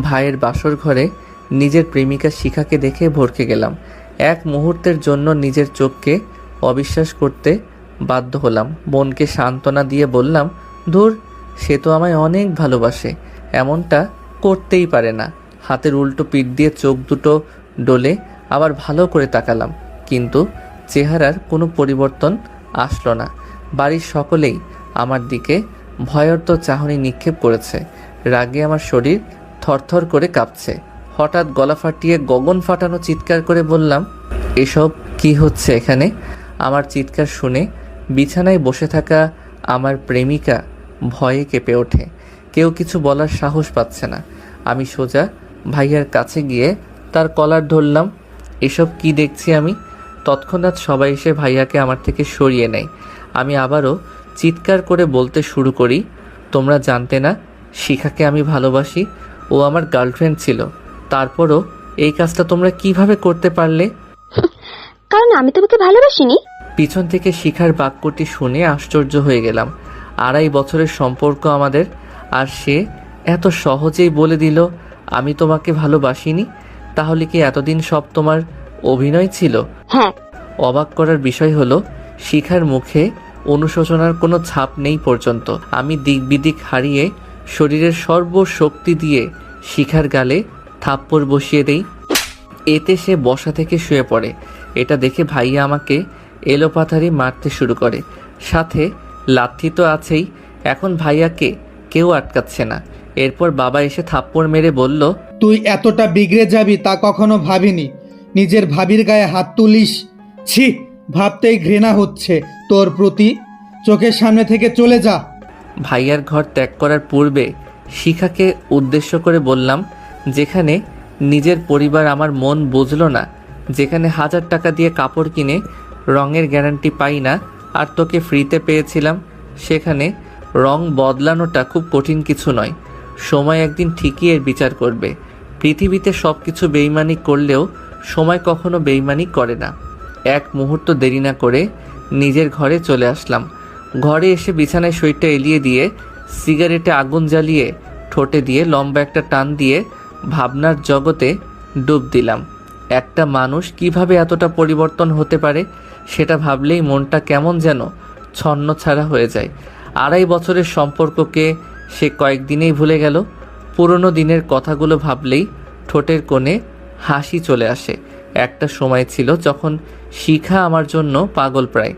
ভাইয়ের বাসর ঘরে নিজের প্রেমিকা শিখাকে দেখে ভড়কে গেলাম। এক মুহূর্তের জন্য নিজের চোখকে অবিশ্বাস করতে বাধ্য হলাম। বোনকে সান্ত্বনা দিয়ে বললাম, ধুর, সে তো আমায় অনেক ভালোবাসে, এমনটা করতেই পারে না। হাতের উল্টো পিঠ দিয়ে চোখ দুটো ডলে আবার ভালো করে তাকালাম, কিন্তু চেহারার কোনো পরিবর্তন আসলো না। বাড়ির সকলেই আমার দিকে ভয়ার্ত চাহনি নিক্ষেপ করেছে। রাগে আমার শরীর থরথর করে কাঁপছে। হঠাৎ গলা ফাটিয়ে গগন ফাটানো চিৎকার করে বললাম, এসব কি হচ্ছে এখানে? আমার চিৎকার শুনে বিছানায় বসে থাকা আমার প্রেমিকা ভয়ে কেঁপে ওঠে। কেউ কিছু বলার সাহস পাচ্ছে না। আমি সোজা ভাইয়ার কাছে গিয়ে তার কলার ধরলাম। এসব কি দেখছি আমি? তৎক্ষণাৎ সবাই এসে ভাইয়াকে আমার থেকে সরিয়ে নেয়। আমি আবারও চিৎকার করে বলতে শুরু করি, তোমরা জানতে না শিখাকে আমি ভালোবাসি? ও আমার গার্লফ্রেন্ড ছিল, তারপরও এই কাজটা তোমরা কিভাবে করতে পারলে? কারণ আমি তোমাকে ভালোবাসিনি। পিছন থেকে শিখার বাক্যটি শুনে আশ্চর্য হয়ে গেলাম। 2.5 বছরের সম্পর্ক আমাদের, আর সে এত সহজেই বলে দিল আমি তোমাকে ভালোবাসিনি। তাহলে কি এতদিন সব তোমার অভিনয় ছিল? হ্যাঁ। অবাক করার বিষয় হলো, শিখার মুখে অনুশোচনার কোনো ছাপ নেই পর্যন্ত। আমি দিক বিদিক হারিয়ে শরীরের সর্বশক্তি দিয়ে শিখার গালে থাপ্পড় বসিয়ে দেই। এতে সে বসা থেকে শুয়ে পড়ে। এটা দেখে ভাইয়া আমাকে এলোপাথারি মারতে শুরু করে, সাথে লাথি তো আছেই। এখন ভাইয়াকে কেউ আটকাচ্ছে না। এরপর বাবা এসে থাপ্পড় মেরে বলল, তুই এতটা বিগড়ে যাবি তা কখনো ভাবিনি। নিজের ভাবির গায়ে হাত তুলিস, ছি, ভাবতেই ঘৃণা হচ্ছে তোর প্রতি। চোখের সামনে থেকে চলে যা। ভাইয়ার ঘর ত্যাগ করার পূর্বে শিখাকে উদ্দেশ্য করে বললাম, যেখানে নিজের পরিবার আমার মন বুঝলো না, যেখানে 1000 টাকা দিয়ে কাপড় কিনে রঙের গ্যারান্টি পাই না, আর তোকে ফ্রিতে পেয়েছিলাম, সেখানে রং বদলানোটা খুব কঠিন কিছু নয়। সময় একদিন ঠিকই এর বিচার করবে। পৃথিবীতে সব কিছু বেইমানি করলেও সময় কখনো বেইমানি করে না। এক মুহূর্ত দেরি না করে নিজের ঘরে চলে আসলাম। ঘরে এসে বিছানায় শরীরটা এলিয়ে দিয়ে সিগারেটে আগুন জ্বালিয়ে ঠোঁটে দিয়ে লম্বা একটা টান দিয়ে ভাবনার জগতে ডুব দিলাম। একটা মানুষ কিভাবে এতটা পরিবর্তন হতে পারে সেটা ভাবলেই মনটা কেমন যেন ছন্ন ছাড়া হয়ে যায়। 2.5 বছরের সম্পর্ককে সে কয়েকদিনেই ভুলে গেল। পুরনো দিনের কথাগুলো ভাবলেই ঠোঁটের কোণে হাসি চলে আসে। একটা সময় ছিল যখন শিখা আমার জন্য পাগল প্রায়।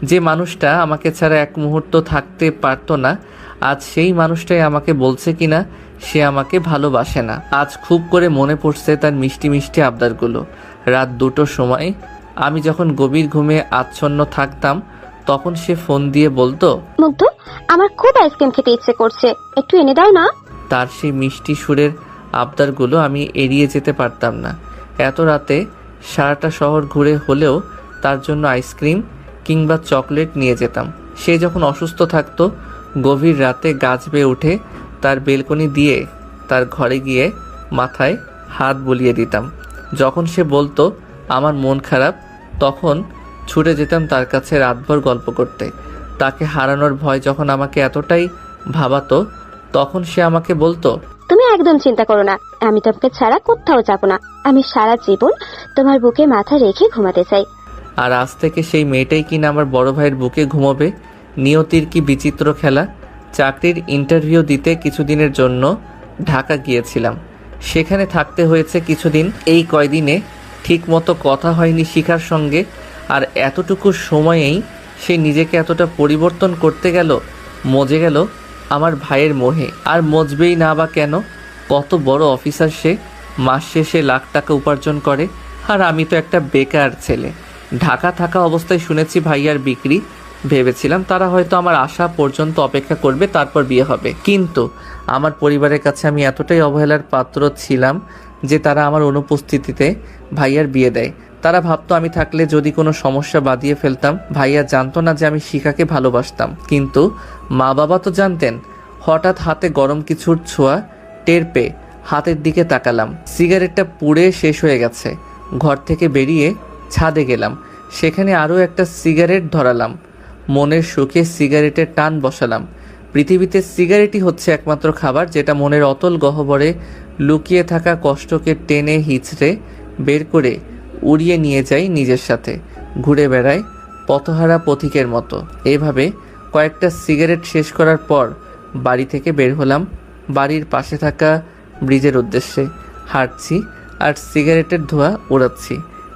যে মানুষটা আমাকে ছাড়া এক মুহূর্ত থাকতে পারতো না, আজ সেই মানুষটাই আমাকে বলছে কিনা সে আমাকে ভালোবাসে না। আজ খুব করে মনে পড়ছে তার মিষ্টি মিষ্টি আবদারগুলো। রাত 2টোর সময় আমি যখন গভীর ঘুমে আচ্ছন্ন থাকতাম, তখন সে ফোন দিয়ে বলতো, মুগ্ধ, আমার খুব আইসক্রিম খেতে ইচ্ছে করছে, একটু এনে দাও না। তার সেই মিষ্টি সুরের আবদারগুলো আমি এড়িয়ে যেতে পারতাম না। এত রাতে সারাটা শহর ঘুরে হলেও তার জন্য আইসক্রিম কিংবা চকলেট নিয়ে যেতাম। সে যখন অসুস্থ থাকতো, গভীর রাতে গাছ বেয়ে উঠে তার বেলকনি দিয়ে তার ঘরে গিয়ে মাথায় হাত বুলিয়ে দিতাম। যখন সে বলতো আমার মন খারাপ, তখন ছুটে যেতাম তার কাছে রাতভর গল্প করতে। তাকে হারানোর ভয় যখন আমাকে এতটাই ভাবাতো, তখন সে আমাকে বলতো, তুমি একদম চিন্তা করো না, আমি তোমাকে ছাড়া কোথাও যাব না। আমি সারা জীবন তোমার বুকে মাথা রেখে ঘুমাতে চাই। আর আজ থেকে সেই মেয়েটাই কিনা আমার বড় ভাইয়ের বুকে ঘুমোবে। নিয়তির কি বিচিত্র খেলা। চাকরির ইন্টারভিউ দিতে কিছুদিনের জন্য ঢাকা গিয়েছিলাম। সেখানে থাকতে হয়েছে কিছুদিন। এই কয়দিনে ঠিক মতো কথা হয়নি শিখার সঙ্গে। আর এতটুকু সময়েই সে নিজেকে এতটা পরিবর্তন করতে গেল, মজে গেল আমার ভাইয়ের মোহে। আর মজবেই না বা কেন? কত বড় অফিসার সে, মাস শেষে লাখ টাকা উপার্জন করে, আর আমি তো একটা বেকার ছেলে। ঢাকা থাকা অবস্থায় শুনেছি ভাইয়ার বিক্রি। ভেবেছিলাম তারা হয়তো আমার আসা পর্যন্ত অপেক্ষা করবে, তারপর বিয়ে হবে। কিন্তু আমার পরিবারের কাছে আমি এতটাই অবহেলার পাত্র ছিলাম যে তারা আমার অনুপস্থিতিতে ভাইয়ার বিয়ে দেয়। তারা ভাবতো আমি থাকলে যদি কোনো সমস্যা বাঁধিয়ে ফেলতাম। ভাইয়া জানতো না যে আমি শিখাকে ভালোবাসতাম, কিন্তু মা বাবা তো জানতেন। হঠাৎ হাতে গরম কিছুর ছোঁয়া টের পেয়ে হাতের দিকে তাকালাম। সিগারেটটা পুড়ে শেষ হয়ে গেছে। ঘর থেকে বেরিয়ে ছাদে গেলাম। সেখানে আরও একটা সিগারেট ধরালাম। মনের সুখে সিগারেটের টান বসালাম। পৃথিবীতে সিগারেটই হচ্ছে একমাত্র খাবার যেটা মনের অতল গহ্বরে লুকিয়ে থাকা কষ্টকে টেনে হিচড়ে বের করে উড়িয়ে নিয়ে যাই নিজের সাথে, ঘুরে বেড়াই পথহারা পথিকের মতো। এইভাবে কয়েকটা সিগারেট শেষ করার পর বাড়ি থেকে বের হলাম। বাড়ির পাশে থাকা ব্রিজের উদ্দেশ্যে হাঁটছি আর সিগারেটের ধোঁয়া উড়াচ্ছি।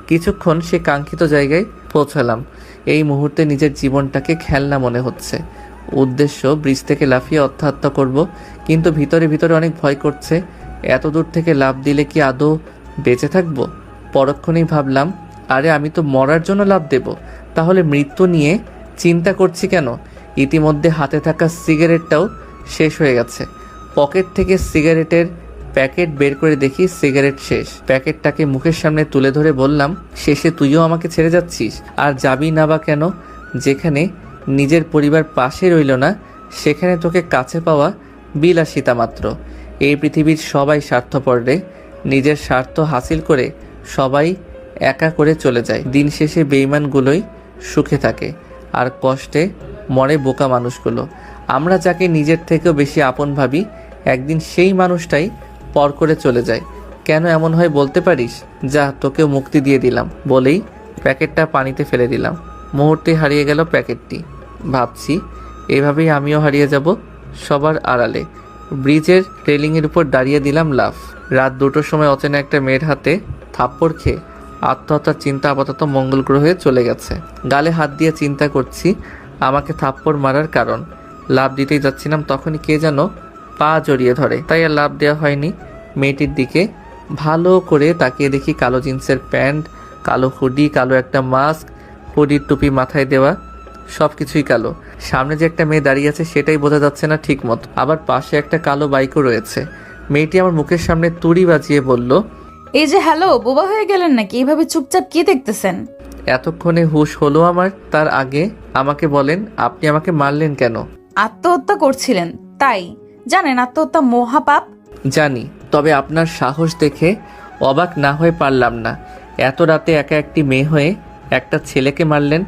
কিছুক্ষণ সে কাঙ্ক্ষিত জায়গায় পৌঁছালাম। এই মুহূর্তে নিজের জীবনটাকে খেলনা মনে হচ্ছে। উদ্দেশ্য ব্রিজ থেকে লাফিয়ে আত্মহত্যা করব, কিন্তু ভিতরে ভিতরে অনেক ভয় করছে। এত দূর থেকে লাফ দিলে কি আদৌ বেঁচে থাকবো? পরক্ষণেই ভাবলাম, আরে আমি তো মরার জন্য লাফ দেব, তাহলে মৃত্যু নিয়ে চিন্তা করছি কেন? ইতিমধ্যে হাতে থাকা সিগারেটটাও শেষ হয়ে গেছে। পকেট থেকে সিগারেটের প্যাকেট বের করে দেখি সিগারেট শেষ। প্যাকেটটাকে মুখের সামনে তুলে ধরে বললাম, শেষে তুইও আমাকে ছেড়ে যাচ্ছিস? আর যাবি না বা কেন? যেখানে নিজের পরিবার পাশে রইল না, সেখানে তোকে কাছে পাওয়া বিলাসিতা মাত্র। এই পৃথিবীর সবাই স্বার্থপর রে। নিজের স্বার্থ হাসিল করে সবাই একা করে চলে যায়। দিন শেষে বেঈমানগুলোই সুখে থাকে আর কষ্টে মরে বোকা মানুষগুলো। আমরা যাকে নিজের থেকেও বেশি আপন ভাবি, একদিন সেই মানুষটাই পর করে চলে যায়। কেন এমন হয় বলতে পারিস? যা, তোকেও মুক্তি দিয়ে দিলাম বলেই প্যাকেটটা পানিতে ফেলে দিলাম। মুহূর্তে হারিয়ে গেল প্যাকেটটি। ভাবছি এভাবেই আমিও হারিয়ে যাব সবার আড়ালে। ব্রিজের রেলিংয়ের উপর দাঁড়িয়ে দিলাম লাফ। রাত 2টোর সময় অচেনা একটা মেয়ের হাতে থাপ্পড় খেয়ে আত্মহত্যার চিন্তা আপাতত মঙ্গল গ্রহে চলে গেছে। গালে হাত দিয়ে চিন্তা করছি আমাকে থাপ্পড় মারার কারণ। লাফ দিতেই যাচ্ছিলাম, তখনই কে যেন পা জড়িয়ে ধরে, তাই আর লাফ দেওয়া হয়নি। মেয়েটির দিকে ভালো করে তাকিয়ে দেখি কালো জিন্সের প্যান্ট, কালো হুডি, কালো একটা মাস্ক, হুডির টুপি মাথায় দেওয়া, সব কিছুই কালো। সামনে যে একটা মেয়ে দাঁড়িয়ে আছে সেটাই বোঝা যাচ্ছে না ঠিক মতো। আবার পাশে একটা কালো বাইকও রয়েছে। মেয়েটি আমার মুখের সামনে তুড়ি বাজিয়ে বলল, এই যে হ্যালো, বোবা হয়ে গেলেন নাকি? এইভাবে চুপচাপ কি দেখতেছেন? এতক্ষণে হুশ হলো আমার। তার আগে আমাকে বলেন, আপনি আমাকে মারলেন কেন? আত্মহত্যা করছিলেন তাই? জানেন আত্মহত্যা মহাপাপ? জানি, তবে আপনার সাহস দেখে অবাক না হয়ে পারলাম না। এত রাতে একা একটি মেয়ে হয়ে একটা ছেলেকে মারলেন।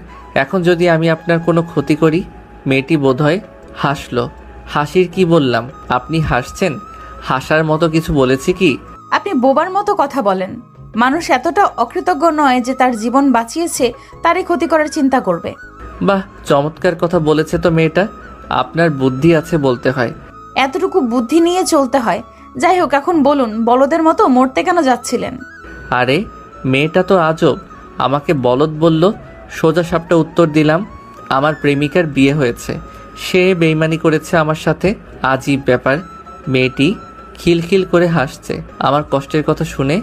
এখন যদি আমি আপনার কোনো ক্ষতি করি? মেয়েটি বোধহয় হাসলো। হাসির কি বললাম? আপনি হাসছেন? হাসার মতো কিছু বলেছি কি? আপনি বোবার মতো কথা বলেন। মানুষ এতটা অকৃতজ্ঞ নয় যে তার জীবন বাঁচিয়েছে তারই ক্ষতি করার চিন্তা করবে। বাহ, চমৎকার কথা বলেছে তো মেয়েটা। আপনার বুদ্ধি আছে বলতে হয়। এতটুকু বুদ্ধি নিয়ে চলতে হয়। যাই হোক, এখন বলুন, বলদের মতো মরতে কেন যাচ্ছিলেন? আরে মেয়েটা তো আজব, আমাকে বলদ বলল। সোজা সাপটা উত্তর দিলাম, আমার প্রেমিকার বিয়ে হয়েছে, সে বেইমানি করেছে আমার সাথে। আজীব ব্যাপার। মেয়েটি খিলখিল করে হাসছে। আমার কষ্টের কথা শুনে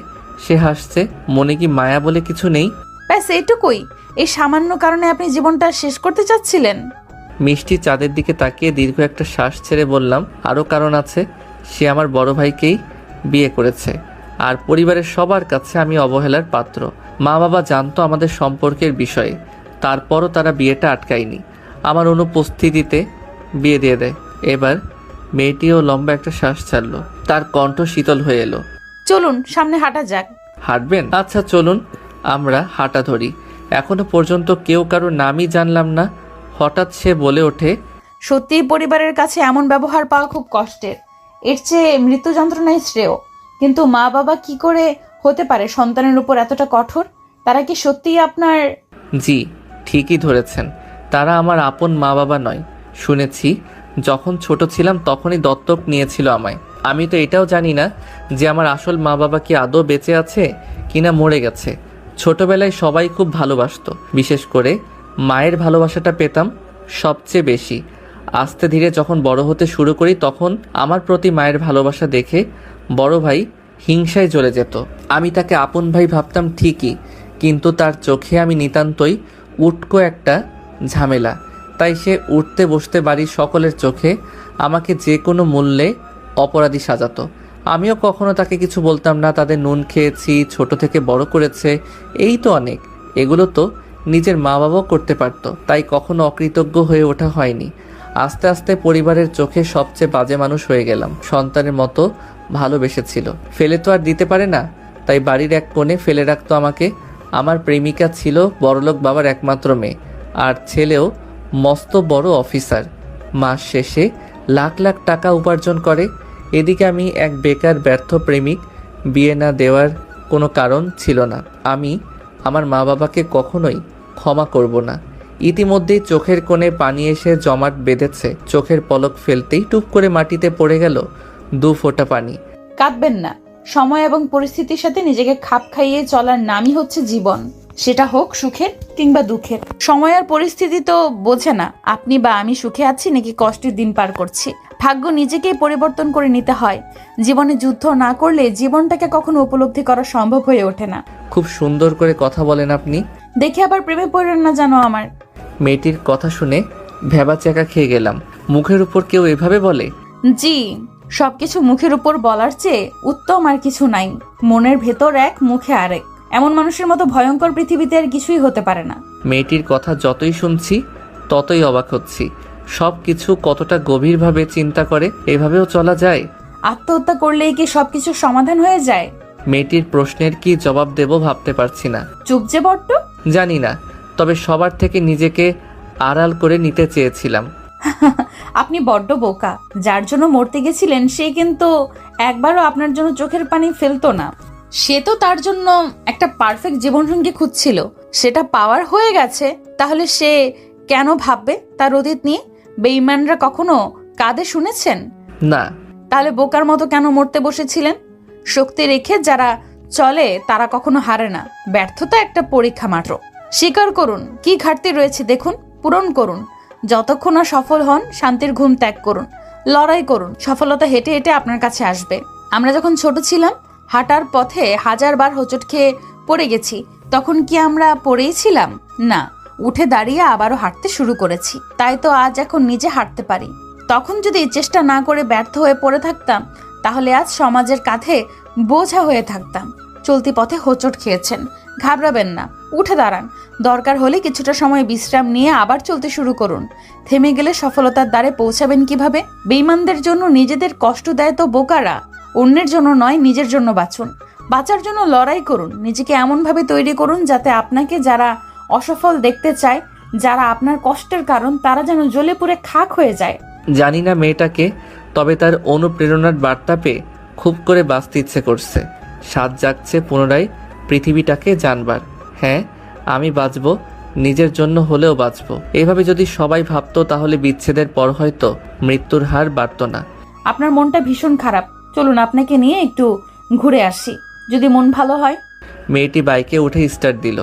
সে হাসছে। মনে কি মায়া বলে কিছু নেই? ব্যাস এইটুকুই? এই সামান্য কারণে আপনি জীবনটা শেষ করতে চাচ্ছিলেন? মিষ্টি চাঁদের দিকে তাকিয়ে দীর্ঘ একটা শ্বাস ছেড়ে বললাম, আরও কারণ আছে। সে আমার বড় ভাইকেই বিয়ে করেছে, আর পরিবারের সবার কাছে আমি অবহেলার পাত্র। মা বাবা জানতো আমাদের সম্পর্কের বিষয়ে, তারপরও তারা বিয়েটা আটকায়নি। আমার অনুপস্থিতিতে বিয়ে দিয়ে দেয়। এবার মেয়েটিও লম্বা একটা শ্বাস ছাড়লো। তার কণ্ঠ শীতল হয়ে এলো। চলুন সামনে হাঁটা যাক। হাঁটবেন? আচ্ছা চলুন। আমরা হাঁটা ধরি। এখনো পর্যন্ত কেউ কারোর নামই জানলাম না। হঠাৎ সে বলে ওঠে, সত্যিই পরিবারের কাছে এমন ব্যবহার পাওয়া খুব কষ্টের। এর চেয়ে মৃত্যু যন্ত্রণাই শ্রেয়। কিন্তু মা বাবা কি করে হতে পারে সন্তানের উপর এতটা কঠোর? তারা কি সত্যিই আপনার? জি, ঠিকই ধরেছেন। তারা আমার আপন মা বাবা নয়। শুনেছি যখন ছোট ছিলাম তখনই দত্তক নিয়েছিল আমায়। আমি তো এটাও জানি না যে আমার আসল মা বাবা কি আদৌ বেঁচে আছে কিনা মরে গেছে। ছোটবেলায় সবাই খুব ভালোবাসতো, বিশেষ করে মায়ের ভালোবাসাটা পেতাম সবচেয়ে বেশি। আস্তে ধীরে যখন বড় হতে শুরু করি তখন আমার প্রতি মায়ের ভালোবাসা দেখে বড় ভাই হিংসায় জ্বলে যেত। আমি তাকে আপন ভাই ভাবতাম ঠিকই, কিন্তু তার চোখে আমি নিতান্তই উটকো একটা ঝামেলা। তাই সে উঠতে বসতে বাড়ির সকলের চোখে আমাকে যে কোনো মূল্যে অপরাধী সাজাতো। আমিও কখনো তাকে কিছু বলতাম না। তাদের নুন খেয়েছি, ছোট থেকে বড় করেছে, এই তো অনেক। এগুলো তো নিজের মা বাবাও করতে পারতো, তাই কখনো অকৃতজ্ঞ হয়ে ওঠা হয়নি। আস্তে আস্তে পরিবারের চোখে সবচেয়ে বাজে মানুষ হয়ে গেলাম। সন্তানের মতো ভালোবেসেছিল, ফেলে তো আর দিতে পারে না, তাই বাড়ির এক কোণে ফেলে রাখতো আমাকে। আমার প্রেমিকা ছিল বড়লোক বাবার একমাত্র মেয়ে, আর ছেলেও মস্ত বড় অফিসার। মাস শেষে লাখ লাখ টাকা উপার্জন করে। এদিকে আমি এক বেকার ব্যর্থ প্রেমিক, বিয়ে না দেওয়ার কোনো কারণ ছিল না। আমি আমার মা বাবাকে কখনোই ক্ষমা করব না। ইতিমধ্যেই চোখের কোণে পানি এসে জমাট বেঁধেছে। চোখের পলক ফেলতেই টুপ করে মাটিতে পড়ে গেল 2 ফোঁটা পানি। কাঁদবেন না। সময় এবং পরিস্থিতির সাথে নিজেকে খাপ খাইয়ে চলার নামই হচ্ছে জীবন, সেটা হোক সুখের কিংবা দুঃখের। সময় আর পরিস্থিতি তো বোঝে না আপনি বা আমি সুখে আছি নাকি কষ্টের দিন পার করছি। ভাগ্য নিজেকেই পরিবর্তন করে নিতে হয়। জীবনে যুদ্ধ না করলে জীবনটাকে কখনো উপলব্ধি করা সম্ভব হয়ে ওঠে না। খুব সুন্দর করে কথা বলেন আপনি। দেখে আবার প্রেমে পড়েন না জানো আমার। মেয়েটির কথা শুনে ভ্যাবাচ্যাকা খেয়ে গেলাম। মুখের উপর কেউ এভাবে বলে? জি, সবকিছু মুখের উপর বলার চেয়ে উত্তম আর কিছু নাই। মনের ভেতর এক, মুখে আরেক। এমন মানুষের মতো ভয়ঙ্কর পৃথিবীতে আর কিছুই হতে পারে না। মেয়েটির কথা যতই শুনছি ততই অবাক হচ্ছি। সব কিছু কতটা গভীরভাবে চিন্তা করে। এভাবেও চলা যায়? আত্মহত্যা করলেই কি সবকিছুর সমাধান হয়ে যায়? মেয়েটির প্রশ্নের কি জবাব দেব ভাবতে পারছি না। চুপ যে বড্ড। জানি না, তবে সবার থেকে নিজেকে আড়াল করে নিতে চেয়েছিলাম। আপনি বড্ড বোকা। যার জন্য মরতে গেছিলেন সে কিন্তু একবারও আপনার জন্য চোখের পানি ফেলতো না। সে তো তার জন্য একটা পারফেক্ট জীবনসঙ্গী খুঁজছিল। সেটা পাওয়ার হয়ে গেছে, তাহলে সে কেন ভাববে তার অতীত নিয়ে? বেঈমানরা কখনো কাঁদে শুনেছেন? না। তাহলে বোকার মতো কেন মরতে বসেছিলেন? শক্তি রেখে যারা চলে তারা কখনো হারে না। ব্যর্থতা একটা পরীক্ষা মাত্র। স্বীকার করুন কি ঘাটতি রয়েছে, দেখুন, পূরণ করুন। যতক্ষণ না সফল হন শান্তির ঘুম ত্যাগ করুন, লড়াই করুন। সফলতা হেঁটে হেঁটে আপনার কাছে আসবে। আমরা যখন ছোট ছিলাম হাঁটার পথে 1000 বার হোঁচট খেয়ে পড়ে গেছি। তখন কি আমরা পড়েই ছিলাম? না, উঠে দাঁড়িয়ে আবারও হাঁটতে শুরু করেছি। তাই তো আজ এখন নিজে হাঁটতে পারি। তখন যদি চেষ্টা না করে ব্যর্থ হয়ে পড়ে থাকতাম তাহলে আজ সমাজের কাঁধে বোঝা হয়ে থাকতাম। চলতি পথে হোঁচট খেয়েছেন, ঘাবড়াবেন না, উঠে দাঁড়ান। দরকার হলে কিছুটা সময় বিশ্রাম নিয়ে আবার চলতে শুরু করুন। থেমে গেলে সফলতার দ্বারে পৌঁছাবেন কিভাবে? বেঈমানদের জন্য নিজেদের কষ্ট দেয় তো বোকারা। অন্যের জন্য নয়, নিজের জন্য বাঁচুন। বাঁচার জন্য লড়াই করুন। নিজেকে এমনভাবে তৈরি করুন যাতে আপনাকে যারা অসফল দেখতে চায়, যারা আপনার কষ্টের কারণ, তারা যেন জ্বলে পুড়ে খাক হয়ে যায়। জানি না মেয়েটাকে, তবে তার অনুপ্রেরণার বার্তা পেয়ে খুব করে বাঁচতে ইচ্ছে করছে। স্বাদ জাগছে পুনরায় পৃথিবীটাকে জানবার। হ্যাঁ, আমি বাঁচব, নিজের জন্য হলেও বাঁচব। এইভাবে যদি সবাই ভাবতো তাহলে বিচ্ছেদের পর হয়তো মৃত্যুর হার বাড়তো না। আপনার মনটা ভীষণ খারাপ, চলুন আপনাকে নিয়ে একটু ঘুরে আসি, যদি মন ভালো হয়। মেয়েটি বাইকে উঠে স্টার্ট দিল।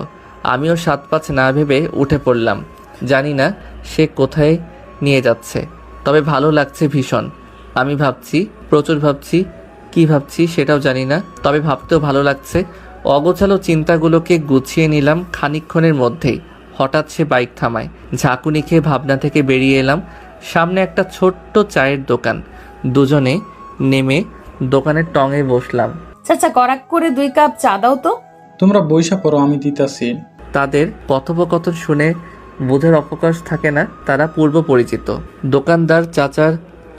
আমিও 7-5 না ভেবে উঠে পড়লাম। জানি না সে কোথায় নিয়ে যাচ্ছে, তবে ভালো লাগছে ভীষণ। আমি ভাবছি, প্রচুর ভাবছি। কি ভাবছি সেটাও জানি না, তবে ভাবতেও ভালো লাগছে। অগোছালো চিন্তাগুলোকে গুছিয়ে নিলাম খানিকক্ষণের মধ্যেই। হঠাৎ সে বাইক থামায়। ঝাঁকুনি খেয়ে ভাবনা থেকে বেরিয়ে এলাম। সামনে একটা ছোট্ট চায়ের দোকান। দুজনে নেমে দোকানের টঙে বসলাম। চাচা, কড়াক করে 2 কাপ চা দাও তো। তোমরা বইসা পড়ো, আমি দিতাছি। তাদের কথোপকথন শুনে বোধের অবকাশ থাকে না, তারা পূর্ব পরিচিত। দোকানদার চাচার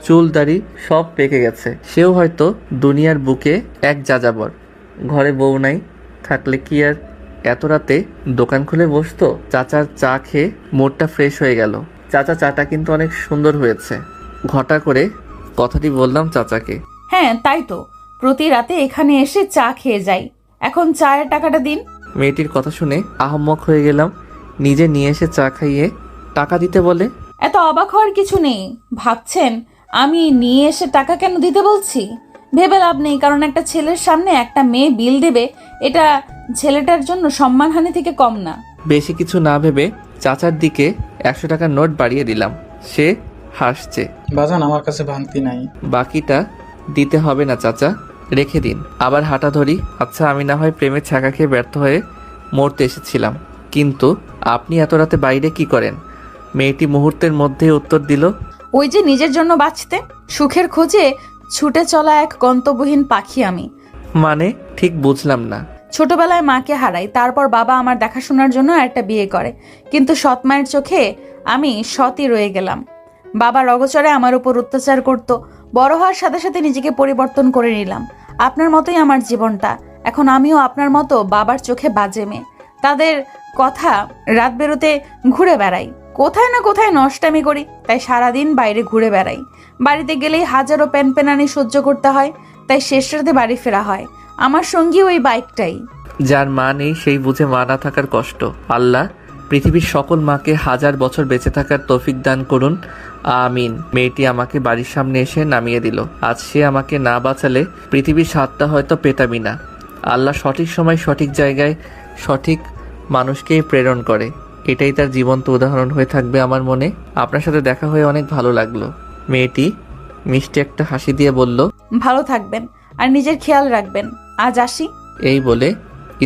চুল দাড়ি সব পেকে গেছে। সেও হয়তো দুনিয়ার বুকে এক যাযাবর। ঘরে বউ নাই, থাকলে কি আর এত রাতে দোকান খুলে বসতো? চাচার চা খেয়ে মুডটা ফ্রেশ হয়ে গেল। চাচা, চাটা কিন্তু অনেক সুন্দর হয়েছে। ঘটা করে কথাটি বললাম চাচাকে। হ্যাঁ তাই তো, প্রতি রাতে এখানে এসে চা খেয়ে যাই। এখন চায়ের টাকাটা দিন। মেয়েটির কথা শুনে আহম্মক হয়ে গেলাম। নিজে নিয়ে এসে চা খাইয়ে টাকা দিতে বলে। এত অবাক হওয়ার কিছু নেই। ভাবছেন আমি নিয়ে এসে টাকা কেন দিতে বলছি? ভেবে লাভ নেই, কারণ একটা ছেলের সামনে একটা মেয়ে বিল দেবে, এটা ছেলেটার জন্য সম্মানহানি থেকে কম না। বেশি কিছু না ভেবে চাচার দিকে 100 টাকার নোট বাড়িয়ে দিলাম। সে হাসছে। বাজান, আমার কাছে ভাঙতি নাই। বাকিটা দিতে হবে না চাচা, রেখে দিন। আবার হাঁটা ধরি। আচ্ছা, আমি না হয় প্রেমের ছাকা খেয়ে ব্যর্থ হয়ে মরতে এসেছিলাম, কিন্তু আপনি এত রাতে বাইরে কি করেন? মেয়েটি মুহূর্তের মধ্যেই উত্তর দিল, ওই যে নিজের জন্য বাঁচতে, সুখের খোঁজে ছুটে চলা এক গন্তব্যহীন পাখি আমি। মানে ঠিক বুঝলাম না। ছোটবেলায় মাকে হারাই, তারপর বাবা আমার দেখাশোনার জন্য একটা বিয়ে করে, কিন্তু সৎ মায়ের চোখে আমি সতই রয়ে গেলাম। বাবা অগোচরে আমার উপর অত্যাচার করত। বড় হওয়ার সাথে সাথে নিজেকে পরিবর্তন করে নিলাম। আপনার মতোই আমার জীবনটা। এখন আমিও আপনার মতো বাবার চোখে বাজে মেয়ে। তাদের কথা রাত বেরোতে ঘুরে বেড়াই, কোথায় না কোথায় নষ্টামি করি, তাই সারাদিন বাইরে ঘুরে বেড়াই। বাড়িতে গেলেই হাজারো প্যানপ্যানানি সহ্য করতে হয়, তাই শেষ রাতে বাড়ি ফেরা হয়। আমার সঙ্গী ওই বাইকটাই। যার মা নেই সেই বুঝে মা না থাকার কষ্ট। আল্লাহ পৃথিবীর সকল মাকে 1000 বছর বেঁচে থাকার তৌফিক দান করুন, আমিন। মেয়েটি আমাকে বাড়ির সামনে এসে নামিয়ে দিল। আজ সে আমাকে না বাঁচালে পৃথিবীর স্বাদটা হয়তো পেতামই না। আল্লাহ সঠিক সময় সঠিক জায়গায় সঠিক মানুষকেই প্রেরণ করে, এটাই তার জীবন্ত উদাহরণ হয়ে থাকবে আমার মনে। আপনার সাথে দেখা হয়ে অনেক ভালো লাগলো। মেয়েটি মিষ্টি একটা হাসি দিয়ে বলল, ভালো থাকবেন আর নিজের খেয়াল রাখবেন। আজ আসি। এই বলে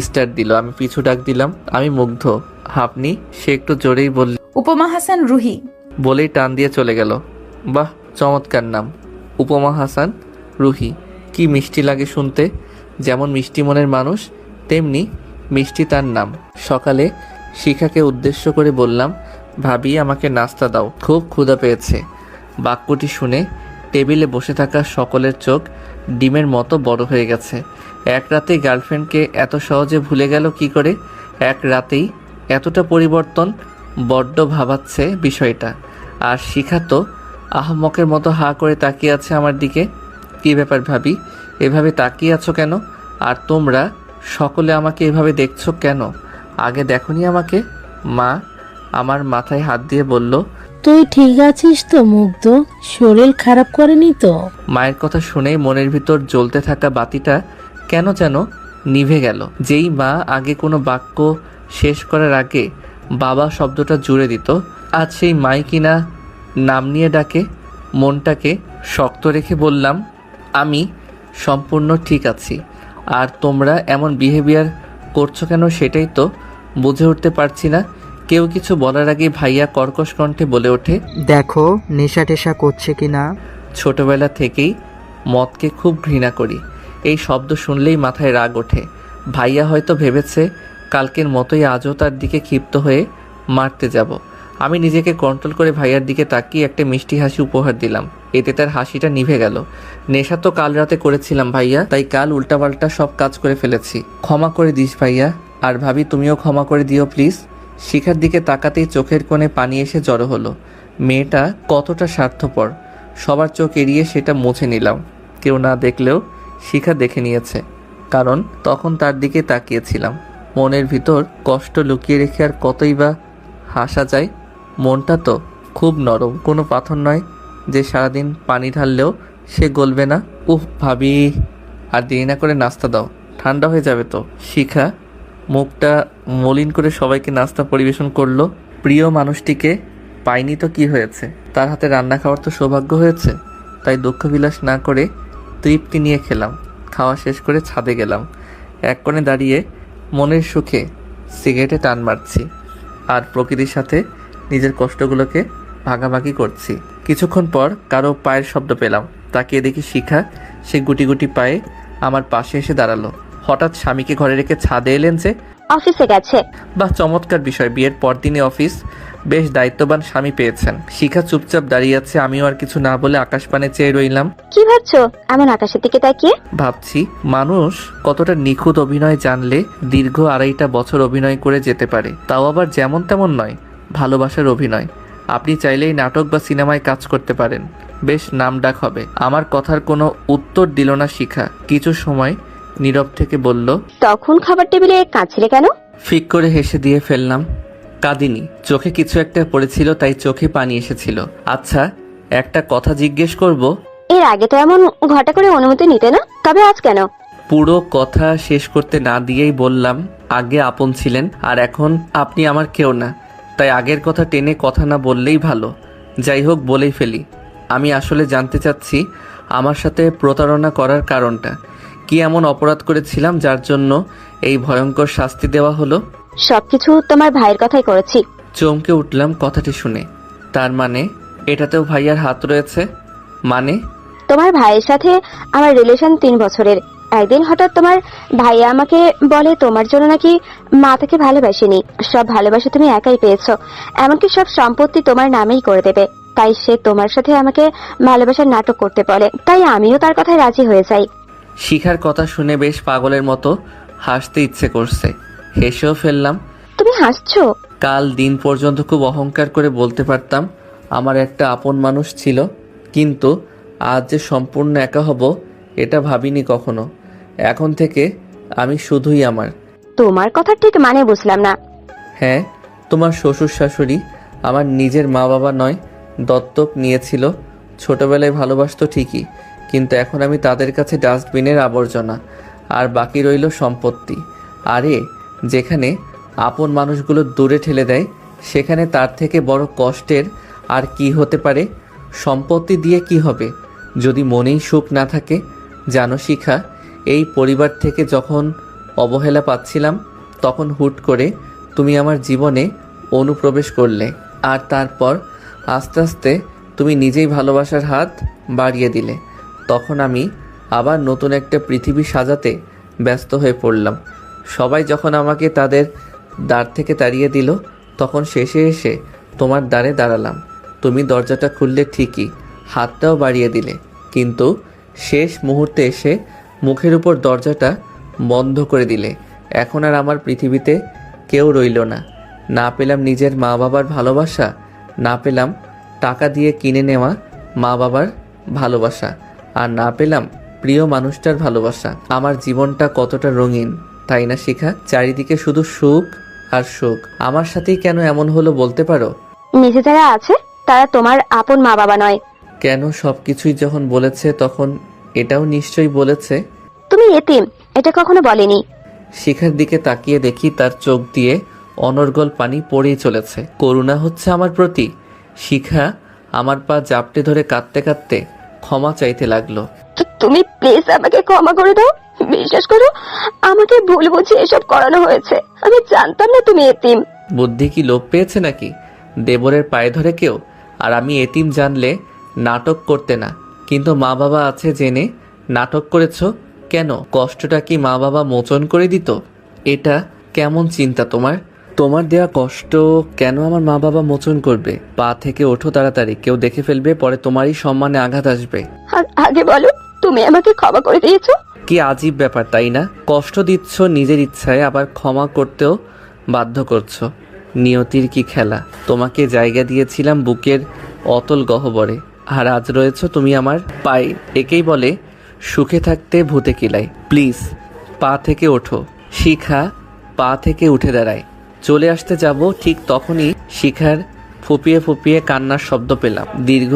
স্টার্ট দিল। আমি পিছু ডাক দিলাম। আমি মুগ্ধ। আপনি? সে একটু জোরেই বলল, উপমা হাসান রুহি। বলেই টান দিয়ে চলে গেল। বাহ, চমৎকার নাম, উপমা হাসান রুহি। কি মিষ্টি লাগে শুনতে। যেমন মিষ্টি মনের মানুষ তেমনি মিষ্টি তার নাম। সকালে শিখাকে উদ্দেশ্য করে বললাম, ভাবি আমাকে নাস্তা দাও, খুব ক্ষুধা পেয়েছে। বাক্যটি শুনে টেবিলে বসে থাকা সকলের চোখ ডিমের মতো বড় হয়ে গেছে। এক রাতেই গার্লফ্রেন্ডকে এত সহজে ভুলে গেল কি করে? এক রাতেই এতটা পরিবর্তন, বড্ড ভাবাচ্ছে বিষয়টা। আর শিখা তো আহমকের মতো হা করে তাকিয়ে আছে আমার দিকে। কী ব্যাপার ভাবি, এভাবে তাকিয়ে আছো কেন? আর তোমরা সকলে আমাকে এভাবে দেখছো কেন? আগে দেখোনি আমাকে? মা আমার মাথায় হাত দিয়ে বলল, তুই ঠিক আছিস তো মুগ্ধ? শরীর খারাপ করেনি তো? মায়ের কথা শুনেই মনের ভিতর জ্বলতে থাকা বাতিটা কেন যেন নিভে গেল। যেই মা আগে কোনো বাক্য শেষ করার আগে বাবা শব্দটা জুড়ে দিত, আজ সেই মাই কিনা নাম নিয়ে ডাকে। মনটাকে শক্ত রেখে বললাম, আমি সম্পূর্ণ ঠিক আছি। আর তোমরা এমন বিহেভিয়ার করছো কেন সেটাই তো বুঝে উঠতে পারছি না। কেউ কিছু বলার আগেই ভাইয়া কর্কশ কণ্ঠে বলে ওঠে, দেখো নেশা টেশা করছে কি না। ছোটবেলা থেকেই মদকে খুব ঘৃণা করি। এই শব্দ শুনলেই মাথায় রাগ ওঠে। ভাইয়া হয়তো ভেবেছে কালকের মতোই আজও তার দিকে ক্ষিপ্ত হয়ে মারতে যাব। আমি নিজেকে কন্ট্রোল করে ভাইয়ার দিকে তাকিয়ে একটা মিষ্টি হাসি উপহার দিলাম। এতে তার হাসিটা নিভে গেল। নেশা তো কাল রাতে করেছিলাম ভাইয়া, তাই কাল উল্টাপাল্টা সব কাজ করে ফেলেছি। ক্ষমা করে দিস ভাইয়া। আর ভাবি তুমিও ক্ষমা করে দিও প্লিজ। শিখার দিকে তাকাতেই চোখের কোণে পানি এসে জড়ো হলো। মেয়েটা কতটা স্বার্থপর, সবার চোখ এড়িয়ে সেটা মুছে নিলাম। কেউ না দেখলেও শিখা দেখে নিয়েছে, কারণ তখন তার দিকে তাকিয়েছিলাম। মনের ভিতর কষ্ট লুকিয়ে রেখে আর কতই বা হাসা যায়। মনটা তো খুব নরম, কোনো পাথর নয় যে সারাদিন পানি ঢাললেও সে গলবে না। উফ ভাবি, আর দেরি না করে নাস্তা দাও, ঠান্ডা হয়ে যাবে তো। শিখা মুখটা মলিন করে সবাইকে নাস্তা পরিবেশন করলো। প্রিয় মানুষটিকে পাইনি তো কি হয়েছে, তার হাতে রান্না খাওয়ার তো সৌভাগ্য হয়েছে। তাই দুঃখবিলাস না করে তৃপ্তি নিয়ে খেলাম। খাওয়া শেষ করে ছাদে গেলাম। এক কোণে দাঁড়িয়ে মনের সুখে সিগারেটে টান মারছি আর প্রকৃতির সাথে নিজের কষ্টগুলোকে ভাগাভাগি করছি। কিছুক্ষণ পর কারো পায়ের শব্দ পেলাম। তাকিয়ে দেখি শিখা সে গুটি গুটি পায়ে আমার পাশে এসে দাঁড়ালো। হঠাৎ স্বামীকে ঘরে রেখে ছাদে এলেন যে? অফিসে গেছে। বাহ, চমৎকার বিষয়। বিয়ের পর দিনে অফিস, বেশ দায়িত্ববান স্বামী পেয়েছেন। শিখা চুপচাপ দাঁড়িয়ে আছে। আমিও আর কিছু না বলে আকাশপানে চেয়ে রইলাম। কি ভাবছো এমন আকাশের দিকে তাকিয়ে? ভাবছি মানুষ কতটা নিখুঁত অভিনয় জানলে দীর্ঘ 2.5 বছর অভিনয় করে যেতে পারে, তাও আবার যেমন তেমন নয়, ভালোবাসার অভিনয়। আপনি চাইলেই নাটক বা সিনেমায় কাজ করতে পারেন, বেশ নামডাক হবে। আমার কথার কোনো উত্তর দিল না শিখা। কিছু সময় নীরব থেকে বলল, তখন খাবার টেবিলে কাঁদছিলে কেন? ফিক করে হেসে দিয়ে ফেললাম। কাঁদিনি, চোখে কিছু একটা পড়েছিল তাই চোখে পানি এসেছিল। আচ্ছা একটা কথা জিজ্ঞেস করব? এর আগে তো এমন ঘটা করে অনুমতি নিতে না, তবে আজ কেন? পুরো কথা শেষ করতে না দিয়েই বললাম, আগে আপন ছিলেন আর এখন আপনি আমার কেউ না, তাই আগের কথা টেনে কথা না বললেই ভালো। যাই হোক বলেই ফেলি, আমি আসলে জানতে চাচ্ছি আমার সাথে প্রতারণা করার কারণটা কি? এমন অপরাধ করেছিলাম যার জন্য এই ভয়ঙ্কর শাস্তি দেওয়া হলো? সবকিছু তোমার ভাইয়ের কথাই করেছি। চমকে উঠলাম কথাটি শুনে। তার মানে এটাতেও ভাইয়ার হাত রয়েছে? মানে? তোমার ভাইয়ের সাথে আমার রিলেশন 3 বছরের। একদিন হঠাৎ তোমার ভাইয়া আমাকে বলে তোমার জন্য নাকি মা তাকে ভালোবাসেনি, সব ভালোবাসা তুমি একাই পেয়েছো, এমনকি সব সম্পত্তি তোমার নামেই করে দেবে। তাই সে তোমার সাথে আমাকে ভালোবাসার নাটক করতে বলে, তাই আমিও তার কথায় রাজি হয়ে যাই। শিখার কথা শুনে বেশ পাগলের মতো হাসতে ইচ্ছে করছে, হেসেও ফেললাম। তুমি হাসছো? কাল দিন পর্যন্ত খুব অহংকার করে বলতে পারতাম আমার একটা আপন মানুষ ছিল, কিন্তু আজ যে সম্পূর্ণ একা হব এটা ভাবিনি কখনো। এখন থেকে আমি শুধুই আমার। তোমার কথা ঠিক মানে বুঝলাম না। হ্যাঁ, তোমার শ্বশুর শাশুড়ি আমার নিজের মা বাবা নয়, দত্তক নিয়েছিল। ছোটবেলায় ভালোবাসতো ঠিকই, কিন্তু এখন আমি তাদের কাছে ডাস্টবিনের আবর্জনা, আর বাকি রইল সম্পত্তি। আরে, যেখানে আপন মানুষগুলো দূরে ঠেলে দেয় সেখানে তার থেকে বড় কষ্টের আর কি হতে পারে? সম্পত্তি দিয়ে কি হবে যদি মনেই সুখ না থাকে? জানো শিখা, এই পরিবার থেকে যখন অবহেলা পাচ্ছিলাম তখন হুট করে তুমি আমার জীবনে অনুপ্রবেশ করলে, আর তারপর আস্তে আস্তে তুমি নিজেই ভালোবাসার হাত বাড়িয়ে দিলে। তখন আমি আবার নতুন একটা পৃথিবী সাজাতে ব্যস্ত হয়ে পড়লাম। সবাই যখন আমাকে তাদের দ্বার থেকে তাড়িয়ে দিল, তখন শেষে এসে তোমার দ্বারে দাঁড়ালাম। তুমি দরজাটা খুললে ঠিকই, হাতটাও বাড়িয়ে দিলে, কিন্তু শেষ মুহূর্তে এসে মুখের উপর দরজাটা বন্ধ করে দিলে। এখন আর আমার পৃথিবীতে কেউ রইল না। না পেলাম নিজের মা বাবার ভালোবাসা, না পেলাম টাকা দিয়ে কিনে নেওয়া মা বাবার ভালোবাসা, আর না পেলাম প্রিয় মানুষটার ভালোবাসা। আমার জীবনটা কতটা রঙিন, তাই না শিখা? চারিদিকে শুধু সুখ আর সুখ। আমার সাথেই কেন এমন হলো বলতে পারো? নিচে যারা আছে তারা তোমার আপন মা বাবা নয়। কেন? সব কিছুই যখন বলেছে তখন এটাও নিশ্চয়ই বলেছে। তুমি এতিম, এটা কখনো বলেনি। শিখার দিকে তাকিয়ে দেখি তার চোখ দিয়ে অনর্গল পানি পড়েই চলেছে। করুণা হচ্ছে আমার প্রতি। শিখা আমার পা জাপটে ধরে কাঁদতে কাঁদতে ক্ষমা চাইতে লাগলো। তুমি প্লিজ আমাকে ক্ষমা করে দাও। বিশ্বাস করো, আমাকে ভুল বুঝে এসব করানো হয়েছে। আমি জানতাম না তুমি এতিম। বুদ্ধি কি লোপ পেয়েছে নাকি? দেবরের পায়ে ধরে কেউ? আর আমি এতিম জানলে নাটক করতে না, কিন্তু মা বাবা আছে জেনে নাটক করেছো কেন? কষ্টটা কি মা বাবা মোচন করে দিত? এটা কেমন চিন্তা তোমার? তোমার দেয়া কষ্ট কেন আমার মা বাবা মোচন করবে? পা থেকে ওঠো তাড়াতাড়ি, কেউ দেখে ফেলবে, পরে তোমারই সম্মানে আঘাত আসবে। আগে বলো, তুমি আমাকে ক্ষমা করে দিয়েছো? কি আজীব ব্যাপার তাই না? কষ্ট দিচ্ছ নিজের ইচ্ছায়, আবার ক্ষমা করতেও বাধ্য করছো। নিয়তির কি খেলা! তোমাকে জায়গা দিয়েছিলাম বুকের অতল গহ্বরে, আর আজ রয়েছো তুমি আমার পায়ে। একেই বলে সুখে থাকতে ভূতে কিলাই। প্লিজ পা থেকে ওঠো। শিখা পা থেকে উঠে দাঁড়ায়। চলে আসতে যাব, ঠিক তখনই শিখার ফুপিয়ে ফুপিয়ে কান্নার শব্দ পেলাম। দীর্ঘ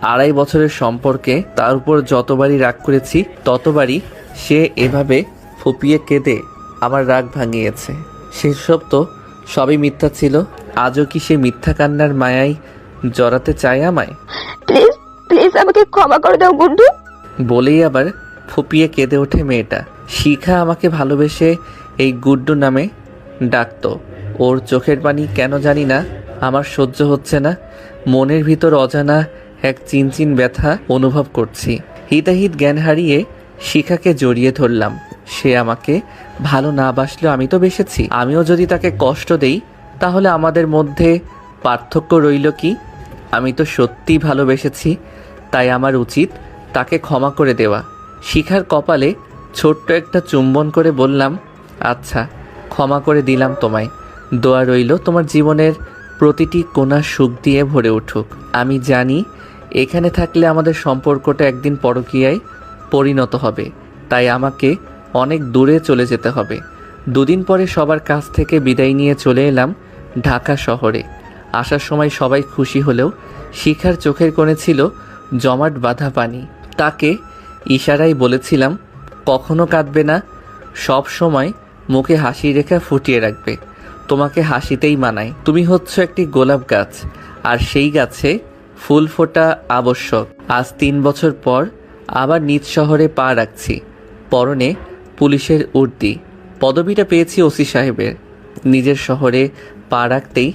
2.5 বছরের সম্পর্কে তার উপর যতবারই রাগ করেছি ততবারই সে এভাবে ফুপিয়ে কেঁদে আমার রাগ ভাঙিয়েছে। সেসব তো সবই মিথ্যা ছিল। আজও কি সে মিথ্যা কান্নার মায়ায় জড়াতে চায় আমায়? প্লিজ প্লিজ আমাকে ক্ষমা করে দাও গুড্ডু। বলেই আবার ফুপিয়ে কেঁদে ওঠে মেয়েটা। শিখা আমাকে ভালোবেসে এই গুড্ডু নামে ডাকতো। ওর চোখের পানি কেন জানি না আমার সহ্য হচ্ছে না। মনের ভিতর অজানা এক চিনচিন ব্যথা অনুভব করছি। হিতাহিত জ্ঞান হারিয়ে শিখাকে জড়িয়ে ধরলাম। সে আমাকে ভালো না বাসলেও আমি তো বেসেছি। আমিও যদি তাকে কষ্ট দেই তাহলে আমাদের মধ্যে পার্থক্য রইল কি? আমি তো সত্যিই ভালোবেসেছি, তাই আমার উচিত তাকে ক্ষমা করে দেওয়া। শিখার কপালে ছোট্ট একটা চুম্বন করে বললাম, আচ্ছা ক্ষমা করে দিলাম তোমায়। দোয়া রইল তোমার জীবনের প্রতিটি কোণা সুখ দিয়ে ভরে উঠুক। আমি জানি এখানে থাকলে আমাদের সম্পর্কটা একদিন পরকীয়ায় পরিণত হবে, তাই আমাকে অনেক দূরে চলে যেতে হবে। 2 দিন পরে সবার কাছ থেকে বিদায় নিয়ে চলে এলাম ঢাকা শহরে। আসার সময় সবাই খুশি হলেও শিখার চোখের কোণে ছিল জমাট বাঁধা পানি। তাকে ইশারায় বলেছিলাম কখনো কাঁদবে না, সব সময় মুখে হাসি রেখা ফুটিয়ে রাখবে। তোমাকে হাসিতেই মানায়। তুমি হচ্ছ একটি গোলাপ গাছ, আর সেই গাছে ফুল ফোটা আবশ্যক। আজ 3 বছর পর আবার নিজ শহরে পা রাখছি। পরনে পুলিশের উর্দি, পদবিটা পেয়েছি ওসি সাহেবের। নিজের শহরে পা রাখতেই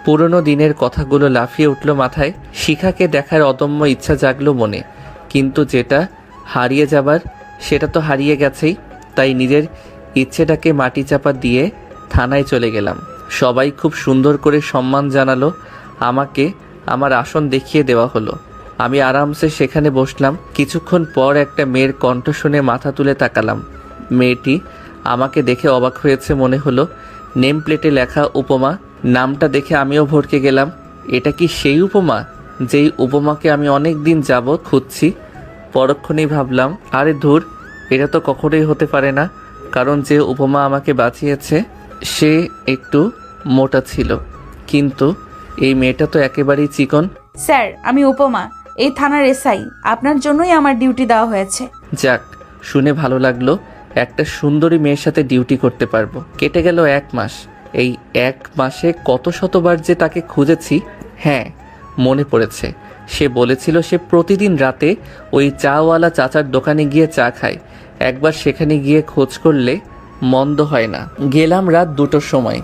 পুরনো দিনের কথাগুলো লাফিয়ে উঠল মাথায়। শিখাকে দেখার অদম্য ইচ্ছা জাগলো মনে, কিন্তু যেটা হারিয়ে যাবার সেটা তো হারিয়ে গেছেই। তাই নিজের ইচ্ছেটাকে মাটি চাপা দিয়ে থানায় চলে গেলাম। সবাই খুব সুন্দর করে সম্মান জানালো আমাকে। আমার আসন দেখিয়ে দেওয়া হলো। আমি আরামসে সেখানে বসলাম। কিছুক্ষণ পর একটা মেয়ের কণ্ঠ শুনে মাথা তুলে তাকালাম। মেয়েটি আমাকে দেখে অবাক হয়েছে মনে হলো। নেম প্লেটে লেখা উপমা। নামটা দেখে আমিও ভড়কে গেলাম। এটা কি সেই উপমা যেই উপমাকে আমি অনেক দিন যাবৎ খুঁজছি? পরক্ষণেই ভাবলাম, আরে ধুর, এটা তো কখনোই হতে পারে না, কারণ যে উপমা আমাকে বাঁচিয়েছে সে একটু মোটা ছিল, কিন্তু এই মেয়েটা তো একেবারেই চিকন। স্যার, আমি উপমা, এই থানার এসআই। আপনার জন্যই আমার ডিউটি দেওয়া হয়েছে। যাক, শুনে ভালো লাগলো। একটা সুন্দরী মেয়ের সাথে ডিউটি করতে পারবো। কেটে গেল 1 মাস। এই 1 মাসে কত শতবার যে তাকে খুঁজেছি। হ্যাঁ, মনে পড়েছে, সে বলেছিল সে প্রতিদিন রাতে ওই চাওয়ালা চাচার দোকানে গিয়ে চা খায়। একবার সেখানে গিয়ে খোঁজ করলে মন্দ হয় না। গেলাম রাত 2টোর সময়,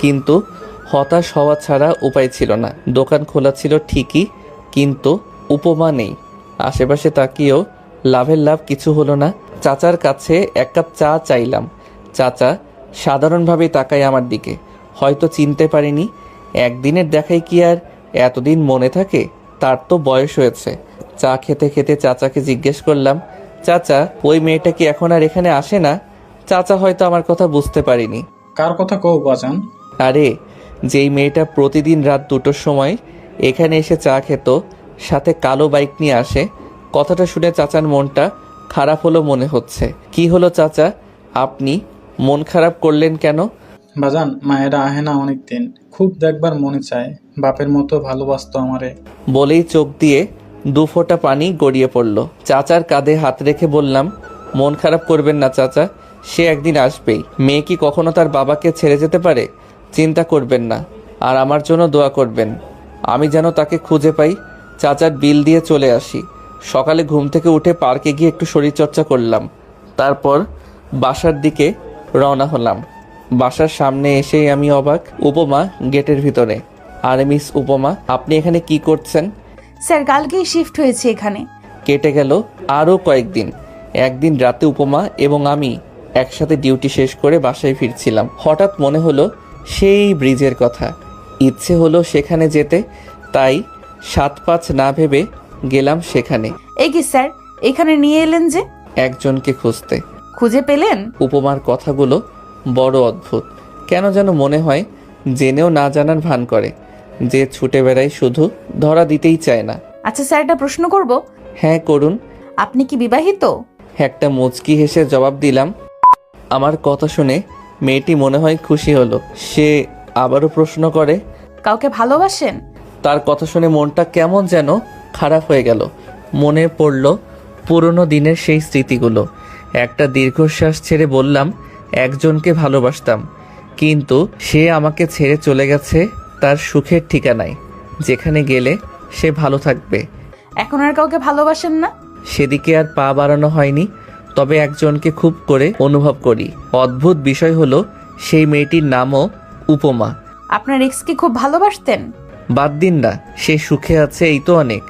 কিন্তু হতাশ হওয়া ছাড়া উপায় ছিল না। দোকান খোলা ছিল ঠিকই, কিন্তু উপমা নেই। আশেপাশে তাকিয়েও লাভের লাভ কিছু হলো না। চাচার কাছে 1 কাপ চা চাইলাম। চাচা সাধারণভাবেই তাকায় আমার দিকে। হয়তো চিনতে পারিনি। একদিনের দেখাই কি আর এতদিন মনে থাকে? তার তো বয়স হয়েছে। চা খেতে খেতে চাচাকে জিজ্ঞেস করলাম, চাচা, ওই মেয়েটা কি এখন আর এখানে আসে না? চাচা হয়তো আমার কথা বুঝতে পারিনি। কার কথা কও বাজান? আরে, যেই মেয়েটা প্রতিদিন রাত 2টোর সময় এখানে এসে চা খেত, সাথে কালো বাইক নিয়ে আসে। কথাটা শুনে চাচার মনটা খারাপ হলো মনে হচ্ছে। কি হলো চাচা, আপনি মন খারাপ করলেন কেন? বাজান, মায়েরা আহে না অনেক দিন, খুব দেখবার মনে চায়। বাপের মতো ভালোবাসতো আমারে। বলেই চোখ দিয়ে 2 ফোঁটা পানি গড়িয়ে পড়ল। চাচার কাঁধে হাত রেখে বললাম, মন খারাপ করবেন না চাচা, সে একদিন আসবেই। মেয়ে কি কখনো তার বাবাকে ছেড়ে যেতে পারে? চিন্তা করবেন না, আর আমার জন্য দোয়া করবেন, আমি যেন তাকে খুঁজে পাই। চাচার বিল দিয়ে চলে আসি। সকালে ঘুম থেকে উঠে পার্কে গিয়ে একটু শরীরচর্চা করলাম, তারপর বাসার দিকে রওনা হলাম। বাসার সামনে এসেই আমি অবাক। উপমা গেটের ভিতরে। আরে মিস উপমা, আপনি এখানে কি করছেন? স্যার, কালকেই শিফট হয়েছে এখানে। কেটে গেল আরও কয়েকদিন। একদিন রাতে উপমা এবং আমি একসাথে ডিউটি শেষ করে বাসায় ফিরছিলাম। হঠাৎ মনে হলো সেই ব্রিজের কথা। ইচ্ছে হলো সেখানে যেতে, তাই 7-5 না ভেবে গেলাম সেখানে। এই কি স্যার, এখানে নিয়ে এলেন যে? একজনকে খুঁজতে। খুঁজে পেলেন? উপমার কথাগুলো বড় অদ্ভুত। কেন যেন মনে হয় জেনেও না জানার ভান করে, যে ছুটে বেড়ায়, শুধু ধরা দিতেই চায় না। আচ্ছা স্যার, একটা প্রশ্ন করব। হ্যাঁ করুন। আপনি কি বিবাহিত? একটা মুচকি হেসে জবাব দিলাম। আমার কথা শুনে মেয়েটি মনে হয় খুশি হলো। সে আবারও প্রশ্ন করে, কাউকে ভালোবাসেন? তার কথা শুনে মনটা কেমন যেন খারাপ হয়ে গেল। মনে পড়ল পুরনো দিনের সেই স্মৃতিগুলো। একটা দীর্ঘশ্বাস ছেড়ে বললাম, একজনকে ভালোবাসতাম, কিন্তু সে আমাকে ছেড়ে চলে গেছে তার সুখের ঠিকানায়, যেখানে গেলে সে ভালো থাকবে। এখন আর কাউকে ভালোবাসেন না? সেদিকে আর পা বাড়ানো হয়নি, তবে একজনকে খুব করে অনুভব করি। অদ্ভুত বিষয় হলো সেই মেয়েটির নামও উপমা। আপনার এক্স কি খুব ভালোবাসতেন? বাদ দিন না, সে সুখে আছে, এই তো অনেক।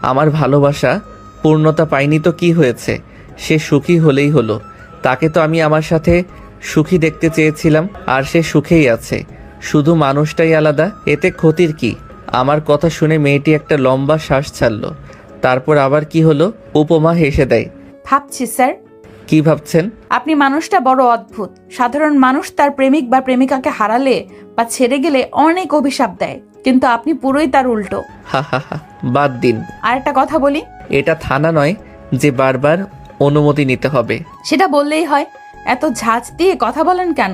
আমার ভালোবাসা পূর্ণতা পায়নি তো কি হয়েছে? সে সুখী হলেই হলো। তাকে তো আমি আমার সাথে সুখী দেখতে চেয়েছিলাম, আর সে সুখেই আছে, শুধু মানুষটাই আলাদা। এতে ক্ষতির কি? আমার কথা শুনে মেয়েটি একটা লম্বা শ্বাস ছাড়ল। তারপর আবার কি হলো? উপমা হেসে দেয়। ভাবছি স্যার। কি ভাবছেন? আপনি মানুষটা বড় অদ্ভুত। সাধারণ মানুষ তার প্রেমিক বা প্রেমিকাকে হারালে বা ছেড়ে গেলে অনেক অভিশাপ দেয়, কিন্তু আপনি পুরোই তার উল্টো। হা হা হা, বাদ দিন। আর একটা কথা বলি, এটা থানা নয় যে বারবার অনুমতি নিতে হবে। সেটা বললেই হয়। এত ঝাঁজ দিয়ে কথা বলেন কেন?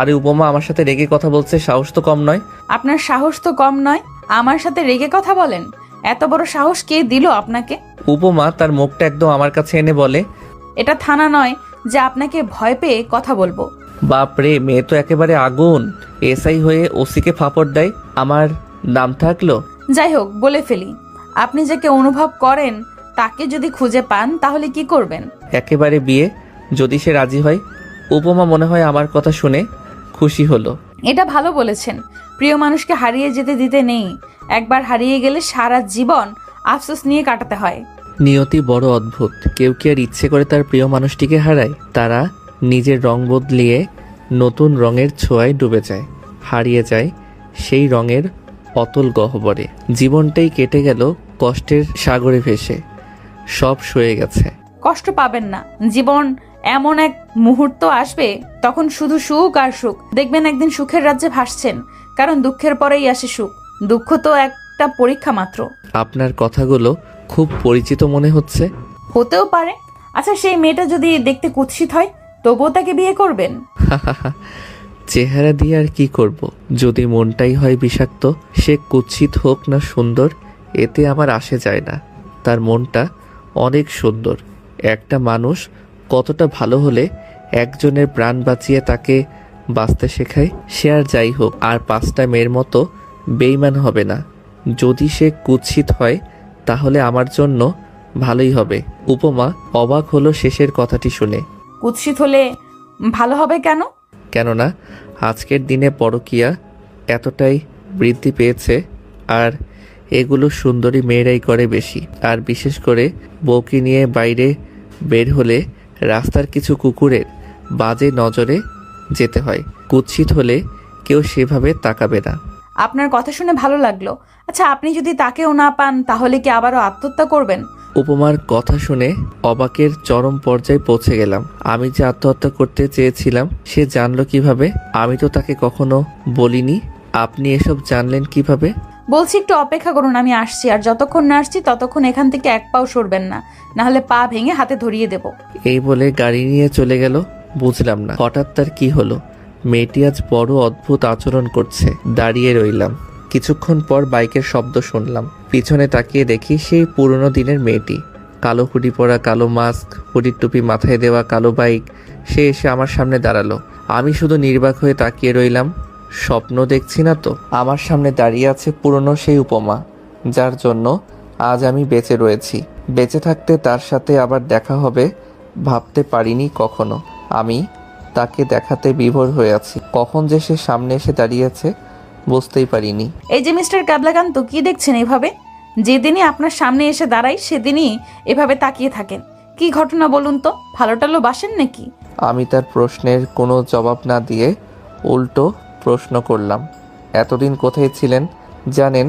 আরে উপমা আমার সাথে রেগে কথা বলছে, সাহস তো কম নয়। আপনার সাহস তো কম নয়, আমার সাথে রেগে কথা বলেন। এত বড় সাহস কে দিল আপনাকে? উপমা তার মুখটা একদম আমার কাছে এনে বলে, এটা থানা নয় যে আপনাকে ভয় পেয়ে কথা বলবো। বাপরে, মেয়ে তো একেবারে আগুন। এসআই হয়ে ওসিকে ফাপড় দেয়, আমার নাম থাকলো। যাই হোক, বলে ফেলি, আপনি যাকে অনুভব করেন তাকে যদি খুঁজে পান তাহলে কি করবেন? একেবারে বিয়ে, যদি সে রাজি হয়। উপমা মনে হয় আমার কথা শুনে খুশি হলো। এটা ভালো বলেছেন। প্রিয় মানুষকে হারিয়ে যেতে দিতে নেই। একবার হারিয়ে গেলে সারা জীবন আফসোস নিয়ে কাটাতে হয়। নিয়তি বড় অদ্ভুত। কেউ কি আর ইচ্ছে করে তার প্রিয় মানুষটিকে হারায়? তারা নিজের রং বদলিয়ে নতুন রঙের ছোঁয়ায় ডুবে যায়, হারিয়ে যায় সেই রঙের অতল গহ্বরে। জীবনটাই কেটে গেল কষ্টের সাগরে ভেসে, সব সয়ে গেছে। কষ্ট পাবেন না। জীবন এমন এক মুহূর্ত আসবে, তখন শুধু সুখ আর সুখ। দেখবেন একদিন সুখের রাজ্যে ভাসছেন, কারণ দুঃখের পরেই আসে সুখ। দুঃখ তো একটা পরীক্ষা মাত্র। আপনার কথাগুলো খুব পরিচিত মনে হচ্ছে। হতেও পারে। আচ্ছা, সেই মেয়েটা যদি দেখতে কুৎসিত হয় তবুও তাকে বিয়ে করবেন? চেহারা দিয়ে আর কি করব? যদি মনটাই হয় বিষাক্ত, সে কুৎসিত হোক না সুন্দর, এতে আমার আসে যায় না। তার মনটা অনেক সুন্দর। একটা মানুষ কতটা ভালো হলে একজনের প্রাণ বাঁচিয়ে তাকে বাঁচতে শেখায়। সে আর যাই হোক, আর 5টা মেয়ের মতো বেইমান হবে না। যদি সে কুৎসিত হয় তাহলে আমার জন্য ভালোই হবে। উপমা অবাক হলো শেষের কথাটি শুনে। কুৎসিত হলে ভালো হবে কেন? কেননা আজকের দিনে পরকীয়া এতটাই বৃদ্ধি পেয়েছে, আর এগুলো সুন্দরী মেয়েরাই করে বেশি। আর বিশেষ করে বউকে নিয়ে বাইরে বের হলে রাস্তার কিছু কুকুরের বাজে নজরে যেতে হয়। কুৎসিত হলে কেউ সেভাবে তাকাবে না। আপনার কথা শুনে ভালো লাগলো। আচ্ছা, আপনি যদি তাকেও না পান তাহলে কি আবারও আত্মহত্যা করবেন? উপমার কথা শুনে অবাকের চরম পর্যায়ে পৌঁছে গেলাম। আমি যে আত্মহত্যা করতে চেয়েছিলাম সে জানলো কিভাবে? আমি তো তাকে কখনো বলিনি। আপনি এসব জানলেন কিভাবে? বলছি একটু অপেক্ষা করুন, আমি আসছি। আর যতক্ষণ না আসছি ততক্ষণ এখান থেকে এক পাও সরবেন না, নাহলে পা ভেঙে হাতে ধরিয়ে দেব। এই বলে গাড়ি নিয়ে চলে গেল। বুঝলাম না হঠাৎ তার কি হলো। মেয়েটি আজ বড় অদ্ভুত আচরণ করছে। দাঁড়িয়ে রইলাম। কিছুক্ষণ পর বাইকের শব্দ শুনলাম। পিছনে তাকিয়ে দেখি সেই পুরনো দিনের মেয়েটি। কালো হুডি পরা, কালো মাস্ক, হুডির টুপি মাথায় দেওয়া, কালো বাইক। সে এসে আমার সামনে দাঁড়ালো। আমি শুধু নির্বাক হয়ে তাকিয়ে রইলাম। স্বপ্ন দেখছি না তো? আমার সামনে দাঁড়িয়ে আছে পুরনো সেই উপমা, যার জন্য আজ আমি বেঁচে রয়েছি। বেঁচে থাকতে তার সাথে আবার দেখা হবে ভাবতে পারিনি কখনো। আমি তাকে দেখাতে বিভোর হয়ে আছি। কখন যে সে সামনে এসে দাঁড়িয়েছে বুঝতেই পারিনি। এই যে মিস্টার কাবলাকান্ত, কি দেখছেন এভাবে? যেদিনই আপনার সামনে এসে দাঁড়াই সেদিনই এভাবে তাকিয়ে থাকেন। কি ঘটনা বলুন তো? ভালো টালো বাসেন নাকি? আমি তার প্রশ্নের কোনো জবাব না দিয়ে উল্টো প্রশ্ন করলাম, এতদিন কোথায় ছিলেন? জানেন,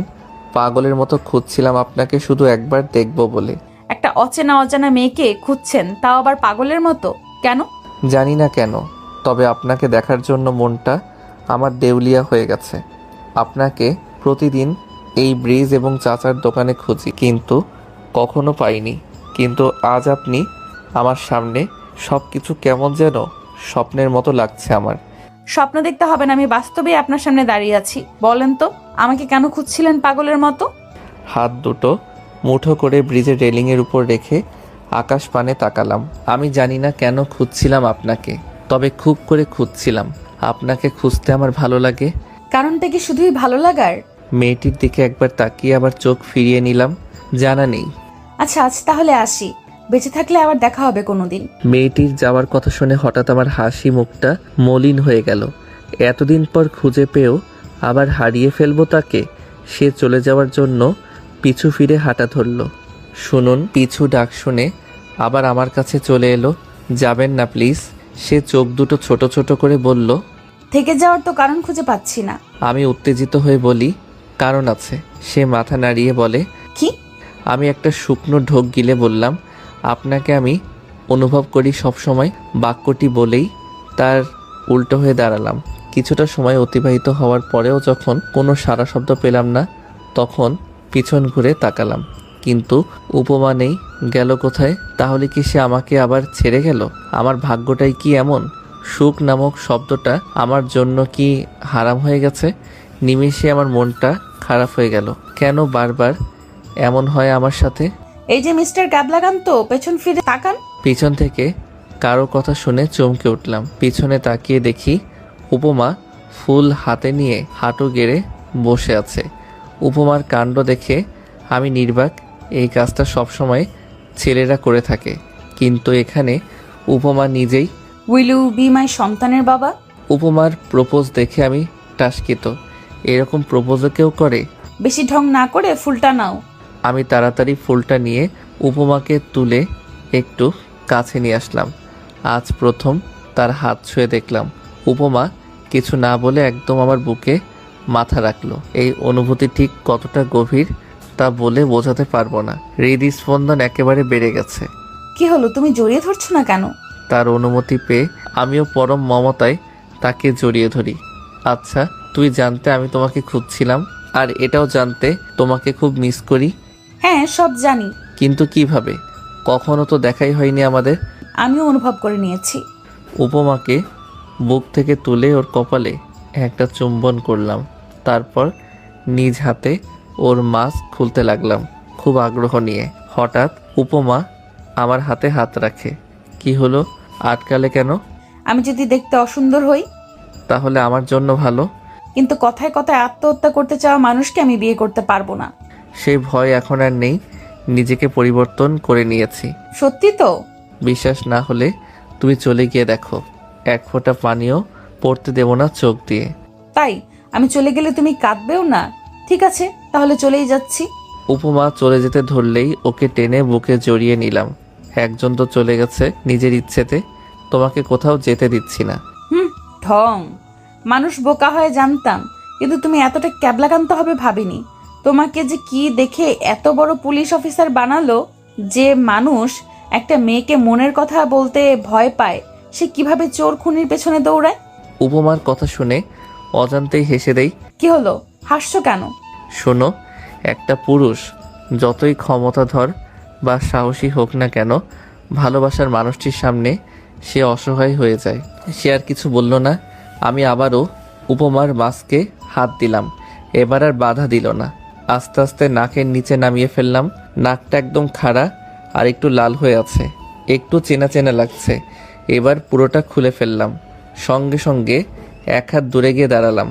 পাগলের মতো খুঁজছিলাম আপনাকে, শুধু একবার দেখব বলে। একটা অচেনা মেয়েকে খুঁজছেন, তাও আবার পাগলের মতো? কেন? জানি না কেন, তবে আপনাকে দেখার জন্য মনটা আমার দেউলিয়া হয়ে গেছে। আপনাকে প্রতিদিন এই ব্রিজ এবং চাচার দোকানে খুঁজি, কিন্তু কখনো পাইনি। কিন্তু আজ আপনি আমার সামনে, সব কিছু কেমন যেন স্বপ্নের মতো লাগছে আমার। স্বপ্ন দেখতে হবে না, আমি বাস্তবেই আপনার সামনে দাঁড়িয়ে আছি। বলেন তো, আমাকে কেন খুঁজছিলেন পাগলের মতো? হাত দুটো মুঠো করে ব্রিজের রেলিংয়ের উপর রেখে আকাশ পানে তাকালাম। আমি জানি না কেন খুঁজছিলাম আপনাকে, তবে খুব করে খুঁজছিলাম। আপনাকে খুঁজতে আমার ভালো লাগে। কারণটা কি শুধুই ভালো লাগার? মেয়েটির দিকে একবার তাকিয়ে আবার চোখ ফিরিয়ে নিলাম। জানা নেই। আচ্ছা আজ তাহলে আসি, বেঁচে থাকলে আবার দেখা হবে কোনোদিন। মেয়েটির যাওয়ার কথা শুনে হঠাৎ আমার হাসি মুখটা মলিন হয়ে গেল। এতদিন পর খুঁজে পেয়েও আবার হারিয়ে ফেলবো তাকে। সে চলে যাওয়ার জন্য পিছু ফিরে হাঁটা ধরল। শুনুন, পিছু ডাক শুনে আবার আমার কাছে চলে এলো। যাবেন না প্লিজ? সে চোখ দুটো ছোট ছোট করে বলল। থেকে যাওয়ার তো কারণ খুঁজে পাচ্ছি না। আমি উত্তেজিত হয়ে বলি, কারণ আছে। সে মাথা নাড়িয়ে বলে, কি? আমি একটা শুকনো ঢোক গিলে বললাম, আপনাকে আমি অনুভব করি সব সময়। বাক্যটি বলেই তার উল্টো হয়ে দাঁড়ালাম। কিছুটা সময় অতিবাহিত হওয়ার পরেও যখন কোনো সাড়া শব্দ পেলাম না, তখন পিছন ঘুরে তাকালাম, কিন্তু উপমা নেই। গেল কোথায়? তাহলে কি সে আমাকে আবার ছেড়ে গেল? আমার ভাগ্যটাই কি এমন? সুখ নামক শব্দটা আমার জন্য কি হারাম হয়ে গেছে? নিমেষে আমার মনটা খারাপ হয়ে গেল। কেন বারবার এমন হয় আমার সাথে? এই যে মিস্টার কাবলাকান্ত, পেছন ফিরে তাকান। পিছন থেকে কারো কথা শুনে চমকে উঠলাম। পিছনে তাকিয়ে দেখি উপমা ফুল হাতে নিয়ে হাঁটু গেড়ে বসে আছে। উপমার কাণ্ড দেখে আমি নির্বাক। এই কাজটা সবসময় ছেলেরা করে থাকে, কিন্তু এখানে উপমা নিজেই। উইল ইউ বি মাই সন্তানের বাবা? উপমার প্রপোজ দেখে আমি টাসকিত। এরকম প্রপোজও কেউ করে? বেশি ঢং না করে ফুলটা নাও। আমি তাড়াতাড়ি ফুলটা নিয়ে উপমাকে তুলে একটু কাছে নিয়ে আসলাম। আজ প্রথম তার হাত ছুঁয়ে দেখলাম। উপমা কিছু না বলে একদম আমার বুকে মাথা রাখলো। এই অনুভূতি ঠিক কতটা গভীর তা বলে বোঝাতে পারবো না। হৃদস্পন্দন একেবারে বেড়ে গেছে। কি হলো, তুমি জড়িয়ে ধরছো না কেন? তার অনুমতি পেয়ে আমিও পরম মমতায় তাকে জড়িয়ে ধরি। আচ্ছা, তুই জানতে আমি তোমাকে খুঁজছিলাম, আর এটাও জানতে তোমাকে খুব মিস করি। হ্যাঁ, সব জানি। কিন্তু কিভাবে? কখনো তো দেখাই হয়নি আমাদের। আমিও অনুভব করে নিয়েছি। উপমাকে বুক থেকে তুলে ওর কপালে একটা চুম্বন করলাম, তারপর নিজ হাতে ওর মাস্ক খুলতে লাগলাম খুব আগ্রহ নিয়ে। হঠাৎ উপমা আমার হাতে হাত রাখে। কি হলো? আটকালে কেন? আমি যদি দেখতে অসুন্দর হই? তাহলে আমার জন্য ভালো। কিন্তু কথায় কথায় আত্মহত্যা করতে চাওয়া মানুষকে আমি বিয়ে করতে পারবো না। সেই ভয় এখন আর নেই, নিজেকে পরিবর্তন করে নিয়েছি। সত্যি তো? বিশ্বাস না হলে তুমি চলে গিয়ে দেখো, এক ফোঁটা পানিও পড়তে দেব না চোখ দিয়ে। তাই? আমি চলে গেলে তুমি কাঁদবেও না? ঠিক আছে, তাহলে চলেই যাচ্ছি। উপমা চলে যেতে ধরলেই ওকে টেনে বুকে জড়িয়ে নিলাম। একজন তো চলে গেছে নিজের ইচ্ছেতে, তোমাকে কোথাও যেতে দিচ্ছি না। ঢং। মানুষ বোকা হয় জানতাম, কিন্তু তুমি এতটা ক্যাবলাকান্ত হবে ভাবিনি। তোমাকে যে কি দেখে এত বড় পুলিশ অফিসার বানালো, যে মানুষ একটা মেয়েকে মনের কথা বলতে ভয় পায়, সে কিভাবে চোর খুনির পেছনে দৌড়ায়। উপমার কথা শুনে অজান্তেই হেসে দেই। কি হলো, হাসছো কেন? শোনো, একটা পুরুষ যতই ক্ষমতাধর বা সাহসী হোক না কেন, ভালোবাসার মানুষটির সামনে সে অসহায় হয়ে যায়। সে আর কিছু বলল না। আমি আবারও উপমার মাস্কে হাত দিলাম। এবার আর বাধা দিল না। আস্তে আস্তে নাকের নিচে নামিয়ে ফেললাম। নাকটা একদম খাড়া আর একটু লাল হয়ে আছে, একটু চেনা চেনা লাগছে। এবার পুরোটা খুলে ফেললাম। সঙ্গে সঙ্গে এক হাত দূরে গিয়ে দাঁড়ালাম।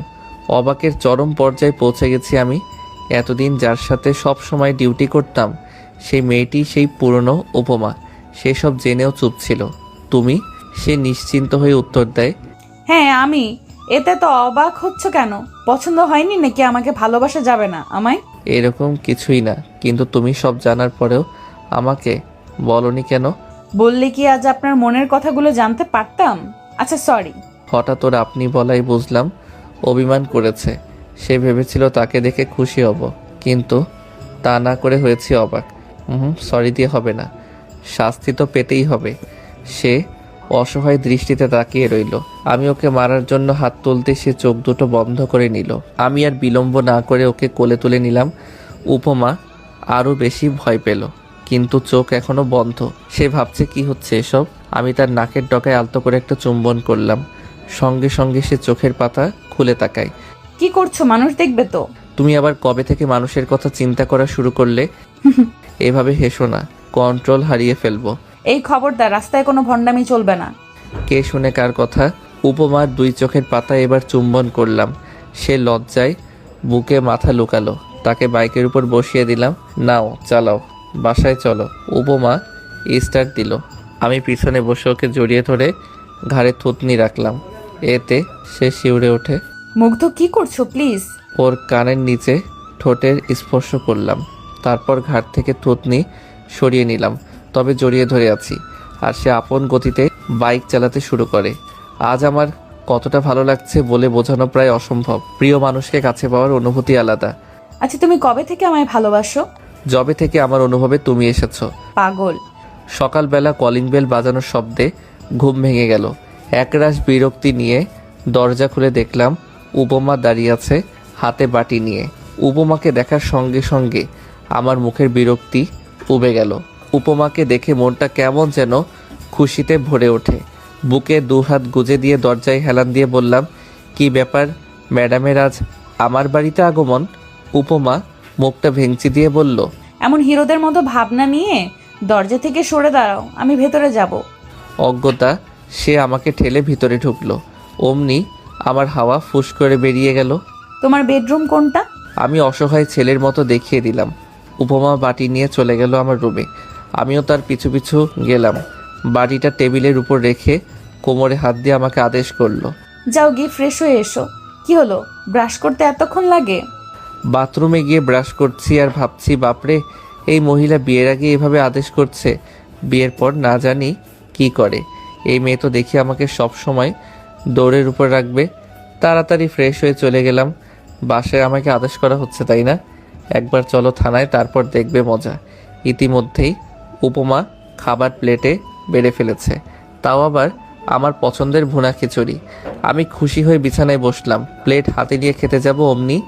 অবাকের চরম পর্যায়ে পৌঁছে গেছি আমি। এতদিন যার সাথে সব সময় ডিউটি করতাম, সেই মেয়েটি সেই পুরনো উপমা। সে সব জেনেও চুপ ছিল। তুমি? সে নিশ্চিন্ত হয়ে উত্তর দেয়, হ্যাঁ আমি। এতে তো অবাক হচ্ছ কেন? পছন্দ হয়নি নাকি আমাকে ভালোবাসা যাবে না আমায়? এরকম কিছুই না, কিন্তু তুমি সব জানার পরেও আমাকে বলনি কেন? বললে কি আজ আপনার মনের কথাগুলো জানতে পারতাম? আচ্ছা সরি। হঠাৎ ওর আপনি বলাই বুঝলাম অভিমান করেছে। সে ভেবেছিল তাকে দেখে খুশি হব, কিন্তু তা না করে হয়েছি অবাক। সরি দিয়ে হবে না, শাস্তি তো পেতেই হবে। সে অসহায় দৃষ্টিতে তাকিয়ে রইল। আমি ওকে মারার জন্য হাত তুলতে সে চোখ দুটো বন্ধ করে নিল। আমি আর বিলম্ব না করে ওকে কোলে তুলে নিলাম। উপমা আরও বেশি ভয় পেল, কিন্তু চোখ এখনো বন্ধ। সে ভাবছে কি হচ্ছে এসব। আমি তার নাকের ডগায় আলতো করে একটা চুম্বন করলাম। সঙ্গে সঙ্গে সে চোখের পাতা খুলে তাকায়। কি করছো? মানুষ দেখবে তো। তুমি আবার কবে থেকে মানুষের কথা চিন্তা করা শুরু করলে? এভাবে হেসো না, কন্ট্রোল হারিয়ে ফেলবো। এই খবরদার, রাস্তায় কোনো ভণ্ডামি চলবে না। কে শুনে কার কথা? উপমার দুই চোখের পাতা এবার চুম্বন করলাম। সে লজ্জায় বুকে মাথা লুকালো। তাকে বাইকের উপর বসিয়ে দিলাম। নাও চালাও, বাসায় চলো। উপমা স্টার্ট দিল। আমি পিছনে বসে ওকে জড়িয়ে ধরে ঘাড়ে থুতনি রাখলাম। এতে সে শিউরে ওঠে। মুগ্ধ, কি করছো প্লিজ? ওর কানের নিচে ঠোঁটের স্পর্শ করলাম, তারপর ঘাট থেকে থুতনি সরিয়ে নিলাম। তবে জড়িয়ে ধরে আছি, আর সে আপন গতিতে বাইক চালাতে শুরু করে। আজ আমার কতটা ভালো লাগছে বলে বোঝানো প্রায় অসম্ভব। প্রিয় মানুষকে কাছে পাওয়ার অনুভূতি আলাদা। আচ্ছা তুমি কবে থেকে আমায় ভালোবাসো? যবে থেকে আমার অনুভবে তুমি এসেছো। পাগল। সকালবেলা কলিং বেল বাজানোর শব্দে ঘুম ভেঙে গেল। একরাশ বিরক্তি নিয়ে দরজা খুলে দেখলাম উপমা দাঁড়িয়ে আছে হাতে বাটি নিয়ে। উপমাকে দেখার সঙ্গে সঙ্গে আমার মুখের বিরক্তি উবে গেল। উপমাকে দেখে মনটা কেমন যেন খুশিতে ভরে ওঠে। বুকে দু হাত গুজে দিয়ে দরজায় হেলান দিয়ে বললাম, কি ব্যাপার ম্যাডামের আজ আমার বাড়িতে আগমন? উপমা মুখটা ভেঙচি দিয়ে বলল, এমন হিরোদের মতো ভাবনা নিয়ে দরজা থেকে সরে দাঁড়াও, আমি ভেতরে যাব। অজ্ঞতা সে আমাকে ঠেলে ভিতরে ঢুকলো। অমনি আমার হাওয়া ফুস করে বেরিয়ে গেল। তোমার বেডরুম কোনটা? আমি অসহায় ছেলের মতো দেখিয়ে দিলাম। উপমা বাটি নিয়ে চলে গেল আমার রুমে। আমিও তার পিছু পিছু গেলাম। বাটিটা টেবিলের উপর রেখে কোমরে হাত দিয়ে আমাকে আদেশ করলো, যাও গিয়ে ফ্রেশ হয়ে এসো। কি হলো, ব্রাশ করতে এতক্ষণ লাগে? বাথরুমে গিয়ে ব্রাশ করছি আর ভাবছি, বাপরে এই মহিলা বিয়ের আগে এভাবে আদেশ করছে, বিয়ের পর না জানি কি করে। এই মেয়ে তো দেখি আমাকে সব সময় দৌড়ের উপর রাখবে। তাড়াতাড়ি ফ্রেশ হয়ে চলে গেলাম। বাসায় আমাকে আদেশ করা হচ্ছে তাই না? একবার চলো থানায়, তারপর দেখবে মজা। ইতিমধ্যেই উপমা খাবার প্লেটে বেড়ে ফেলেছে, তাও আবার আমার পছন্দের ভুনা খিচুড়ি। আমি খুশি হয়ে বিছানায় বসলাম। প্লেট হাতে নিয়ে খেতে যাব, অমনি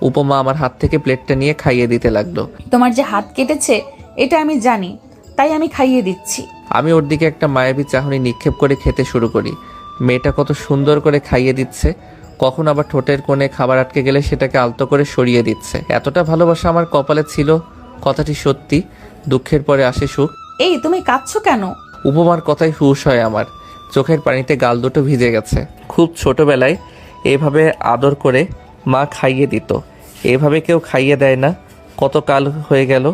উপমা আমার হাত থেকে প্লেটটা নিয়ে খাইয়ে দিতে লাগলো। তোমার যে হাত কেটেছে এটা আমি জানি, তাই আমি খাইয়ে দিচ্ছি। আমি ওর দিকে একটা মায়াবী চাহনি নিক্ষেপ করে খেতে শুরু করি। মেয়েটা কত সুন্দর করে খাইয়ে দিচ্ছে, কখন আবার ঠোঁটের কোণে খাবার আটকে গেলে সেটাকে আলতো করে সরিয়ে দিচ্ছে। এতটা ভালোবাসা আমার কপালে ছিল, কথাটি সত্যি। দুঃখের পরে আসে সুখ। এই তুমি কাঁদছো কেন? উপমার কথাই হুঁশ হয় আমার, চোখের পানিতে গাল দুটো ভিজে গেছে। খুব ছোটবেলায় এভাবে আদর করে মা খাইয়ে দিত, এভাবে কেউ খাইয়ে দেয় না। কত কাল হয়ে গেল,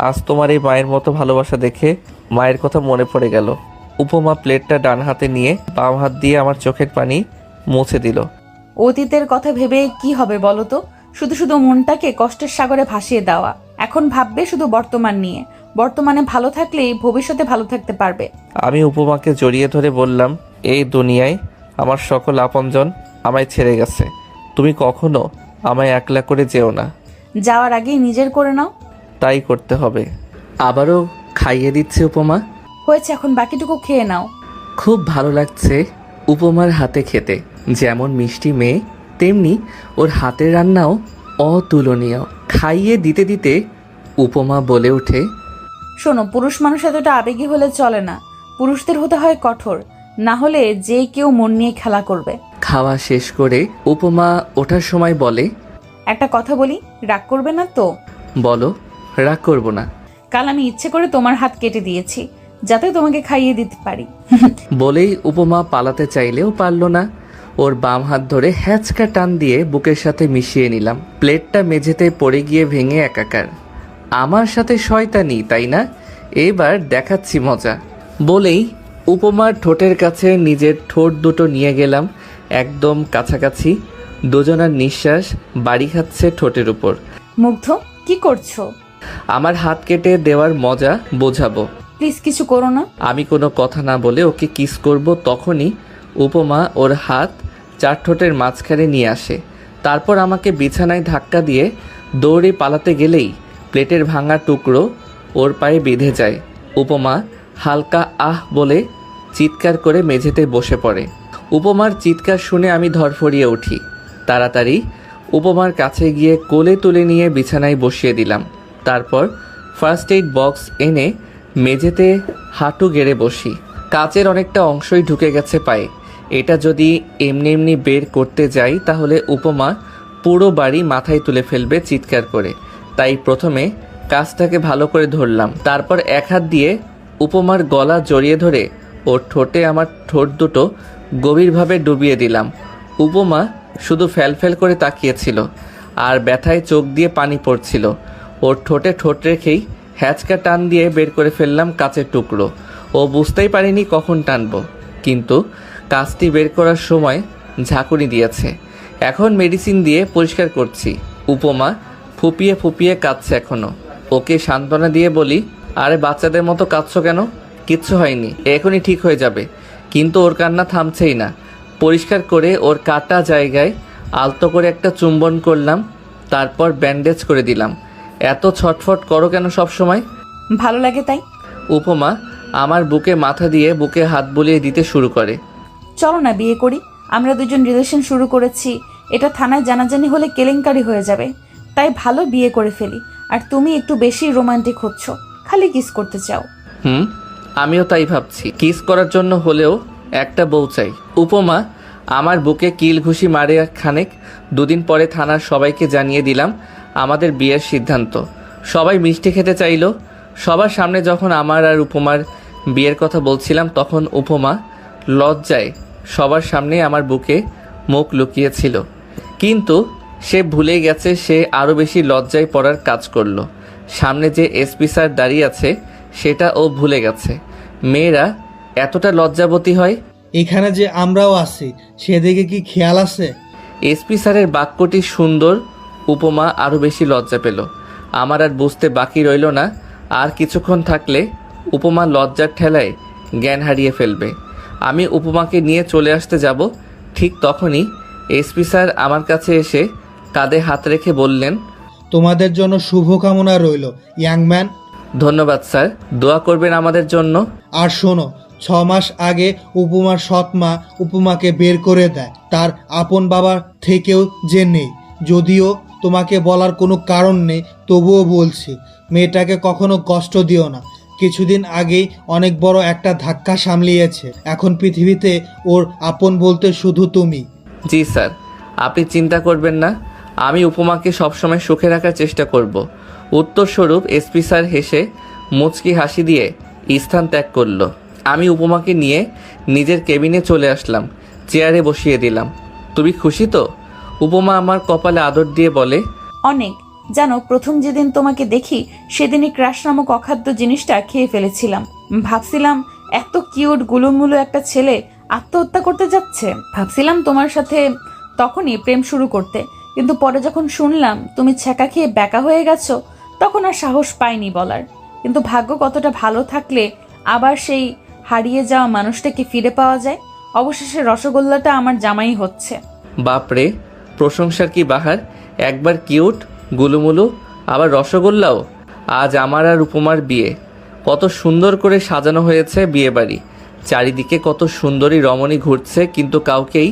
আজ তোমার এই মায়ের মতো ভালোবাসা দেখে মায়ের কথা মনে পড়ে গেল। উপমা প্লেটটা ডান হাতে নিয়ে বাম হাত দিয়ে আমার চোখের পানি মুছে দিল। অতীতের কথা ভেবে কি হবে বলো তো? শুধু শুধু মনটাকে কষ্টের সাগরে ভাসিয়ে দেওয়া। এখন ভাববে শুধু বর্তমান নিয়ে। বর্তমানে ভালো থাকলেই ভবিষ্যতে ভালো থাকতে পারবে। আমি উপমাকে জড়িয়ে ধরে বললাম, এই দুনিয়ায় আমার সকল আপনজন আমায় ছেড়ে গেছে, তুমি কখনো আমায় একলা করে যেও না। যাওয়ার আগেই নিজের করে নাও। তাই করতে হবে। আবারও খাইয়ে দিচ্ছে উপমা। হয়েছে, এখন বাকিটুকু খেয়ে নাও। খুব ভালো লাগছে উপমার হাতে খেতে। যেমন মিষ্টি মেয়ে, তেমনি ওর হাতের রান্নাও অতুলনীয়। খাইয়ে দিতে দিতে উপমা বলে ওঠে, শোনো, পুরুষ মানুষ এতটা আবেগী হলে চলে না। পুরুষদের হতে হয় কঠোর, না হলে যে কেউ মন নিয়ে খেলা করবে। খাওয়া শেষ করে উপমা ওঠার সময় বলে, একটা কথা বলি, রাগ করবে না তো? বলো, রাগ করব না। কাল আমি ইচ্ছে করে তোমার হাত কেটে দিয়েছি, যাতে তোমাকে খাইয়ে দিতে পারি। বলেই উপমা পালাতে চাইলেও পারল না। ওর বাম হাত ধরে হ্যাচকা টান দিয়ে বুকের সাথে মিশিয়ে নিলাম। প্লেটটা মেঝেতে পড়ে গিয়ে ভেঙে একাকার। আমার সাথে শয়তানি, তাই না? এবার দেখাচ্ছি মজা। বলেই উপমার ঠোঁটের কাছে নিজের ঠোঁট দুটো নিয়ে গেলাম, একদম কাছাকাছি। দুজনার নিঃশ্বাস বাড়ি খাচ্ছে ঠোঁটের উপর। মুগ্ধ, কি করছো? আমার হাত কেটে দেওয়ার মজা বোঝাবো। প্লিজ কিছু করো না। আমি কোনো কথা না বলে ওকে কিস করব, তখনই উপমা ওর হাত চার ঠোঁটের মাঝখানে নিয়ে আসে। তারপর আমাকে বিছানায় ধাক্কা দিয়ে দৌড়ে পালাতে গেলেই প্লেটের ভাঙা টুকরো ওর পায়ে বেঁধে যায়। উপমা হালকা আহ বলে চিৎকার করে মেঝেতে বসে পড়ে। উপমার চিৎকার শুনে আমি ধরফড়িয়ে উঠি। তাড়াতাড়ি উপমার কাছে গিয়ে কোলে তুলে নিয়ে বিছানায় বসিয়ে দিলাম। তারপর ফার্স্ট এইড বক্স এনে মেঝেতে হাঁটু গেড়ে বসি। কাচের অনেকটা অংশই ঢুকে গেছে পায়ে। এটা যদি এমনি এমনি বের করতে যাই তাহলে উপমা পুরো বাড়ি মাথায় তুলে ফেলবে চিৎকার করে। তাই প্রথমে কাজটাকে ভালো করে ধরলাম, তারপর এক হাত দিয়ে উপমার গলা জড়িয়ে ধরে ওর ঠোঁটে আমার ঠোঁট দুটো গভীরভাবে ডুবিয়ে দিলাম। উপমা শুধু ফ্যালফ্যাল করে তাকিয়েছিল আর ব্যথায় চোখ দিয়ে পানি পড়ছিল। ওর ঠোঁটে ঠোঁট রেখেই হ্যাচকা টান দিয়ে বের করে ফেললাম কাচের টুকরো। ও বুঝতেই পারিনি কখন টানবো, কিন্তু কাজটি বের করার সময় ঝাঁকুনি দিয়েছে। এখন মেডিসিন দিয়ে পরিষ্কার করছি। উপমা ফুপিয়ে ফুপিয়ে কাঁদছে এখনো। ওকে সান্ত্বনা দিয়ে বলি, আরে বাচ্চাদের মতো কাঁদছো কেন? কিচ্ছু হয়নি, এখনই ঠিক হয়ে যাবে। কিন্তু ওর কান্না থামছেই না। পরিষ্কার করে ওর কাটা জায়গায় আলতো করে একটা চুম্বন করলাম, তারপর ব্যান্ডেজ করে দিলাম। এত ছটফট করো কেন সব সময়? ভালো লাগে তাই। উপমা আমার বুকে মাথা দিয়ে বুকে হাত বুলিয়ে দিতে শুরু করে। চলো না বিয়ে করি। আমরা দুজন রিলেশন শুরু করেছি, এটা থানায় জানাজানি হলে কেলেঙ্কারি হয়ে যাবে। তাই ভালো বিয়ে করে ফেলি। আর তুমি একটু বেশি রোমান্টিক হচ্ছ, খালি কিস করতে চাও। আমিও তাই ভাবছি। কিস করার জন্য হলেও একটা বউ চাই। উপমা আমার বুকে কিল ঘুষি মারে খানেক। দুদিন পরে থানার সবাইকে জানিয়ে দিলাম আমাদের বিয়ের সিদ্ধান্ত। সবাই মিষ্টি খেতে চাইলো। সবার সামনে যখন আমার আর উপমার বিয়ের কথা বলছিলাম তখন উপমা লজ্জায় সবার সামনে আমার বুকে মুখ লুকিয়েছিল। কিন্তু সে ভুলে গেছে সে আরও বেশি লজ্জায় পড়ার কাজ করলো। সামনে যে এসপি স্যার দাঁড়িয়ে আছে সেটা ও ভুলে গেছে। মেয়েরা এতটা লজ্জাবতী হয়। এখানে যে আমরাও আছি সেদিকে কি খেয়াল আছে? এসপি স্যারের বাক্যটি সুন্দর। উপমা আরও বেশি লজ্জা পেল। আমার আর বুঝতে বাকি রইল না আর কিছুক্ষণ থাকলে উপমা লজ্জার ঠেলায় জ্ঞান হারিয়ে ফেলবে। আমি উপমাকে নিয়ে চলে আসতে যাব, ঠিক তখনই এসপি স্যার আমার কাছে এসে কাঁধে হাত রেখে বললেন, তোমাদের জন্য শুভকামনা রইল ইয়াং ম্যান। ধন্যবাদ স্যার, দোয়া করবেন আমাদের জন্য। আর শোনো, 6 মাস আগে উপমার সৎ মা উপমাকে বের করে দেয় তার আপন বাবার থেকেও যে নেই। যদিও তোমাকে বলার কোনো কারণ নেই, তবুও বলছি, মেয়েটাকে কখনো কষ্ট দিও না। কিছুদিন আগেই অনেক বড় একটা ধাক্কা সামলিয়েছে, এখন পৃথিবীতে ওর আপন বলতে শুধু তুমি। জি স্যার, আপনি চিন্তা করবেন না, আমি উপমাকে সবসময় সুখে রাখার চেষ্টা করব। উত্তরস্বরূপ এসপি স্যার হেসে মুচকি হাসি দিয়ে স্থান ত্যাগ করলো। আমি উপমাকে নিয়ে নিজের কেবিনে চলে আসলাম, চেয়ারে বসিয়ে দিলাম। তুমি খুশি তো? উপমা আমার কপালে আদর দিয়ে বলে, অনেক। জানো, প্রথম যেদিন তোমাকে দেখি সেদিনই ক্রাশ নামক অখাদ্য জিনিসটা খেয়ে ফেলেছিলাম। ভাবছিলাম এত কিউট গুলুমুলু একটা ছেলে আত্মহত্যা করতে যাচ্ছে। ভাবছিলাম তোমার সাথে তখনই প্রেম শুরু করতে, কিন্তু পরে যখন শুনলাম তুমি ছ্যাঁকা খেয়ে ব্যাকা হয়ে গেছো, তখন আর সাহস পাইনি বলার। কিন্তু ভাগ্য কতটা ভালো থাকলে আবার সেই হারিয়ে যাওয়া মানুষটাকে ফিরে পাওয়া যায়। অবশেষে রসগোল্লাটা আমার জামাই হচ্ছে। বাপরে, প্রশংসার কি বাহার! একবার কিউট গুলুমুলু, আবার রসগোল্লাও। আজ আমার আর উপমার বিয়ে। কত সুন্দর করে সাজানো হয়েছে বিয়ে বাড়ি। চারিদিকে কত সুন্দরী রমণী ঘুরছে, কিন্তু কাউকেই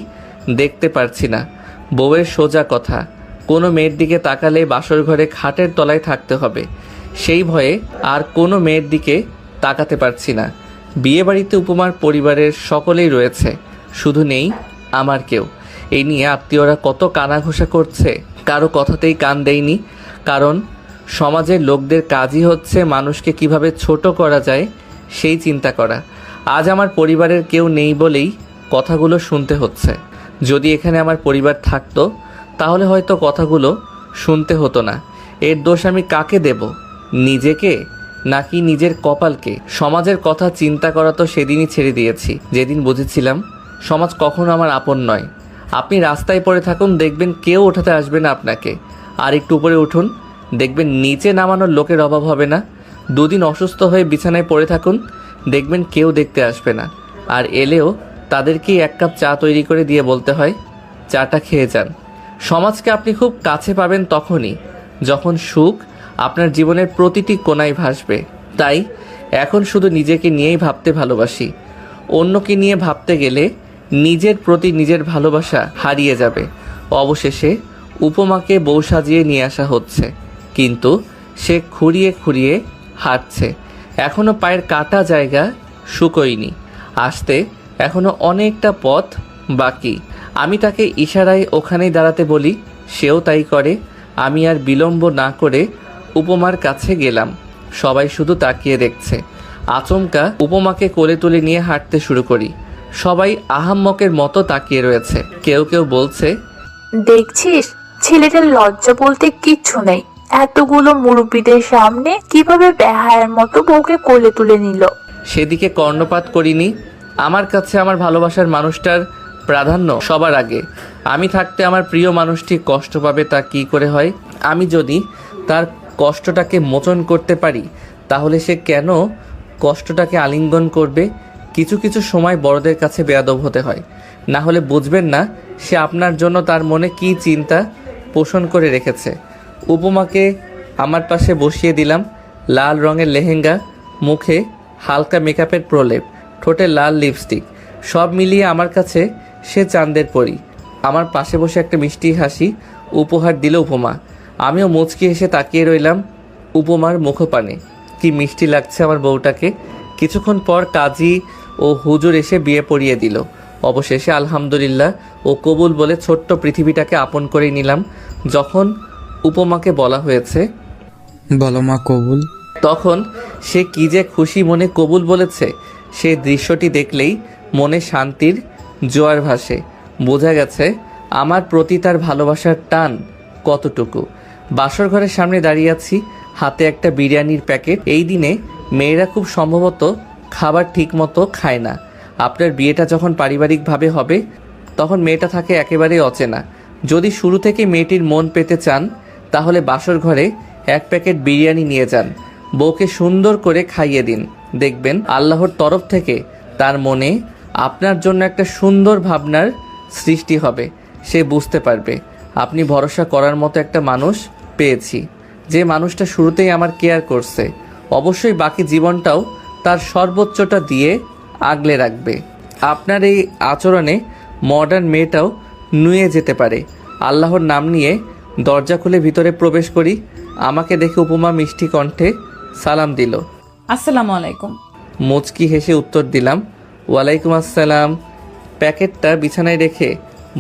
দেখতে পারছি না। বউয়ের সোজা কথা, কোনো মেয়ের দিকে তাকালে বাসর ঘরে খাটের তলায় থাকতে হবে, সেই ভয়ে আর কোনো মেয়ের দিকে তাকাতে পারছি না। বিয়ে বাড়িতে উপমার পরিবারের সকলেই রয়েছে, শুধু নেই আমার কেউ। এই নিয়ে আত্মীয়রা কত কানাঘোষা করছে, কারো কথাতেই কান দেয়নি, কারণ সমাজের লোকদের কাজই হচ্ছে মানুষকে কিভাবে ছোট করা যায় সেই চিন্তা করা। আজ আমার পরিবারের কেউ নেই বলেই কথাগুলো শুনতে হচ্ছে। যদি এখানে আমার পরিবার থাকতো তাহলে হয়তো কথাগুলো শুনতে হতো না। এর দোষ আমি কাকে দেব? নিজেকে নাকি নিজের কপালকে? সমাজের কথা চিন্তা করা তো সেদিনই ছেড়ে দিয়েছি, যেদিন বুঝেছিলাম সমাজ কখনো আমার আপন নয়। আপনি রাস্তায় পড়ে থাকুন, দেখবেন কেউ ওঠাতে আসবে না আপনাকে। আর একটু উপরে উঠুন, দেখবেন নিচে নামানোর লোকের অভাব হবে না। 2 দিন অসুস্থ হয়ে বিছানায় পড়ে থাকুন, দেখবেন কেউ দেখতে আসবে না। আর এলেও তাদেরকেই 1 কাপ চা তৈরি করে দিয়ে বলতে হয়, চাটা খেয়ে যান। সমাজকে আপনি খুব কাছে পাবেন তখনই যখন সুখ আপনার জীবনের প্রতিটি কোণায় ভাসবে। তাই এখন শুধু নিজেকে নিয়েই ভাবতে ভালোবাসি। অন্যকে নিয়ে ভাবতে গেলে নিজের প্রতি নিজের ভালোবাসা হারিয়ে যাবে। অবশেষে উপমাকে বউ সাজিয়ে নিয়ে আসা হচ্ছে, কিন্তু সে খুঁড়িয়ে খুঁড়িয়ে হাঁটছে। এখনো পায়ের কাটা জায়গা শুকোয়নি, আসতে এখনো অনেকটা পথ বাকি। আমি তাকে ইশারায় ওখানেই দাঁড়াতে বলি, সেও তাই করে। আমি আর বিলম্ব না করে উপমার কাছে গেলাম। সবাই শুধু তাকিয়ে দেখছে। আচমকা উপমাকে কোলে তুলে নিয়ে হাঁটতে শুরু করি। সবাই আহাম্মকের মতো তাকিয়ে রয়েছে। কেউ কেউ বলছে, দেখছিস, ছেলেটার লজ্জা বলতে কিচ্ছু নেই। এতগুলো মুরব্বীদের সামনে কিভাবে বেহায়ার মতো বউকে কোলে তুলে নিল। সেদিকে কর্ণপাত করিনি। আমার কাছে আমার ভালোবাসার মানুষটার প্রাধান্য সবার আগে। আমি থাকতে আমার প্রিয় মানুষটি কষ্ট পাবে তা কি করে হয়? আমি যদি তার কষ্টটাকে মোচন করতে পারি তাহলে সে কেন কষ্টটাকে আলিঙ্গন করবে? কিছু কিছু সময় বড়দের কাছে বেয়াদব হতে হয়, না হলে বুঝবেন না সে আপনার জন্য তার মনে কী চিন্তা পোষণ করে রেখেছে। উপমাকে আমার পাশে বসিয়ে দিলাম। লাল রঙের লেহেঙ্গা, মুখে হালকা মেকআপের প্রলেপ, ঠোঁটে লাল লিপস্টিক, সব মিলিয়ে আমার কাছে সে চাঁদের পরি। আমার পাশে বসে একটা মিষ্টি হাসি উপহার দিল উপমা। আমিও মুচকি এসে তাকিয়ে রইলাম উপমার মুখপানে। কি মিষ্টি লাগছে আমার বউটাকে। কিছুক্ষণ পর কাজী ও হুজুর এসে বিয়ে পড়িয়ে দিল। অবশেষে আলহামদুলিল্লাহ ও কবুল বলে ছোট্ট পৃথিবীটাকে আপন করে নিলাম। যখন উপমাকে বলা হয়েছে, বলো মা কবুল, তখন সে কি যে খুশি মনে কবুল বলেছে, সেই দৃশ্যটি দেখলেই মনে শান্তির জোয়ার ভাসে। বোঝা গেছে আমার প্রতি তার ভালোবাসার টান কতটুকু। বাসর ঘরের সামনে দাঁড়িয়ে আছি, হাতে একটা বিরিয়ানির প্যাকেট। এই দিনে মেয়েরা খুব সম্ভবত খাবার ঠিক মতো খায় না। আপনার বিয়েটা যখন পারিবারিকভাবে হবে তখন মেয়েটা থাকে একেবারেই অচেনা। যদি শুরু থেকে মেয়েটির মন পেতে চান তাহলে বাসর ঘরে 1 প্যাকেট বিরিয়ানি নিয়ে যান, বউকে সুন্দর করে খাইয়ে দিন। দেখবেন আল্লাহর তরফ থেকে তার মনে আপনার জন্য একটা সুন্দর ভাবনার সৃষ্টি হবে। সে বুঝতে পারবে আপনি ভরসা করার মতো একটা মানুষ পেয়েছি, যে মানুষটা শুরুতেই আমার কেয়ার করছে। অবশ্যই বাকি জীবনটাও তার সর্বোচ্চটা দিয়ে আগলে রাখবে। আপনার এই আচরণে মডার্ন মেয়েটাও নুয়ে যেতে পারে। আল্লাহর নাম নিয়ে দরজা খুলে ভিতরে প্রবেশ করি। আমাকে দেখে উপমা মিষ্টি কণ্ঠে সালাম দিল। আসসালামু আলাইকুম। মুচকি হেসে উত্তর দিলাম, ওয়ালাইকুম আসসালাম। প্যাকেটটা বিছানায় রেখে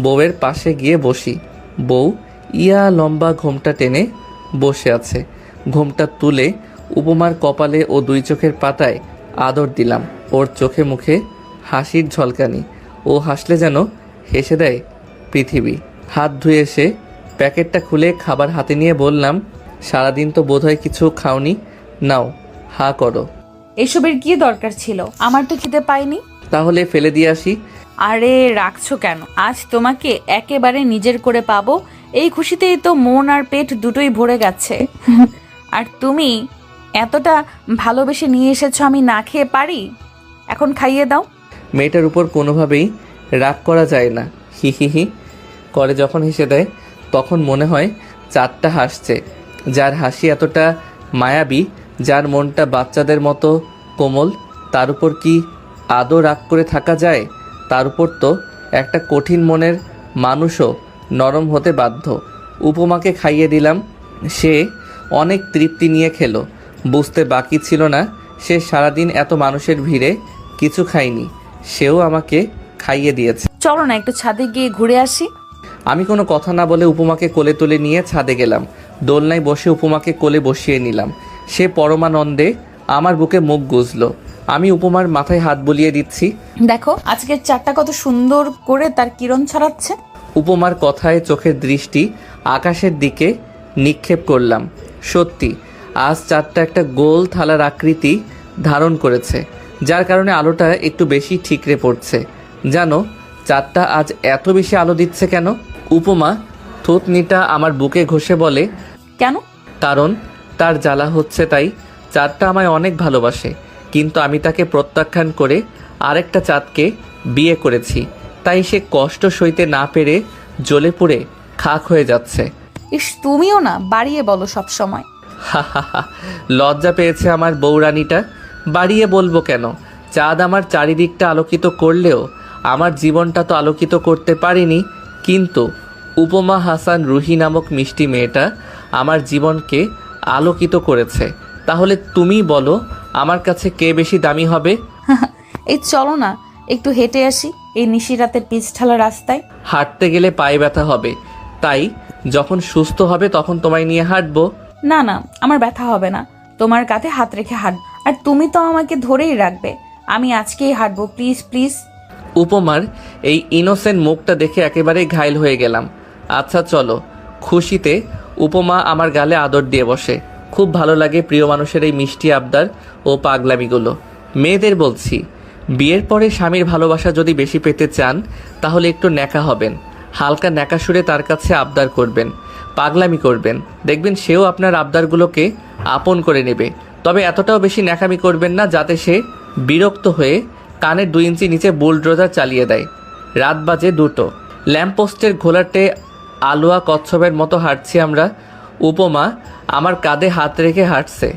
বউয়ের পাশে গিয়ে বসি। বউ ইয়া লম্বা ঘোমটা টেনে বসে আছে। ঘোমটা তুলে উপমার কপালে ও দুই চোখের পাতায় আদর দিলাম। ওর চোখে মুখে হাসির ঝলকানি। ও হাসলে যেন হেসে দেয় পৃথিবী। হাত ধুয়ে এসে প্যাকেটটা খুলে খাবার হাতে নিয়ে বললাম, সারাদিন তো বোধহয় কিছু খাওনি, নাও হা করো। এসবের কি দরকার ছিল? আমার তো খেতে পাইনি। তাহলে ফেলে দিয়ে আসি। আরে রাখছো কেন? আজ তোমাকে একেবারে নিজের করে পাবো, এই খুশিতেই তো মন আর পেট দুটোই ভরে গেছে। আর তুমি এতটা ভালোবেসে নিয়ে এসেছো, আমি না খেয়ে পারি? এখন খাইয়ে দাও। মেয়েটার উপর কোনোভাবেই রাগ করা যায় না। হি হি হি করে যখন হেসে দেয় তখন মনে হয় চাঁদটা হাসছে। যার হাসি এতটা মায়াবী, যার মনটা বাচ্চাদের মতো কোমল, তার উপর কি আদৌ রাগ করে থাকা যায়? তার উপর তো একটা কঠিন মনের মানুষও নরম হতে বাধ্য। উপমাকে খাইয়ে দিলাম। সে অনেক তৃপ্তি নিয়ে খেলো। বুঝতে বাকি ছিল না সে সারাদিন এত মানুষের ভিড়ে কিছু খায়নি। সেও আমাকে খাইয়ে দিয়েছে। চলো না একটু ছাদে গিয়ে ঘুরে আসি। আমি কোনো কথা না বলে উপমাকে কোলে তুলে নিয়ে ছাদে গেলাম। দোলনায় বসে উপমাকে কোলে বসিয়ে নিলাম। সে পরমানন্দে আমার বুকে মুখ গুজল। আমি উপমার মাথায় হাত বুলিয়ে দিচ্ছি। দেখো আজকের চাঁদটা কত সুন্দর করে তার কিরণ ছড়াচ্ছে। উপমার কথায় চোখের দৃষ্টি আকাশের দিকে নিক্ষেপ করলাম। সত্যি আজ চাঁদটা একটা গোল থালার আকৃতি ধারণ করেছে, যার কারণে আলোটা একটু বেশি ঠিকরে পড়ছে। জানো চাঁদটা আজ এত বেশি আলো দিচ্ছে কেন? উপমা থুতনিটা আমার বুকে ঘষে বলে, কেন? কারণ তার জ্বালা হচ্ছে তাই। চাঁদটা আমায় অনেক ভালোবাসে, কিন্তু আমি তাকে প্রত্যাখ্যান করে আরেকটা চাঁদকে বিয়ে করেছি। তাই সে কষ্ট সইতে না পেরে জ্বলে পুড়ে খাক হয়ে যাচ্ছে। ইস, তুমিও না বাড়িয়ে বলো সব সময়। হা হা হা, লজ্জা পেয়েছে আমার বউরানিটা। বাড়িয়ে বলবো কেন? চাঁদ আমার চারিদিকটা আলোকিত করলেও আমার জীবনটা তো আলোকিত করতে পারিনি। কিন্তু উপমা হাসান রুহি নামক মিষ্টি মেয়েটা আমার জীবনকে আলোকিত করেছে। তাহলে তুমি বলো আমার কাছে কে বেশি দামি হবে? এই চলো না একটু হেঁটে আসি এই নিশিরাতের পিছঢালা রাস্তায়। হাঁটতে গেলে পায়ে ব্যথা হবে, তাই যখন সুস্থ হবে তখন তোমায় নিয়ে হাঁটবো। না না, আমার ব্যথা হবে না। তোমার কাঁধে হাত রেখে হাঁট, আর তুমি তো আমাকে ধরেই রাখবে। আমি আজকেই হাঁটবো, প্লিজ প্লিজ। উপমার এই ইনোসেন্ট মুখটা দেখে একেবারেই ঘায়েল হয়ে গেলাম। আচ্ছা চলো। খুশিতে উপমা আমার গালে আদর দিয়ে বসে। খুব ভালো লাগে প্রিয় মানুষের এই মিষ্টি আবদার ও পাগলামিগুলো। মেয়েদের বলছি, বিয়ের পরে স্বামীর ভালোবাসা যদি বেশি পেতে চান তাহলে একটু ন্যাকা হবেন। হালকা ন্যাকা সুরে তার কাছে আবদার করবেন, পাগলামি করবেন। দেখবেন সেও আপনার আবদারগুলোকে আপন করে নেবে। তবে এতটাও বেশি ন্যাকামি করবেন না যাতে সে বিরক্ত হয়ে কানের 2 ইঞ্চি নিচে বুলডোজার চালিয়ে দেয়। রাত বাজে 2টো। ল্যাম্পপোস্টের ঘোলাটে আলোয়া কচ্ছপের মতো হাঁটছি আমরা। উপমা আমার কাঁধে হাত রেখে হাঁটছে,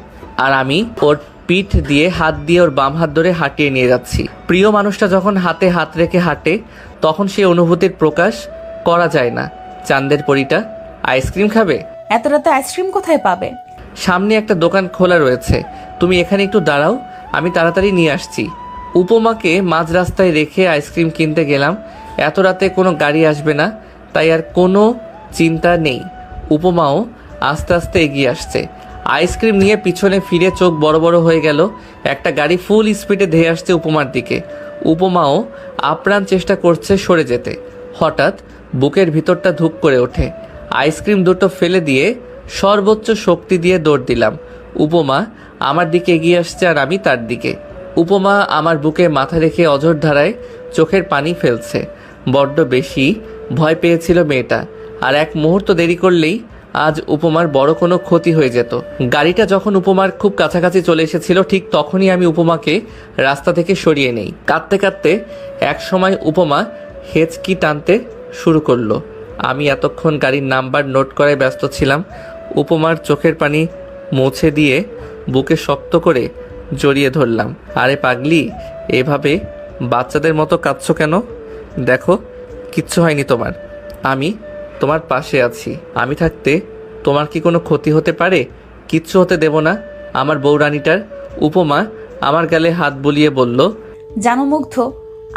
আর আমি ওর পিঠ দিয়ে হাত দিয়ে ওর বাম হাত ধরে হাঁটিয়ে নিয়ে যাচ্ছি। প্রিয় মানুষটা যখন হাতে হাত রেখে হাঁটে তখন সেই অনুভূতির প্রকাশ করা যায় না। চাঁদের পরীটা আইসক্রিম খাবে? এত রাতে আইসক্রিম কোথায় পাবে? সামনে একটা দোকান খোলা রয়েছে, তুমি এখানে একটু দাঁড়াও, আমি তাড়াতাড়ি নিয়ে আসছি। উপমাকে মাঝ রাস্তায় রেখে আইসক্রিম কিনতে গেলাম। এত রাতে কোনো গাড়ি আসবে না, তাই আর কোনো চিন্তা নেই। উপমাও আস্তে আস্তে এগিয়ে আসছে। আইসক্রিম নিয়ে পিছনে ফিরে চোখ বড় বড় হয়ে গেল। একটা গাড়ি ফুল স্পিডে ধেয়ে আসছে উপমার দিকে। উপমাও আপ্রাণ চেষ্টা করছে সরে যেতে। হঠাৎ বুকের ভিতরটা ধুপ করে ওঠে। আইসক্রিম দুটো ফেলে দিয়ে সর্বোচ্চ শক্তি দিয়ে দৌড় দিলাম। উপমা আমার দিকে এগিয়ে আসছে আর আমি তার দিকে। উপমা আমার বুকে মাথা রেখে অঝোর ধারায় চোখের পানি ফেলছে। বড্ড বেশি ভয় পেয়েছিল মেয়েটা, আর এক মুহূর্ত দেরি করলেই আজ উপমার বড় কোনো ক্ষতি হয়ে যেত। গাড়িটা যখন উপমার খুব কাছাকাছি চলে এসেছিল ঠিক তখনই আমি উপমাকে রাস্তা থেকে সরিয়ে নেই। কাঁদতে কাঁদতে এক সময় উপমা হেঁচকি টানতে শুরু করলো। আমি এতক্ষণ গাড়ির নাম্বার নোট করায় ব্যস্ত ছিলাম। উপমার চোখের পানি মুছে দিয়ে বুকে শক্ত করে জড়িয়ে ধরলাম। আরে পাগলি, এভাবে বাচ্চাদের মতো কাঁদছো কেন? দেখো, কিচ্ছু হয়নি তোমার। আমি তোমার পাশে আছি। আমি থাকতে তোমার কি কোনো ক্ষতি হতে পারে? কিচ্ছু হতে দেব না। আমার বউরানীটার। উপমা আমার গালে হাত বুলিয়ে বলল, জানো মুগ্ধ,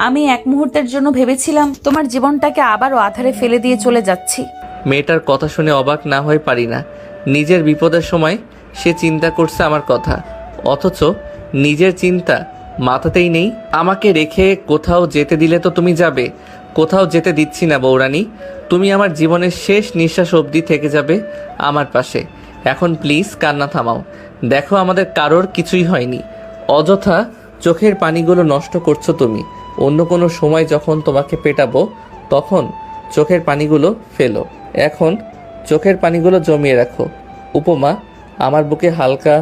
আমি এক মুহূর্তের জন্য ভেবেছিলাম তোমার জীবনটাকে আবারও আধারে ফেলে দিয়ে চলে যাচ্ছি। মেয়েটার কথা শুনে অবাক না হয়ে পারি না। নিজের বিপদের সময় সে চিন্তা করছে আমার কথা, অথচ নিজের চিন্তা মাথাতেই নেই। আমাকে রেখে কোথাও যেতে দিলে তো তুমি যাবে, কোথাও যেতে দিচ্ছি না বৌরানী। তুমি আমার জীবনের শেষ নিঃশ্বাস অবধি থেকে যাবে আমার পাশে। এখন প্লিজ কান্না থামাও। দেখো, আমাদের কারোর কিছুই হয়নি। অযথা চোখের পানিগুলো নষ্ট করছো তুমি। অন্য কোনো সময় যখন তোমাকে পেটাবো তখন চোখের পানিগুলো ফেলো। এখন চোখের পানিগুলো জমিয়ে রাখো। উপমা আমার বুকে হালকা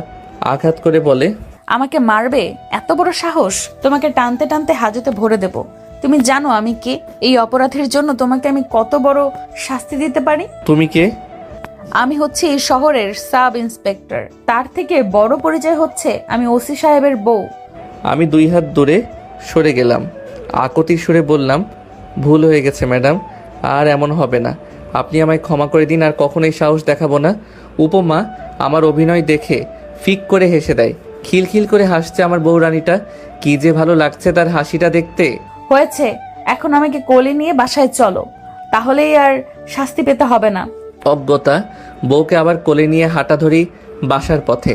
আঘাত করে বলে, আমাকে মারবে? এত বড় সাহস! তোমাকে টানতে টানতে হাজতে ভরে দেব। তুমি জানো আমি কে? এই অপরাধের জন্য তোমাকে আমি কত বড় শাস্তি দিতে পারি। তুমি কে? আমি হচ্ছে এই শহরের সাব ইন্সপেক্টর। তার থেকে বড় পরিচয় হচ্ছে আমি ওসি সাহেবের বউ। আমি 2 হাত দূরে সরে গেলাম। আকতির সুরে বললাম, ভুল হয়ে গেছে ম্যাডাম, আর এমন হবে না। আপনি আমায় ক্ষমা করে দিন, আর কখনোই সাহস দেখাবো না। উপমা আমার অভিনয় দেখে ফিক করে হেসে দেয়। খিলখিল করে হাসছে আমার বউরানীটা। কি যে ভালো লাগছে তার হাসিটা দেখতে। হয়েছে, এখন আমাকে কোলে নিয়ে বাসায় চলো, তাহলেই আর শাস্তি পেতে হবে না। অজ্ঞতা বউকে আবার কোলে নিয়ে হাঁটা ধরি বাসার পথে।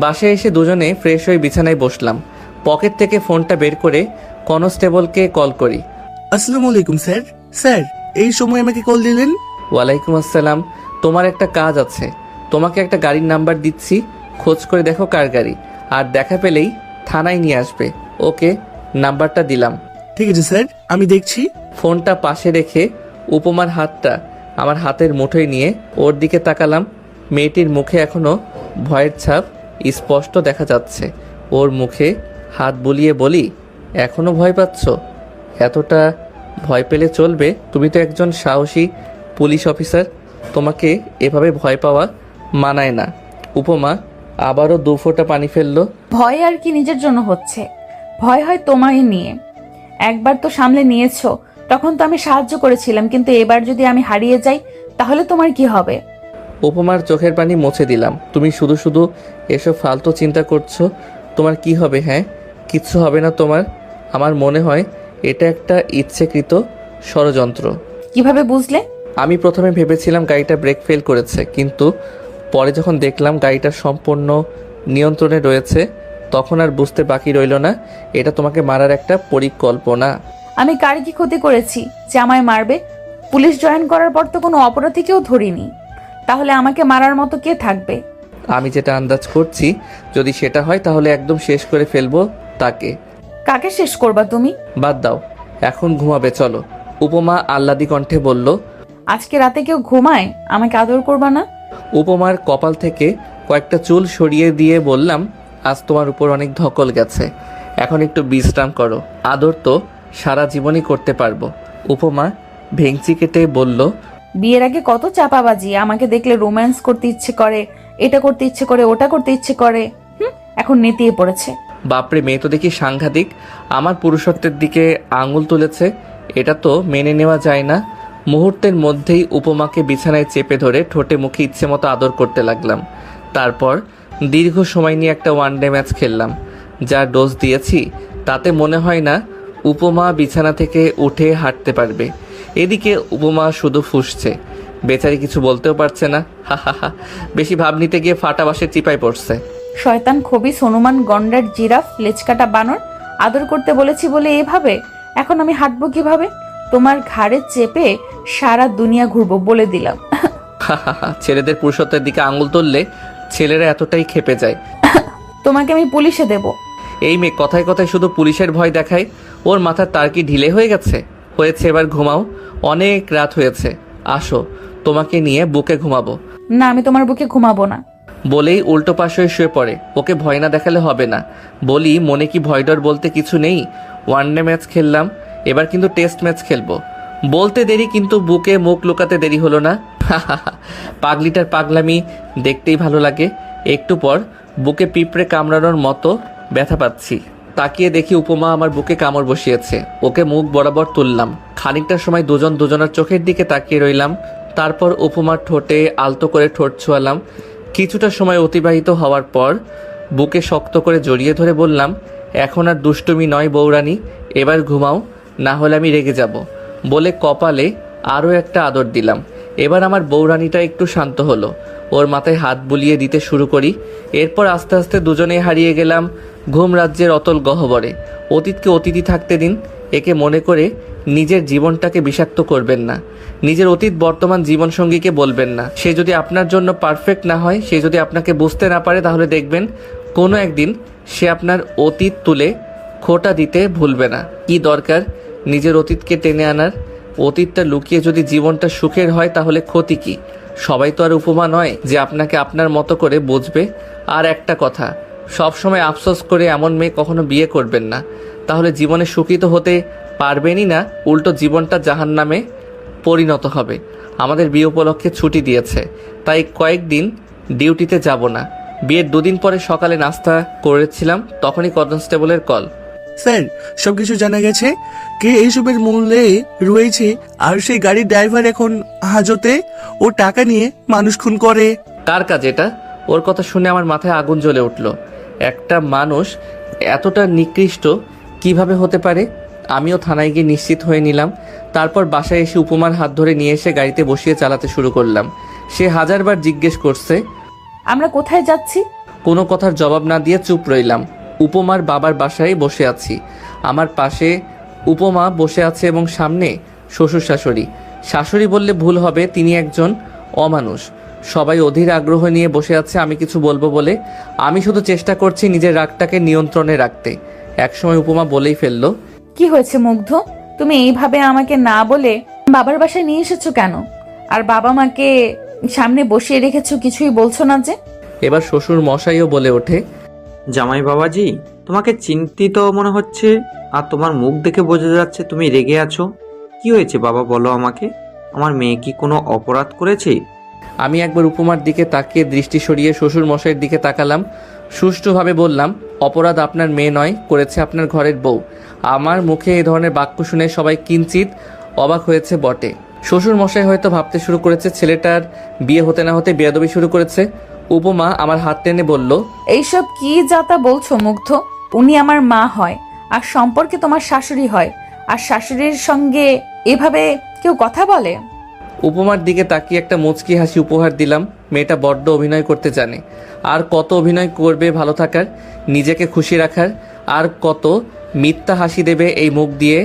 বাসায় এসে দুজনে ফ্রেশ হয়ে বিছানায় বসলাম। পকেট থেকে ফোনটা বের করে কনস্টেবলকে কল করি। আসসালামু আলাইকুম স্যার। স্যার, এই সময় আমাকে কল দিলেন? ওয়ালাইকুম আসসালাম। তোমার একটা কাজ আছে। তোমাকে একটা গাড়ির নাম্বার দিচ্ছি, খোঁজ করে দেখো কার গাড়ি, আর দেখা পেলেই থানায় নিয়ে আসবে। ওকে, নাম্বারটা দিলাম। ঠিক আছে স্যার, আমি দেখছি। ফোনটা পাশে রেখে উপমার হাতটা আমার হাতের মুঠোয় নিয়ে ওর দিকে তাকালাম। মেয়েটির মুখে এখনো ভয়ের ছাপ স্পষ্ট দেখা যাচ্ছে। ওর মুখে হাত বুলিয়ে বলি, এখনো ভয় পাচ্ছ? এতটা ভয় পেলে চলবে? তুমি তো একজন সাহসী পুলিশ অফিসার, তোমাকে এভাবে ভয় পাওয়া মানায় না। উপমা আবারও 2 ফোঁটা পানি ফেললো। ভয় আর কি নিজের জন্য হচ্ছে, ভয় হয় তোমায় নিয়ে। একবার তো সামলে নিয়েছো, তখন তো আমি সাহায্য করেছিলাম, কিন্তু এবার যদি আমি হারিয়ে যাই তাহলে তোমার কি হবে? উপমার চোখের পানি মুছে দিলাম। তুমি শুধু শুধু এসব ফালতু চিন্তা করছো। তোমার কি হবে? হ্যাঁ, কিচ্ছু হবে না তোমার। আমার মনে হয় এটা একটা ইচ্ছাকৃত ষড়যন্ত্র। কিভাবে বুঝলে? আমি প্রথমে ভেবেছিলাম গাড়িটা ব্রেক ফেল করেছে, কিন্তু পরে যখন দেখলাম গাড়িটা সম্পূর্ণ নিয়ন্ত্রণে রয়েছে, তখন আর বুঝতে বাকি রইল না এটা তোমাকে মারার একটা পরিকল্পনা। আমি কার কি ক্ষতি করেছি যে আমায় মারবে? পুলিশ জয়েন করার পর তো কোনো অপরাধীকেও ধরিনি, তাহলে আমাকে মারার মতো কে থাকবে? আমি যেটা আন্দাজ করছি, যদি সেটা হয় তাহলে একদম শেষ করে ফেলবো তাকে। কাকে শেষ করবা তুমি? বাদ দাও, এখন ঘুমাবে চলো। উপমা আহ্লাদি কণ্ঠে বলল। আজকে রাতে কেউ ঘুমায়, আমাকে আদর করবা না? উপমার কপাল থেকে কয়েকটা চুল সরিয়ে দিয়ে বললাম, আজ তোমার উপর অনেক ধকল গেছে, এখন একটু বিশ্রাম করো। আদর তো সারা জীবনই করতে পারবো। উপমা ভেংচি কেটে বলল, বিয়ের আগে কত চাপাবাজি, আমাকে দেখলে রোম্যান্স করতে ইচ্ছে করে, এটা করতে ইচ্ছে করে, ওটা করতে ইচ্ছে করে। এখন নেতিয়ে পড়েছে। বাপরে, মেয়ে তো দেখি সাংঘাতিক। আমার পুরুষত্বের দিকে আঙুল তুলেছে, এটা তো মেনে নেওয়া যায় না। মুহূর্তের মধ্যেই উপমাকে বিছানায় চেপে ধরে ঠোঁটে মুখে ইচ্ছে মতো আদর করতে লাগলাম। তারপর দীর্ঘ সময় নিয়ে একটা ওয়ানডে ম্যাচ খেললাম। যা ডোজ দিয়েছি তাতে মনে হয় না উপমা বিছানা থেকে উঠে হাঁটতে পারবে। এদিকে উপমা শুধু ফুঁসছে, বেচারি কিছু বলতেও পারছে না। হা হা হা, বেশি ভাব নিতে গিয়ে ফাটা বাঁশের চিপায় পড়ছে। শয়তান, খবিস, হনুমান, গন্ডার, জিরাফ, লেজকাটা বানর, আদর করতে বলেছি বলে এভাবে? এখন আমি হাঁটবো কিভাবে? তোমার ঘাড়ে চেপে সারা দুনিয়া ঘুরবো বলে দিলাম। ছেলেদের পুরুষত্বের দিকে আঙুল তুললে ছেলেরা এতটাই ক্ষেপে যায়। তোমাকে আমি পুলিশে দেব। এই মেয়ে কথায় কথায় শুধু পুলিশের ভয় দেখায়। ওর মাথার তার কি ঢিলে হয়ে গেছে? হয়েছে, এবার ঘুমাও, অনেক রাত হয়েছে। আসো, তোমাকে নিয়ে বুকে ঘুমাবো। না, আমি তোমার বুকে ঘুমাবো না। বলেই উল্টো পাশ হয়ে শুয়ে পড়ে। ওকে ভয় না দেখালে হবে না। বলি, মনে কি ভয় ডর বলতে কিছু নেই? ওয়ানডে ম্যাচ খেললাম, এবার কিন্তু টেস্ট ম্যাচ খেলবো। বলতে দেরি, কিন্তু বুকে মুখ লুকাতে দেরি হলো না। পাগলিটার পাগলামি দেখতেই ভালো লাগে। একটু পর বুকে পিঁপড়ে কামড়ানোর মতো ব্যথা পাচ্ছি। তাকিয়ে দেখি উপমা আমার বুকে কামড় বসিয়েছে। ওকে মুখ বরাবর তুললাম। খানিকটা সময় দুজন দুজনের চোখের দিকে তাকিয়ে রইলাম। তারপর উপমার ঠোঁটে আলতো করে ঠোঁট ছোঁয়ালাম। কিছুটা সময় অতিবাহিত হওয়ার পর বুকে শক্ত করে জড়িয়ে ধরে বললাম, এখন আর দুষ্টুমি নয় বউরানী, এবার ঘুমাও, না হলে আমি রেগে যাব। বলে কপালে আরও একটা আদর দিলাম। এবার আমার বউরানীটা একটু শান্ত হলো। ওর মাথায় হাত বুলিয়ে দিতে শুরু করি। এরপর আস্তে আস্তে দুজনেই হারিয়ে গেলাম ঘুম রাজ্যের অতল গহ্বরে। অতীতকে অতীতই থাকতে দিন। একে মনে করে নিজের জীবনটাকে বিষাক্ত করবেন না। নিজের অতীত বর্তমান জীবনসঙ্গীকে বলবেন না। সে যদি আপনার জন্য পারফেক্ট না হয়, সে যদি আপনাকে বুঝতে না পারে, তাহলে দেখবেন কোনো একদিন সে আপনার অতীত তুলে খোঁটা দিতে ভুলবে না। কি দরকার নিজের অতীতকে টেনে আনার? অতীতটা লুকিয়ে যদি জীবনটা সুখের হয় তাহলে ক্ষতি কি? সবাই তো আর উপমা নয় যে আপনাকে আপনার মতো করে বুঝবে। আর একটা কথা, সবসময় আফসোস করে এমন মেয়ে কখনো বিয়ে করবেন না। তাহলে জীবনে সুখী তো হতে পারবেনই না, উল্টো জীবনটা জাহান্নামে পরিণত হবে। আমাদের বিয়ে উপলক্ষে ছুটি দিয়েছে, তাই কয়েকদিন ডিউটিতে যাব না। বিয়ের 2 দিন পরে সকালে নাস্তা করেছিলাম, তখনই কনস্টেবলের কল। স্যার, সবকিছু জানা গেছে, কে এইসবের মূল্যে রয়েছে, আর সেই গাড়ির ড্রাইভার এখন হাজতে। ও টাকা নিয়ে মানুষ খুন করে। কার কাজ এটা? ওর কথা শুনে আমার মাথায় আগুন জ্বলে উঠল। একটা মানুষ এতটা নিকৃষ্ট কিভাবে হতে পারে? আমিও থানায় গিয়ে নিশ্চিত হয়ে নিলাম। তারপর বাসায় এসে উপমার হাত ধরে নিয়ে এসে গাড়িতে বসিয়ে চালাতে শুরু করলাম। সে হাজারবার জিজ্ঞেস করছে, আমরা কোথায় যাচ্ছি? কোনো কথার জবাব না দিয়ে চুপ রইলাম। উপমার বাবার বাসায় বসে আছি। আমার পাশে উপমা বসে আছে এবং সামনে শ্বশুর শাশুড়ি। শাশুড়ি বললে ভুল হবে, তিনি একজন অমানুষ। সবাই অধীর আগ্রহ নিয়ে বসে আছে আমি কিছু বলবো বলে। আমি শুধু চেষ্টা করছি নিজের রাগটাকে নিয়ন্ত্রণে রাখতে। একসময় উপমা বলেই ফেললো, কি হয়েছে মুগ্ধ? তুমি এইভাবে আমাকে না বলে বাবার বাসায় নিয়ে এসেছো কেন? আর বাবা মাকে সামনে বসিয়ে রেখেছো, কিছুই বলছো না যে? এবার শ্বশুর মশাইও বলে ওঠে, জামাই বাবাজি, তোমাকে চিন্তিত মনে হচ্ছে, আর তোমার মুখ দেখে বোঝা যাচ্ছে তুমি রেগে আছো। কি হয়েছে বাবা, বলো আমাকে। আমার মেয়ে কি কোনো অপরাধ করেছে? আমি একবার উপমার দিকে তাকিয়ে দৃষ্টি সরিয়ে শ্বশুর মশাইয়ের দিকে তাকালাম। সুষ্ঠুভাবে বললাম, অপরাধ আপনার মেয়ে নয়, করেছে আপনার ঘরের বউ। আমার মুখে এই ধরনের বাক্য শুনে সবাই কিঞ্চিত অবাক হয়েছে বটে। শ্বশুর মশাই হয়তো ভাবতে শুরু করেছে ছেলেটার বিয়ে হতে না হতে বেয়াদবি শুরু করেছে। উপমা আমার হাত টেনে বলল, এইসব কি যাতা বলছো মুগ্ধ? উনি আমার মা হয়, আর সম্পর্কে তোমার শাশুড়ি হয়, আর শাশুড়ির সঙ্গে এভাবে কেউ কথা বলে? উপমার দিকে তাকিয়ে একটা মুচকি হাসি উপহার দিলাম। মেয়েটা বড্ড অভিনয় করতে জানে। আর কত অভিনয় করবে ভালো থাকার, নিজেকে খুশি রাখার, আর কত মিথ্যা হাসি দেবে এই মুখ দিয়ে।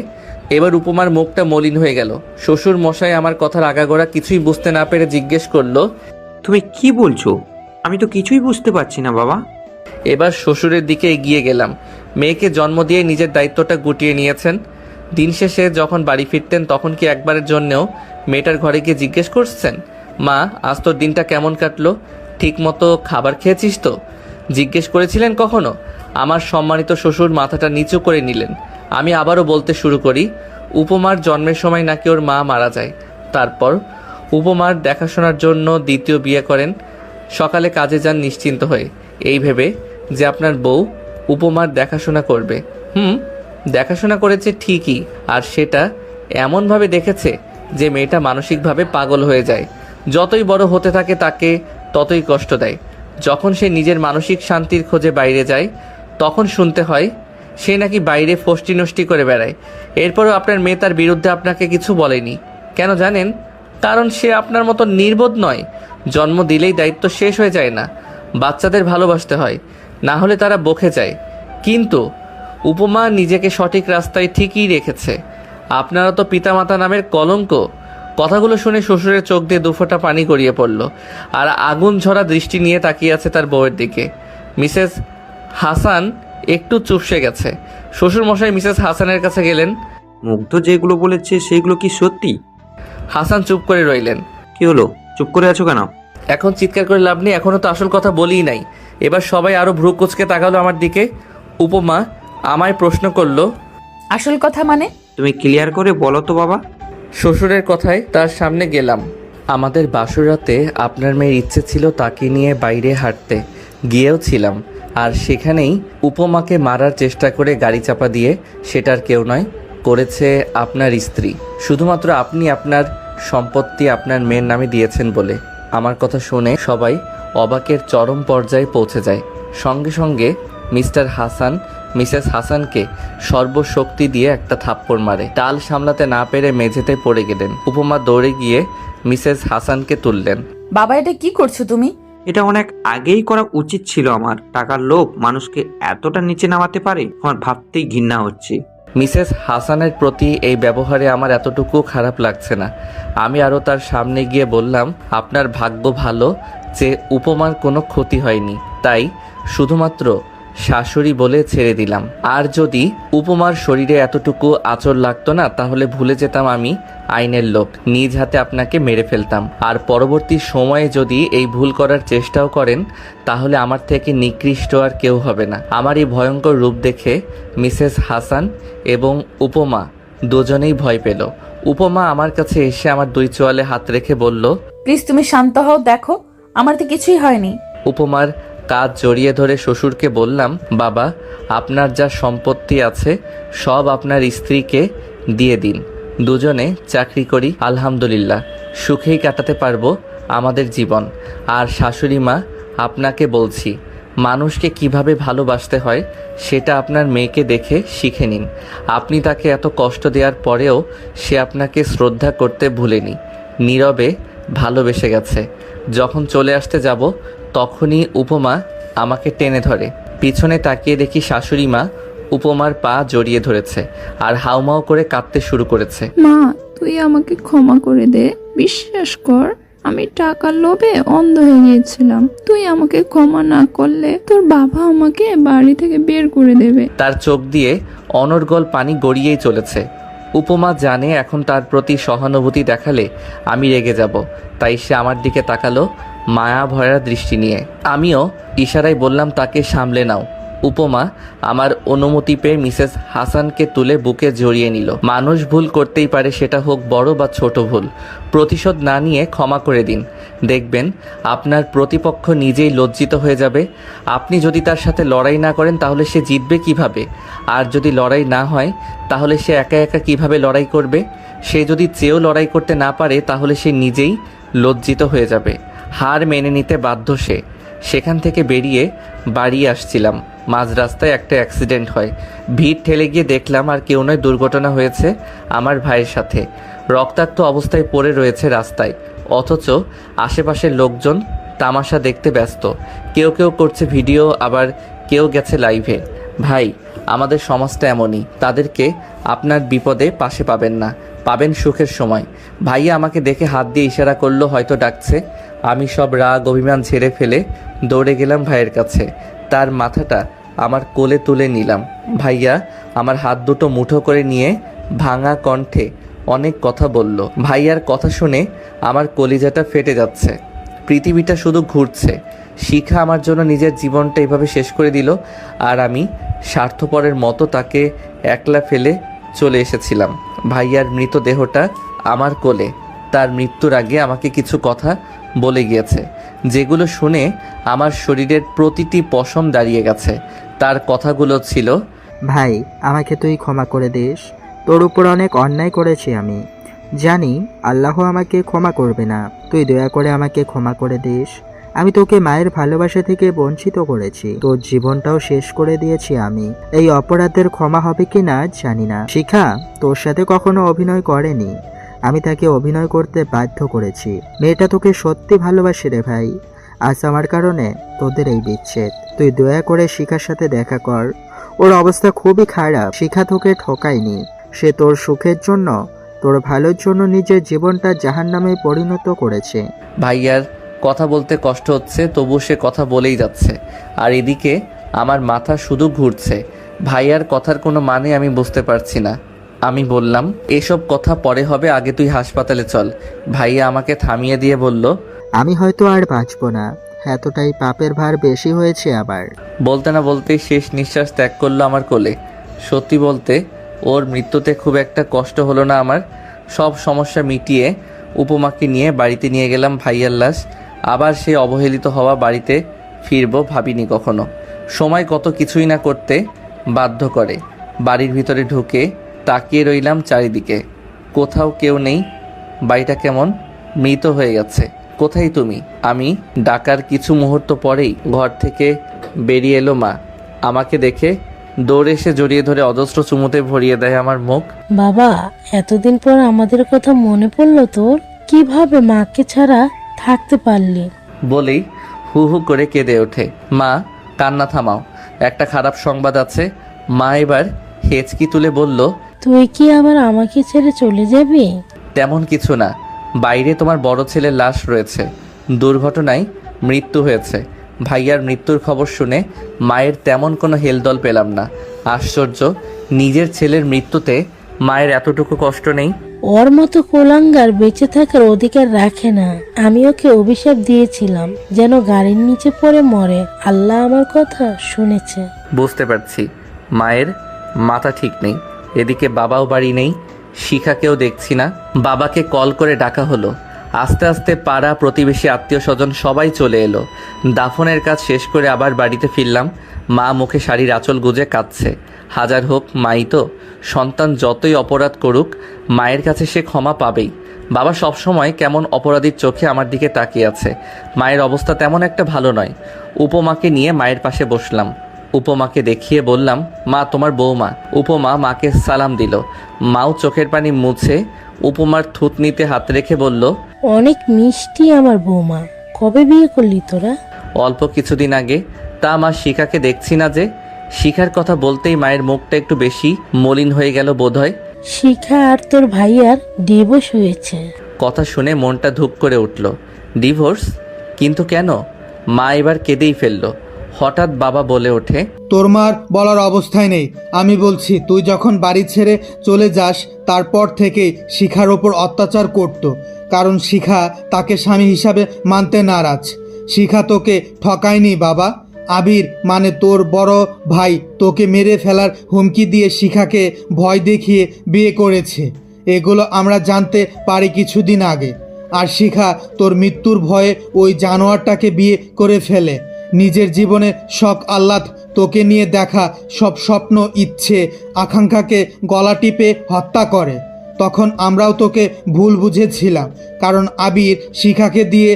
এবার উপমার মুখটা মলিন হয়ে গেল। শ্বশুর মশাই আমার কথার আগাগোড়া কিছুই বুঝতে না পেরে জিজ্ঞেস করলো, তুমি কি বলছো? আমি তো কিছুই বুঝতে পারছি না বাবা। এবার শ্বশুরের দিকে এগিয়ে গেলাম। মেয়েকে জন্ম দিয়ে নিজের দায়িত্বটা গুটিয়ে নিয়েছেন। দিন শেষে যখন বাড়ি ফিরতেন তখন কি একবারের জন্যেও মেয়েটার ঘরে গিয়ে জিজ্ঞেস করছেন, মা আজ তোর দিনটা কেমন কাটলো, ঠিক মতো খাবার খেয়েছিস তো? জিজ্ঞেস করেছিলেন কখনো? আমার সম্মানিত শ্বশুর মাথাটা নিচু করে নিলেন। আমি আবারও বলতে শুরু করি, উপমার জন্মের সময় নাকি ওর মা মারা যায়। তারপর উপমার দেখাশোনার জন্য দ্বিতীয় বিয়ে করেন। সকালে কাজে যান নিশ্চিন্ত হয়ে, এই ভেবে যে আপনার বউ উপমার দেখাশোনা করবে। দেখাশোনা করেছে ঠিকই, আর সেটা এমনভাবে দেখেছে যে মেয়েটা মানসিকভাবে পাগল হয়ে যায়। যতই বড় হতে থাকে তাকে ততই কষ্ট দেয়। যখন সে নিজের মানসিক শান্তির খোঁজে বাইরে যায় তখন শুনতে হয় সে নাকি বাইরে ফষ্টি নষ্টি করে বেড়ায়। এরপরও আপনার মেয়ে তার বিরুদ্ধে আপনাকে কিছু বলেনি। কেন জানেন? কারণ সে আপনার মতো নির্বোধ নয়। জন্ম দিলেই দায়িত্ব শেষ হয়ে যায় না। বাচ্চাদের ভালোবাসতে হয়, না হলে তারা বকে যায়। কিন্তু উপমা নিজেকে সঠিক রাস্তায় ঠিকই রেখেছে। আপনারা তো পিতামাতা নামের কলঙ্ক। কথাগুলো শুনে শ্বশুরের চোখ দিয়ে দুফোঁটা পানি গড়িয়ে পড়ল, আর আগুন ঝরা দৃষ্টি নিয়ে তাকিয়ে আছে তার বউয়ের দিকে। মিসেস হাসান একটু চুপসে গেছে। শ্বশুর মশাই মিসেস হাসানের কাছে গেলেন। মুগ্ধ যেগুলো বলেছে সেগুলো কি সত্যি? হাসান চুপ করে রইলেন। কি হলো, চুপ করে আছো কেন? এখন চিৎকার করে লাভ নেই, এখনো তো আসল কথা বলিই নাই। এবার সবাই আরো ভ্রু কুচকে তাকালো আমার দিকে। উপমা আমায় প্রশ্ন করলো, আসল কথা মানে? তুমি ক্লিয়ার করে বলো তো বাবা। শ্বশুরের কথায় তার সামনে গেলাম। আমাদের বাসরাতে আপনার মেয়ের ইচ্ছে ছিল তাকে নিয়ে বাইরে হাঁটতে, গিয়েও ছিলাম। আর সেখানেই উপমাকে মারার চেষ্টা করে গাড়ি চাপা দিয়ে সেটার কেউ নয়, করেছে আপনার স্ত্রী। শুধুমাত্র আপনি আপনার সম্পত্তি আপনার মেয়ের নামে দিয়েছেন বলে। আমার কথা শুনে সবাই অবাকের চরম পর্যায়ে পৌঁছে যায়। সঙ্গে সঙ্গে মিস্টার হাসান মিসেস হাসানকে সর্বশক্তি দিয়ে একটা থাপ্পড় মারে। টাল সামলাতে না পেরে মেঝেতে পড়ে গেলেন। উপমা দৌড়ে গিয়ে মিসেস হাসানকে তুললেন। বাবা, এটা কি করছো তুমি? এটা অনেক আগেই করা উচিত ছিল আমার। টাকার লোভ মানুষকে এতটা নিচে নামাতে পারে, আমার ভাবতেই ঘৃণা হচ্ছে। মিসেস হাসানের প্রতি এই ব্যবহারে আমার এতটুকু খারাপ লাগছে না। আমি আরও তার সামনে গিয়ে বললাম, আপনার ভাগ্য ভালো যে উপমার কোনো ক্ষতি হয়নি, তাই শুধুমাত্র শাশুড়ি বলে ছেড়ে দিলাম। আর যদি উপমার শরীরে এতটুকু আঁচড় লাগতো না, তাহলে ভুলে যেতাম আমি আইনের লোক, নিজ হাতে আপনাকে মেরে ফেলতাম। আর পরবর্তী সময়ে যদি এই ভুল করার চেষ্টাও করেন, তাহলে আমার থেকে নিকৃষ্ট আর কেউ হবে না। আমার এই ভয়ঙ্কর রূপ দেখে মিসেস হাসান এবং উপমা দুজনেই ভয় পেল। উপমা আমার কাছে এসে আমার দুই চোয়ালে হাত রেখে বলল, প্লিজ তুমি শান্ত হও, দেখো আমার তো কিছুই হয়নি। উপমার কাজ জড়িয়ে ধরে শ্বশুরকে বললাম, বাবা, আপনার যা সম্পত্তি আছে সব আপনার স্ত্রীকে দিয়ে দিন। দুজনে চাকরি করি, আলহামদুলিল্লাহ সুখেই কাটাতে পারবো আমাদের জীবন। আর শাশুড়ি মা, আপনাকে বলছি, মানুষকে কিভাবে ভালোবাসতে হয় সেটা আপনার মেয়েকে দেখে শিখে নিন। আপনি তাকে এত কষ্ট দেওয়ার পরেও সে আপনাকে শ্রদ্ধা করতে ভুলেনি, নীরবে ভালোবেসে গেছে। যখন চলে আসতে যাব তখনই উপমা আমাকে টেনে ধরে। পিছনে তাকিয়ে দেখি শাশুড়ি মা উপমার পা জড়িয়ে ধরেছে আর হাউমাউ করে কাঁদতে শুরু করেছে। মা, তুই আমাকে ক্ষমা করে দে, বিশ্বাস কর আমি টাকার লোভে অন্ধ হয়ে গিয়েছিলাম। তুই আমাকে ক্ষমা না করলে তোর বাবা আমাকে বাড়ি থেকে বের করে দেবে। তার চোখ দিয়ে অনর্গল পানি গড়িয়েই চলেছে। উপমা জানে এখন তার প্রতি সহানুভূতি দেখালে আমি রেগে যাব, তাই সে আমার দিকে তাকালো মায়া ভরা দৃষ্টি নিয়ে। আমিও ইশারায় বললাম, তাকে সামলে নাও। উপমা আমার অনুমতি পেয়ে মিসেস হাসানকে তুলে বুকে জড়িয়ে নিল। মানুষ ভুল করতেই পারে, সেটা হোক বড় বা ছোট ভুল। প্রতিশোধ না নিয়ে ক্ষমা করে দিন, দেখবেন আপনার প্রতিপক্ষ নিজেই লজ্জিত হয়ে যাবে। আপনি যদি তার সাথে লড়াই না করেন তাহলে সে জিতবে কিভাবে? আর যদি লড়াই না হয় তাহলে সে একা একা কিভাবে লড়াই করবে? সে যদি চেয়েও লড়াই করতে না পারে তাহলে সে নিজেই লজ্জিত হয়ে যাবে। হার মেনে নিতে বাধ্য সে। সেখান থেকে বেরিয়ে বাড়ি আসছিলাম, মাঝ রাস্তায় একটা অ্যাক্সিডেন্ট হয়। ভিড় ঠেলে গিয়ে দেখলাম আর কেউ নয়, দুর্ঘটনা হয়েছে আমার ভাইয়ের সাথে। রক্তাক্ত অবস্থায় পড়ে রয়েছে রাস্তায়, অথচ আশেপাশের লোকজন তামাশা দেখতে ব্যস্ত। কেউ কেউ করছে ভিডিও, আবার কেউ গেছে লাইভে। ভাই, আমাদের সমাজটা এমনই, তাদেরকে আপনার বিপদে পাশে পাবেন না, পাবেন সুখের সময়। ভাইয়া আমাকে দেখে হাত দিয়ে ইশারা করলো, হয়তো ডাকছে। আমি সব রাগ অভিমান ছেড়ে ফেলে দৌড়ে গেলাম ভাইয়ের কাছে। তার মাথাটা আমার কোলে তুলে নিলাম। ভাইয়া আমার হাত দুটো মুঠো করে নিয়ে ভাঙা কণ্ঠে অনেক কথা বলল। ভাইয়ার কথা শুনে আমার কলিজাটা ফেটে যাচ্ছে। পৃথিবীটা শুধু ঘুরছে। শিখা আমার জন্য নিজের জীবনটা এভাবে শেষ করে দিল, আর আমি স্বার্থপরের মতো তাকে একলা ফেলে চলে এসেছিলাম। ভাইয়ার মৃতদেহটা আমার কোলে। তার মৃত্যুর আগে আমাকে কিছু কথা বলে গিয়েছে, যেগুলো শুনে আমার শরীরের প্রতিটি পশম দাঁড়িয়ে গেছে। তার কথাগুলো ছিল, ভাই, আমাকে তুই ক্ষমা করে দিস। তোর উপর অনেক অন্যায় করেছি আমি, জানি আল্লাহ আমাকে ক্ষমা করবে না। তুই দয়া করে আমাকে ক্ষমা করে দিস। আমি তোকে মায়ের ভালোবাসা থেকে বঞ্চিত করেছি, তোর জীবনটাও শেষ করে দিয়েছি আমি। এই অপরাধের ক্ষমা হবে কি না জানি না। শিখা তোর সাথে কখনো অভিনয় করেনি, আমি তাকে অভিনয় করতে বাধ্য করেছি। মেয়েটা তোকে সত্যি ভালোবাসে রে ভাই। আজ আমার কারণে তোদের এই বিচ্ছেদ। তুই দয়া করে শিখার সাথে দেখা কর, ওর অবস্থা খুবই খারাপ। শিখা তোকে ঠকায়নি, সে তোর সুখের জন্য, তোর ভালোর জন্য নিজের জীবনটা জাহান্নামে পরিণত করেছে। ভাইয়ার কথা বলতে কষ্ট হচ্ছে, তবু সে কথা বলেই যাচ্ছে। আর এদিকে আমার মাথা শুধু ঘুরছে। ভাইয়ার কথার কোনো মানে আমি বুঝতে পারছি না। আমি বললাম, এসব কথা পরে হবে, আগে তুই হাসপাতালে চল। ভাইয়া আমাকে থামিয়ে দিয়ে বলল, আমি হয়তো আর বাঁচব না, এতটাই পাপের ভার বেশি হয়েছে আবার। বলতে না বলতেই শেষ নিঃশ্বাস ত্যাগ করলো আমার কোলে। সত্যি বলতে ওর মৃত্যুতে খুব একটা কষ্ট হলো না আমার। সব সমস্যা মিটিয়ে উপমাকে নিয়ে বাড়িতে নিয়ে গেলাম ভাইয়ার লাশ। আবার সে অবহেলিত হওয়া বাড়িতে ফিরবো ভাবিনি কখনো। সময় কত কিছুই না করতে বাধ্য করে। বাড়ির ভিতরে ঢুকে তাকিয়ে রইলাম চারিদিকে, কোথাও কেউ নেই। বাড়িটা কেমন মৃত হয়ে গেছে। কোথায় তুমি? আমি ডাকার কিছু মুহূর্ত পরেই ঘর থেকে বেরিয়ে এলো মা। আমাকে দেখে দৌড়ে এসে জড়িয়ে ধরে অজস্র চুমুতে ভরিয়ে দেয় আমার মুখ। বাবা, এতদিন পর আমাদের কথা মনে পড়লো তোর? কিভাবে মাকে ছাড়া থাকতে পারলি? বলেই হু হু করে কেঁদে ওঠে। মা, কান্না থামাও, একটা খারাপ সংবাদ আছে। মা এবার হেঁচকি তুলে বলল, তুই কি আবার আমাকে ছেড়ে চলে যাবি? তেমন কিছু না, বাইরে তোমার বড় ছেলের লাশ রয়েছে, দুর্ঘটনায় মৃত্যু হয়েছে। ভাইয়ার মৃত্যুর খবর শুনে মায়ের তেমন কোনো হেলদোল পেলাম না। আশ্চর্য, নিজের ছেলের মৃত্যুতে মায়ের এতটুকু কষ্ট নেই। ওর মতো কোলাঙ্গার বেঁচে থাকার অধিকার রাখে না। আমি ওকে অভিশাপ দিয়েছিলাম যেন গাড়ির নিচে পড়ে মরে। আল্লাহ আমার কথা শুনেছে। বুঝতে পারছি, মায়ের মাথা ঠিক নেই। এদিকে বাবাও বাড়ি নেই, শিখাকেও দেখছি না। বাবাকে কল করে ডাকা হলো। আস্তে আস্তে পাড়া প্রতিবেশী আত্মীয় স্বজন সবাই চলে এলো। দাফনের কাজ শেষ করে আবার বাড়িতে ফিরলাম। মা মুখে শাড়ির আঁচল গুজে কাঁদছে। হাজার হোক মাই তো, সন্তান যতই অপরাধ করুক মায়ের কাছে সে ক্ষমা পাবেই। বাবা সবসময় কেমন অপরাধীর চোখে আমার দিকে তাকিয়ে আছে। মায়ের অবস্থা তেমন একটা ভালো নয়। উপমাকে নিয়ে মায়ের পাশে বসলাম। উপমাকে দেখিয়ে বললাম, মা, তোমার বৌমা। উপমা মাকে সালাম দিল। মাও চোখের পানি মুছে উপমার থুতনিতে হাত রেখে বলল, অনেক মিষ্টি আমার বৌমা। কবে বিয়ে করলি তোরা? অল্প কিছুদিন আগে। তা মা, শিখাকে দেখছি না যে? শিখার কথা বলতেই মায়ের মুখটা একটু বেশি মলিন হয়ে গেল বোধহয়। শিখা আর তোর ভাইয়ার ডিভোর্স হয়েছে। কথা শুনে মনটা ধুক করে উঠল। ডিভোর্স? কিন্তু কেন? মা এবার কেঁদেই ফেলল। হঠাৎ বাবা বলে ওঠে, তোর মার বলার অবস্থায় নেই। আমি বলছি, তুই যখন বাড়ি ছেড়ে চলে যাস তারপর থেকে শিখার ওপর অত্যাচার করত, কারণ শিখা তাকে স্বামী হিসাবে মানতে নারাজ। শিখা তোকে ঠকায়নি বাবা। আবির মানে তোর বড় ভাই তোকে মেরে ফেলার হুমকি দিয়ে শিখাকে ভয় দেখিয়ে বিয়ে করেছে। এগুলো আমরা জানতে পারি কিছুদিন আগে। আর শিখা তোর মৃত্যুর ভয়ে ওই জানোয়ারটাকে বিয়ে করে ফেলে। নিজের জীবনে শখ আহ্লাদ, তোকে নিয়ে দেখা সব স্বপ্ন, ইচ্ছে, আকাঙ্ক্ষাকে গলা টিপে হত্যা করে। তখন আমরাও তোকে ভুল বুঝেছিলাম, কারণ আবির শিখাকে দিয়ে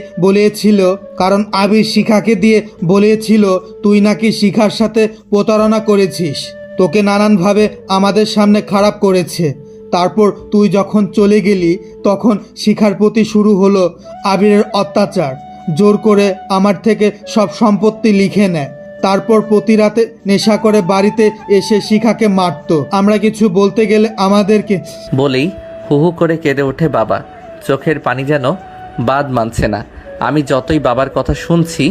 বলেছিল তুই নাকি শিখার সাথে প্রতারণা করেছিস। তোকে নানানভাবে আমাদের সামনে খারাপ করেছে। তারপর তুই যখন চলে গেলি তখন শিখার প্রতি শুরু হলো আবিরের অত্যাচার। জোর করে আমার থেকে সব সম্পত্তি লিখে নেয়। তারপর প্রতি রাতে নেশা করে বাড়িতে এসে শিখাকে মারতো। আমরা কিছু বলতে গেলে আমাদেরকে। বলেই হু হু করে কেঁদে ওঠে বাবা। চোখের পানি যেন বাদ মানছে না। আমি যতই বাবার কথা শুনছি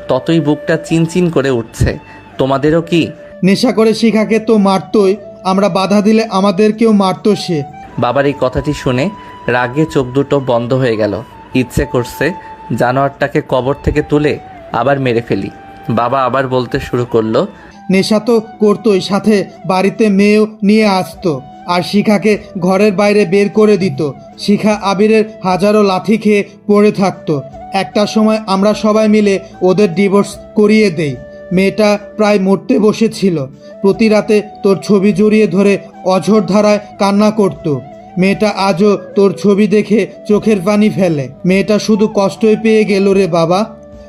ততই বুকটা চিনচিন করে উঠছে। তোমাদেরও কি? নেশা করে শিখাকে তো মারতোই, আমরা বাধা দিলে আমাদেরকেও মারতো সে। বাবার এই কথাটি শুনে রাগে চোখ দুটো বন্ধ হয়ে গেল। ইচ্ছে করছে জানোয়ারটাকে কবর থেকে তুলে আবার মেরে ফেলি। বাবা আবার বলতে শুরু করলো, নেশা তো করতোই, সাথে বাড়িতে মেয়েও নিয়ে আসতো আর শিখাকে ঘরের বাইরে বের করে দিত। শিখা আবিরের হাজারো লাথি খেয়ে পড়ে থাকতো। একটা সময় আমরা সবাই মিলে ওদের ডিভোর্স করিয়ে দেই। মেয়েটা প্রায় মরতে বসেছিল। প্রতি রাতে তোর ছবি জড়িয়ে ধরে অঝোর ধারায় কান্না করতো। মেয়েটা আজও তোর ছবি দেখে চোখের পানি ফেলে। মেয়েটা শুধু কষ্টই পেয়ে গেল রে বাবা।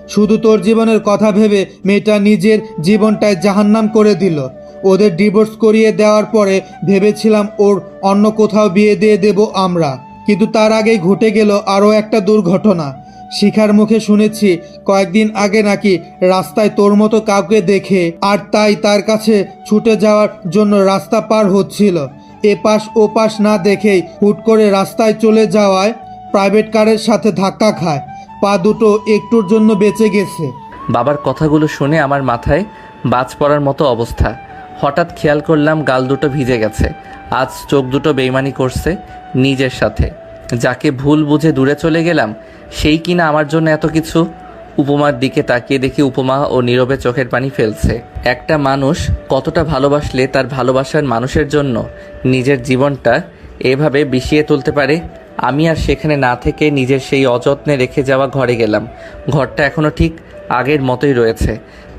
শুধু তোর জীবনের কথা ভেবে মেয়েটা নিজের জীবনটায় জাহান্নাম করে দিল। ওদের ডিভোর্স করিয়ে দেওয়ার পরে ভেবেছিলাম ওর অন্য কোথাও বিয়ে দিয়ে দেব আমরা, কিন্তু তার আগেই ঘটে গেল আরও একটা দুর্ঘটনা। শিখার মুখে শুনেছি কয়েকদিন আগে নাকি রাস্তায় তোর মতো কাউকে দেখে আর তাই তার কাছে ছুটে যাওয়ার জন্য রাস্তা পার হচ্ছিল। এপাশ ওপাশ না দেখেই হুট করে রাস্তায় চলে যাওয়ায় প্রাইভেট কারের সাথে ধাক্কা খায়। পা দুটো একটুর জন্য বেঁচে গেছে। বাবার কথাগুলো শুনে আমার মাথায় বাজ পড়ার মতো অবস্থা। হঠাৎ খেয়াল করলাম গাল দুটো ভিজে গেছে। আজ চোখ দুটো বেইমানি করছে নিজের সাথে। যাকে ভুল বুঝে দূরে চলে গেলাম সেই কিনা আমার জন্য এত কিছু। উপমার দিকে তাকিয়ে দেখি উপমা ও নীরবে চোখের পানি ফেলছে। একটা মানুষ কতটা ভালোবাসলে তার ভালোবাসার মানুষের জন্য নিজের জীবনটা এভাবে বিষিয়ে তুলতে পারে। আমি আর সেখানে না থেকে নিজের সেই অযত্নে রেখে যাওয়া ঘরে গেলাম। ঘরটা এখনও ঠিক আগের মতোই রয়েছে।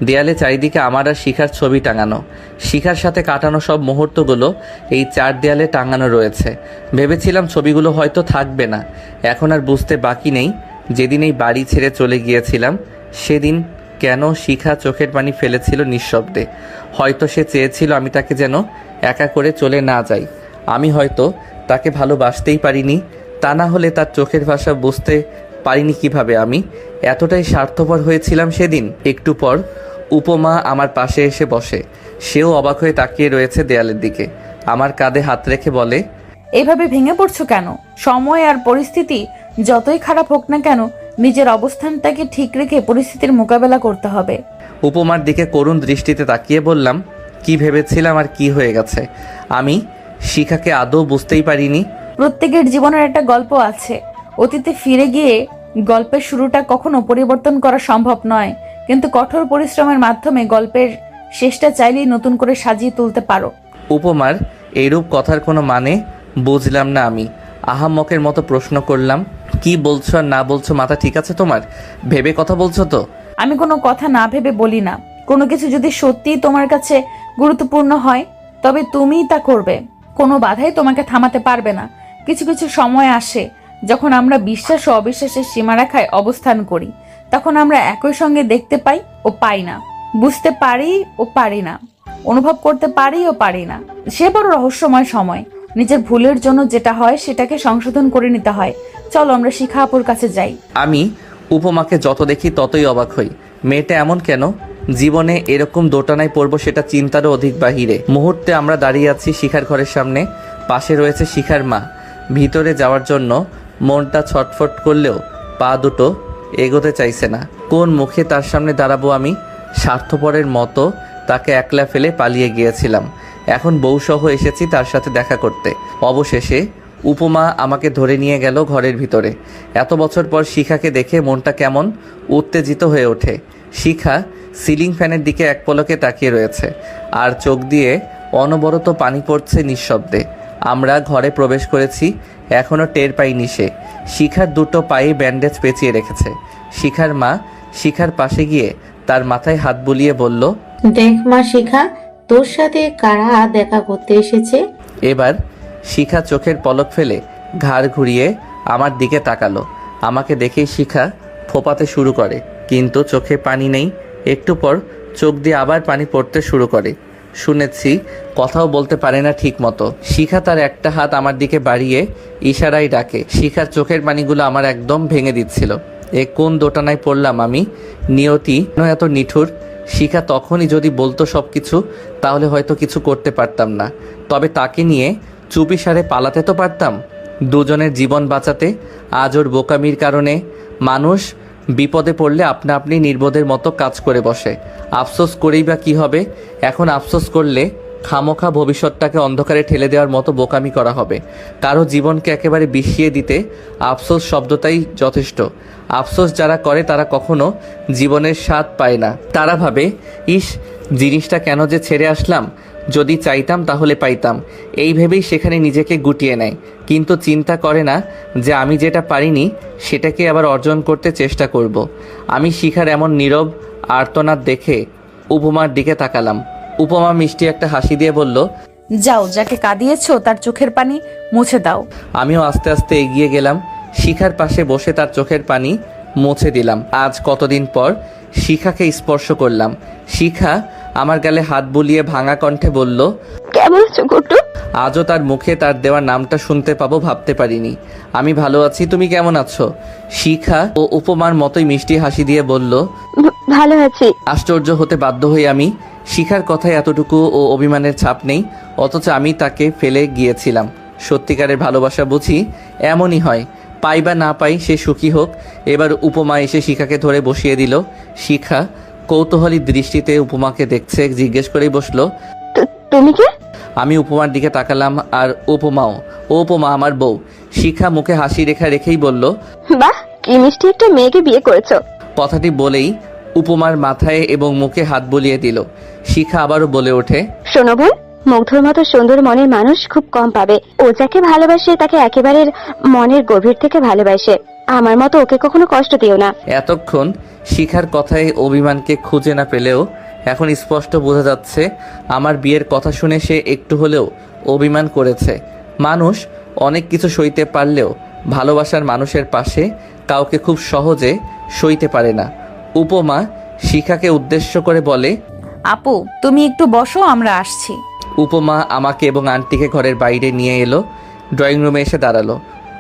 দেয়ালে চারিদিকে আমার আর শিখার ছবি টাঙানো। শিখার সাথে কাটানো সব মুহূর্তগুলো এই 4 দেয়ালে টাঙানো রয়েছে। ভেবেছিলাম ছবিগুলো হয়তো থাকবে না। এখন আর বুঝতে বাকি নেই, যেদিন এই বাড়ি ছেড়ে চলে গিয়েছিলাম সেদিন কেন শিখা চোখের পানি ফেলেছিল নিঃশব্দে। হয়তো সে চেয়েছিল আমি তাকে যেন একা করে চলে না যাই। আমি হয়তো তাকে ভালোবাসতেই পারিনি, তা না হলে তার চোখের ভাষা বুঝতে পারিনি কিভাবে আমি এতটাই স্বার্থপর হয়েছিলাম সেদিন। একটু পর উপমা আমার পাশে এসে বসে। সেও অবাক হয়ে তাকিয়ে রয়েছে দেয়ালের দিকে। আমার কাঁধে হাত রেখে বলে, এভাবে ভেঙে পড়ছো কেন? সময় আর পরিস্থিতি যতই খারাপ হোক না কেন, নিজের অবস্থানটাকে ঠিক রেখে পরিস্থিতির মোকাবেলা করতে হবে। উপমার দিকে করুণ দৃষ্টিতে তাকিয়ে বললাম, কি ভেবেছিলাম আর কি হয়ে গেছে। আমি শিখাকে আদৌ বুঝতেই পারিনি। প্রত্যেকের জীবনের একটা গল্প আছে। অতীতে ফিরে গিয়ে গল্পের শুরুটা কখনো পরিবর্তন করা সম্ভব নয়, কিন্তু কঠোর পরিশ্রমের মাধ্যমে গল্পের শেষটা চাইলেই নতুন করে সাজিয়ে তুলতে পারো। উপমার এইরূপ কথার কোনো মানে বুঝলাম না। আমি আহাম্মকের মতো প্রশ্ন করলাম, কি বলছো আর না বলছো মাথা ঠিক আছে তোমার? ভেবে কথা বলছো তো? আমি কোনো কথা না ভেবে বলি না। কোনো কিছু যদি সত্যিই তোমার কাছে গুরুত্বপূর্ণ হয় তবে তুমিই তা করবে। কোনো বাধাই তোমাকে থামাতে পারবে না। কিছু কিছু সময় আসে যখন আমরা বিশ্বাস ও অবিশ্বাসের সীমারেখায় অবস্থান করি। তখন আমরা একই সঙ্গে দেখতে পাই ও পাই না, বুঝতে পারি ও পারি না, অনুভব করতে পারি ও পারি না। সে বড় রহস্যময় সময়। নিজের ভুলের জন্য যেটা হয় সেটাকে সংশোধন করে নিতে হয়। চলো আমরা শিখা আপুর কাছে যাই। আমি উপমাকে যত দেখি ততই অবাক হই। মেয়েটা এমন কেন? জীবনে এরকম দোটানায় পড়বো সেটা চিন্তারও অধিক বাহিরে। মুহূর্তে আমরা দাঁড়িয়ে আছি শিখার ঘরের সামনে। পাশে রয়েছে শিখার মা। ভিতরে যাওয়ার জন্য মনটা ছটফট করলেও পা দুটো এগোতে চাইছে না। কোন মুখে তার সামনে দাঁড়াবো আমি? স্বার্থপরের মতো তাকে একলা ফেলে পালিয়ে গিয়েছিলাম। এখন বউসহ এসেছি তার সাথে দেখা করতে। অবশেষে উপমা আমাকে ধরে নিয়ে গেল ঘরের ভিতরে। এত বছর পর শিখাকে দেখে মনটা কেমন উত্তেজিত হয়ে ওঠে। শিখা সিলিং ফ্যানের দিকে এক পলকে তাকিয়ে রয়েছে, আর চোখ দিয়ে অনবরত পানি পড়ছে নিঃশব্দে। আমরা ঘরে প্রবেশ করেছি, এখনও টের পাইনি সে। শিখার দুটো পায়ে ব্যান্ডেজ পেঁচিয়ে রেখেছে। শিখার মা শিখার পাশে গিয়ে তার মাথায় হাত বুলিয়ে বলল, দেখ মা শিখা, তোর সাথে কারা দেখা করতে এসেছে। এবার শিখা চোখের পলক ফেলে ঘাড় ঘুরিয়ে আমার দিকে তাকালো। আমাকে দেখেই শিখা ফোপাতে শুরু করে, কিন্তু চোখে পানি নেই। একটু পর চোখ দিয়ে আবার পানি পড়তে শুরু করে। শুনেছি কথাও বলতে পারে না ঠিক মতো। শিখা তার একটা হাত আমার দিকে বাড়িয়ে ইশারায় ডাকে। শিখার চোখের পানিগুলো আমার একদম ভেঙে দিচ্ছিল। এ কোন দোটানায় পড়লাম আমি? নিয়তি এত নিঠুর। শিখা তখনই যদি বলতো সব কিছু, তাহলে হয়তো কিছু করতে পারতাম না। তবে তাকে নিয়ে চুপিসারে পালাতে তো পারতাম, দুজনের জীবন বাঁচাতে। আজ ওর বোকামির কারণে মানুষ বিপদে পড়লে আপনা আপনি নির্বোধের মতো কাজ করে বসে। আফসোস করেই বা কী হবে? এখন আফসোস করলে খামোখা ভবিষ্যৎটাকে অন্ধকারে ঠেলে দেওয়ার মতো বোকামি করা হবে। কারো জীবনকে একেবারে বিষিয়ে দিতে আফসোস শব্দটাই যথেষ্ট। আফসোস যারা করে তারা কখনো জীবনের স্বাদ পায় না। তারা ভাবে, ইস, জিনিসটা কেন যে ছেড়ে আসলাম, যদি চাইতাম তাহলে পাইতাম। এই ভেবেই সেখানে নিজেকে গুটিয়ে নেয়, কিন্তু চিন্তা করে না যে আমি যেটা পারিনি সেটাকে আবার অর্জন করতে চেষ্টা করব। আমি শিখার এমন নীরব আর্তনাদ দেখে উপমার দিকে তাকালাম। উপমা মিষ্টি একটা হাসি দিয়ে বলল, যাও, যাকে কাঁদিয়েছো তার চোখের পানি মুছে দাও। আমিও আস্তে আস্তে এগিয়ে গেলাম, শিখার পাশে বসে তার চোখের পানি মুছে দিলাম। আজ কতদিন পর শিখাকে স্পর্শ করলাম। শিখা আমার গালে হাত বুলিয়ে ভাঙা কণ্ঠে বলল, কেমন আছো গুড্ডু? আজও তার মুখে তার দেওয়া নামটা শুনতে পাবো ভাবতে পারিনি। আমি ভালো আছি, তুমি কেমন আছো? শিখা ও উপমার মতোই মিষ্টি হাসি দিয়ে বলল, ভালো আছি। আশ্চর্য হতে বাধ্য হই আমি। শিখার কথায় এতটুকু ও অভিমানের ছাপ নেই, অথচ আমি তাকে ফেলে গিয়েছিলাম। সত্যিকারের ভালোবাসা বুঝি এমনই হয়, পাই বা না পাই সে সুখী হোক। এবার উপমা এসে শিখাকে ধরে বসিয়ে দিল। শিখা কৌতূহলী দৃষ্টিতে উপমাকে দেখছে, জিজ্ঞেস করেই বসলো, তুমি কে? আমি উপমার দিকে তাকালাম, আর উপমাও। উপমা আমার বউ। শিখা মুখে হাসি রেখেই বলল, বাহ, কি মিষ্টি একটা মেয়েকে বিয়ে করেছো। কথাটি বলেই উপমার মাথায় এবং মুখে হাত বুলিয়ে দিল। শিখা আবারও বলে ওঠে, শোনো বোন, মুগ্ধর মতো সুন্দর মনের মানুষ খুব কম পাবে। ও যাকে ভালোবাসে তাকে একেবারে মনের গভীর থেকে ভালোবাসে। আমার মতো ওকে কখনো কষ্ট দিও না। এতক্ষণ শিখার কথায় অভিমানকে খুঁজে না পেলেও এখন স্পষ্ট বোঝা যাচ্ছে আমার বিয়ের কথা শুনে সে একটু হলেও অভিমান করেছে। মানুষ অনেক কিছু সইতে পারলেও ভালোবাসার মানুষের পাশে কাউকে খুব সহজে সইতে পারে না। উপমা শিখাকে উদ্দেশ্য করে বলে, আপু তুমি একটু বসো, আমরা আসছি। উপমা আমাকে এবং আন্টিকে ঘরের বাইরে নিয়ে এলো। ড্রয়িং রুমে এসে দাঁড়ালো।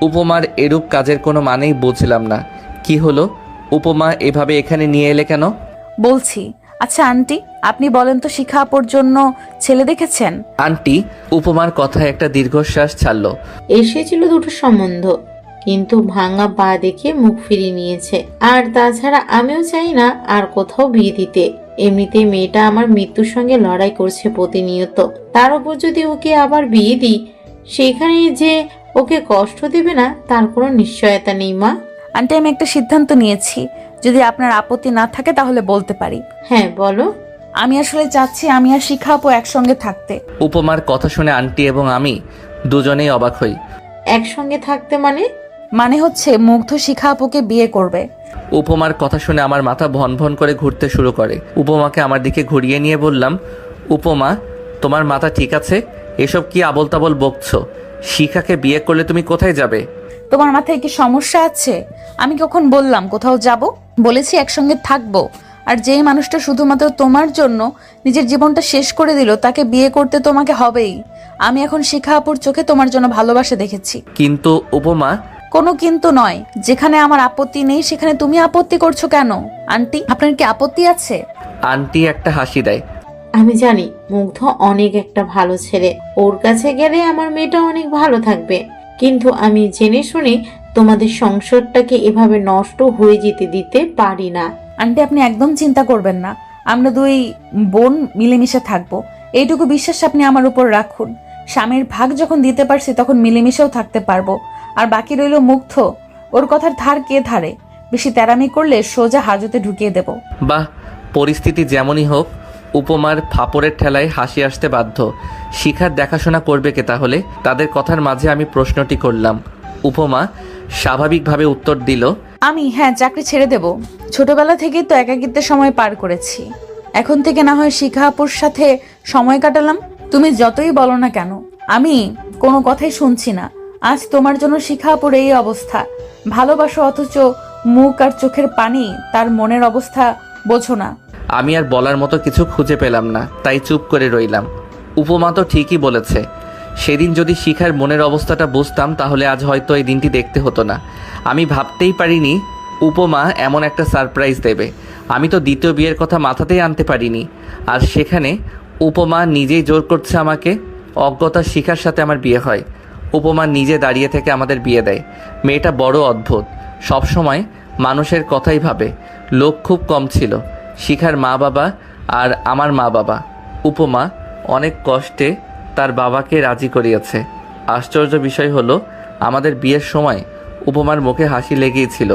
উপমার এরূপ কাজের কোনো মানেই বুঝলাম না। কি হলো? উপমা এভাবে এখানে নিয়ে এলে কেন? বলছি। আচ্ছা আন্টি, আপনি বলেন তো শিখা আপুর জন্য ছেলে দেখেছেন? আন্টি উপমার কথায় একটা দীর্ঘশ্বাস ছাড়লো। এসেছিল দুটো সম্বন্ধ, কিন্তু ভাঙা পা দেখে মুখ ফিরিয়ে নিয়েছে। আর তাছাড়া আমিও চাই না আর কোথাও বিয়ে দিতে। এমনিতে মেয়েটা আমার মৃত্যুর সঙ্গে লড়াই করছে প্রতিনিয়ত। তার উপর যদি ওকে আবার বিয়ে দিই, সেখানে যে ওকে কষ্ট দেবে না তার কোনো নিশ্চয়তা নেই মা। আন্টি আমি একটা সিদ্ধান্ত নিয়েছি, যদি আপনার আপত্তি না থাকে তাহলে বলতে পারি। হ্যাঁ বলো। আমি আসলে চাচ্ছি আমি আর শিখা আপু একসঙ্গে থাকতে। উপমার কথা শুনে আন্টি এবং আমি দুজনেই অবাক হই। একসঙ্গে থাকতে মানে? মানে হচ্ছে মুগ্ধ শিখা আপুকে বিয়ে করবে। উপমার কথা শুনে আমার মাথা ভন ভন করে ঘুরতে শুরু করে। উপমাকে আমার দিকে ঘুরিয়ে নিয়ে বললাম, উপমা তোমার মাথা ঠিক আছে? এসব কি আবল তাবল বকছো? শিখাকে বিয়ে করলে তুমি কোথায় যাবে? তোমার মাথায় কি সমস্যা আছে? আমি কখন বললাম কোথাও যাব? বলেছি একসঙ্গে থাকবো। আর যেই মানুষটা শুধুমাত্র তোমার জন্য নিজের জীবনটা শেষ করে দিল, তাকে বিয়ে করতে তোমাকে হবেই। আমি এখন শিখা আপুর চোখে তোমার জন্য ভালোবাসা দেখেছি। কিন্তু উপমা। কোনো কিন্তু নয়। যেখানে আমার আপত্তি নেই সেখানে তুমি আপত্তি করছো কেন? আন্টি আপনার কি আপত্তি আছে? আন্টি একটা হাসি দেয়। আমি জানি মুগ্ধ অনেক একটা ভালো ছেলে, ওর কাছে গেলে আমার মেয়েটা অনেক ভালো থাকবে। কিন্তু আমি জেনে শুনে তোমাদের সংসারটাকে এভাবে নষ্ট হয়ে যেতে দিতে পারি না। আন্টি আপনি একদম চিন্তা করবেন না, আমরা দুই বোন মিলেমিশে থাকবো, এইটুকু বিশ্বাস আপনি আমার উপর রাখুন। স্বামীর ভাগ যখন দিতে পারছি তখন মিলেমিশেও থাকতে পারবো। আর বাকি রইল মুগ্ধ, ওর কথার ধার কে ধারে? বেশি তেরামি করলে সোজা হাজতে ঢুকিয়ে দেব। বাহ, পরিস্থিতি যেমনই হোক উপমার ফাপড়ের ঠেলায় হাসি আসতে বাধ্য। শিখার দেখাশোনা করবে কে তাহলে? তাদের কথার মাঝে আমি প্রশ্নটি করলাম। উপমা স্বাভাবিকভাবে উত্তর দিল, আমি হ্যাঁ চাকরি ছেড়ে দেব। ছোটবেলা থেকেই তো একাকিত্বের সময় পার করেছি, এখন থেকে না হয় শিখা আপুর সাথে সময় কাটালাম। তুমি যতই বলো না কেন আমি কোনো কথাই শুনছি না। আজ তোমার জন্য শিখা আপুর এই অবস্থা। ভালোবাসো অথচ মুখ আর চোখের পানি তার মনের অবস্থা বোঝো না। আমি আর বলার মতো কিছু খুঁজে পেলাম না, তাই চুপ করে রইলাম। উপমা তো ঠিকই বলেছে। সেদিন যদি শিখার মনের অবস্থাটা বুঝতাম তাহলে আজ হয়তো এই দিনটি দেখতে হতো না। আমি ভাবতেই পারিনি উপমা এমন একটা সারপ্রাইজ দেবে। আমি তো দ্বিতীয় বিয়ের কথা মাথাতেই আনতে পারিনি। আর সেখানে উপমা নিজেই জোর করছে আমাকে। অজ্ঞতা শিখার সাথে আমার বিয়ে হয়। উপমা নিজে দাঁড়িয়ে থেকে আমাদের বিয়ে দেয়। মেয়েটা বড় অদ্ভুত, সবসময় মানুষের কথাই ভাবে। লোক খুব কম ছিল, শিখার মা বাবা আর আমার মা বাবা। উপমা অনেক কষ্টে তার বাবাকে রাজি করিয়েছে। আশ্চর্য বিষয় হলো আমাদের বিয়ের সময় উপমার মুখে হাসি লেগেই ছিল।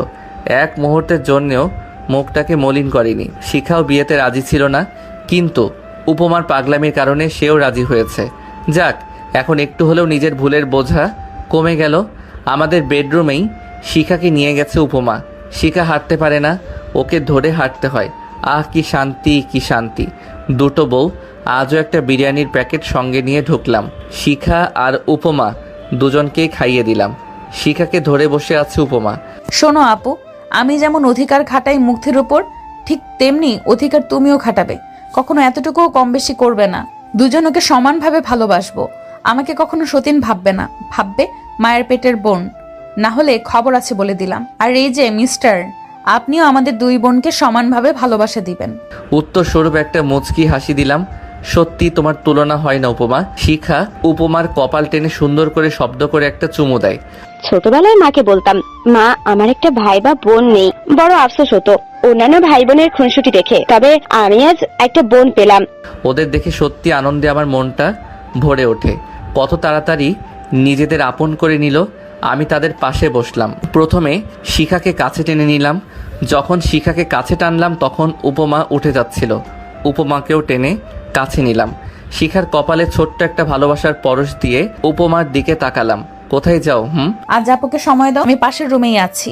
এক মুহূর্তের জন্যেও মুখটাকে মলিন করেনি। শিখাও বিয়েতে রাজি ছিল না, কিন্তু উপমার পাগলামির কারণে সেও রাজি হয়েছে। যাক, এখন একটু হলেও নিজের ভুলের বোঝা কমে গেল। আমাদের বেডরুমেই শিখাকে নিয়ে গেছে উপমা। শিখা হাঁটতে পারে না, ওকে ধরে হাঁটতে হয়। আহ কি শান্তি, কি শান্তি। দুটো বউ, আজও একটা বিরিয়ানির প্যাকেট সঙ্গে নিয়ে ঢুকলাম। শিখা আর উপমা দুজনকেই খাইয়ে দিলাম। শিখাকে ধরে বসে আছে উপমা। শোনো আপু, আমি যেমন অধিকার খাটাই মুগ্ধের উপর, ঠিক তেমনি অধিকার তুমিও খাটাবে। কখনো এতটুকুও কম বেশি করবে না। দুজন ওকে সমানভাবে ভালোবাসবো। আমাকে কখনো সতীন ভাববে না, ভাববে মায়ের পেটের বোন। না হলে খবর আছে বলে দিলাম। আর এই যে মিস্টার, আপনিও আমাদের দুই বোনকে সমানভাবে ভালোবাসা দিবেন। উত্তর স্বরূপ একটা মুচকি হাসি দিলাম। সত্যি তোমার তুলনা হয় না উপমা। শিখা উপমার কপাল টেনে সুন্দর করে শব্দ করে একটা চুমু দেয়। ছোটবেলায় মাকে বলতাম, মা আমার একটা ভাই বা বোন নেই, বড় আফসোস হতো অন্যান্য ভাই বোনের খুনসুটি দেখে। তবে আমি আজ একটা বোন পেলাম। ওদের দেখে সত্যি আনন্দে আমার মনটা ভরে ওঠে। কত তাড়াতাড়ি নিজেদের আপন করে নিল। আমি তাদের পাশে বসলাম। প্রথমে শিখাকে কাছে টেনে নিলাম। যখন শিখাকে কাছে টানলাম তখন উপমা উঠে যাচ্ছিল। উপমাকেও টেনে কাছে নিলাম। শিখার কপালে ছোট্ট একটা ভালোবাসার পরশ দিয়ে উপমার দিকে তাকালাম। কোথায় যাও? আজ আপুকে সময় দাও, আমি পাশের রুমেই আছি।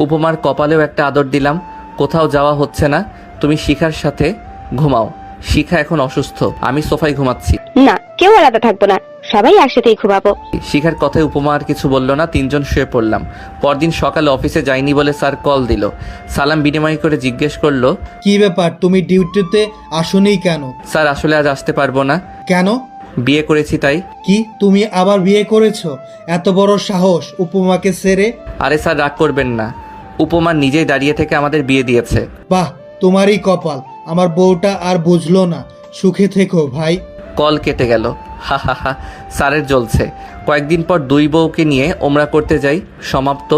উপমার কপালেও একটা আদর দিলাম। কোথাও যাওয়া হচ্ছে না, তুমি শিখার সাথে ঘুমাও। শিখা এখন অসুস্থ, আমি সোফায় ঘুমাচ্ছি। না, কেউ আলাদা থাকবো না, সবাই একসাথেই ঘুমাবো। শিখার কথায় উপমা আর কিছু বলল না, তিনজন শুয়ে পড়লাম। পরদিন সকালে অফিসে যাইনি বলে স্যার কল দিল। সালাম বিনিময় করে জিজ্ঞেস করলো, কি ব্যাপার, তুমি ডিউটিতে আসোনি কেন? স্যার আসলে আজ আসতে পারবো না। কেন? বিয়ে করেছি তাই। কি, তুমি আবার বিয়ে করেছো? এত বড় সাহস উপমাকে ছেড়ে? আরে স্যার রাগ করবেন না, উপমা নিজেই দাঁড়িয়ে থেকে আমাদের বিয়ে দিয়েছে। বাহ, তোমারই কপাল, আমার বউটা আর বুঝলো না। সুখে থেকো ভাই। কল কেটে গেল। হা হা হা, স্যারের জ্বলছে। কয়েকদিন পর দুই বউকে নিয়ে ওমরা করতে যাই। সমাপ্ত।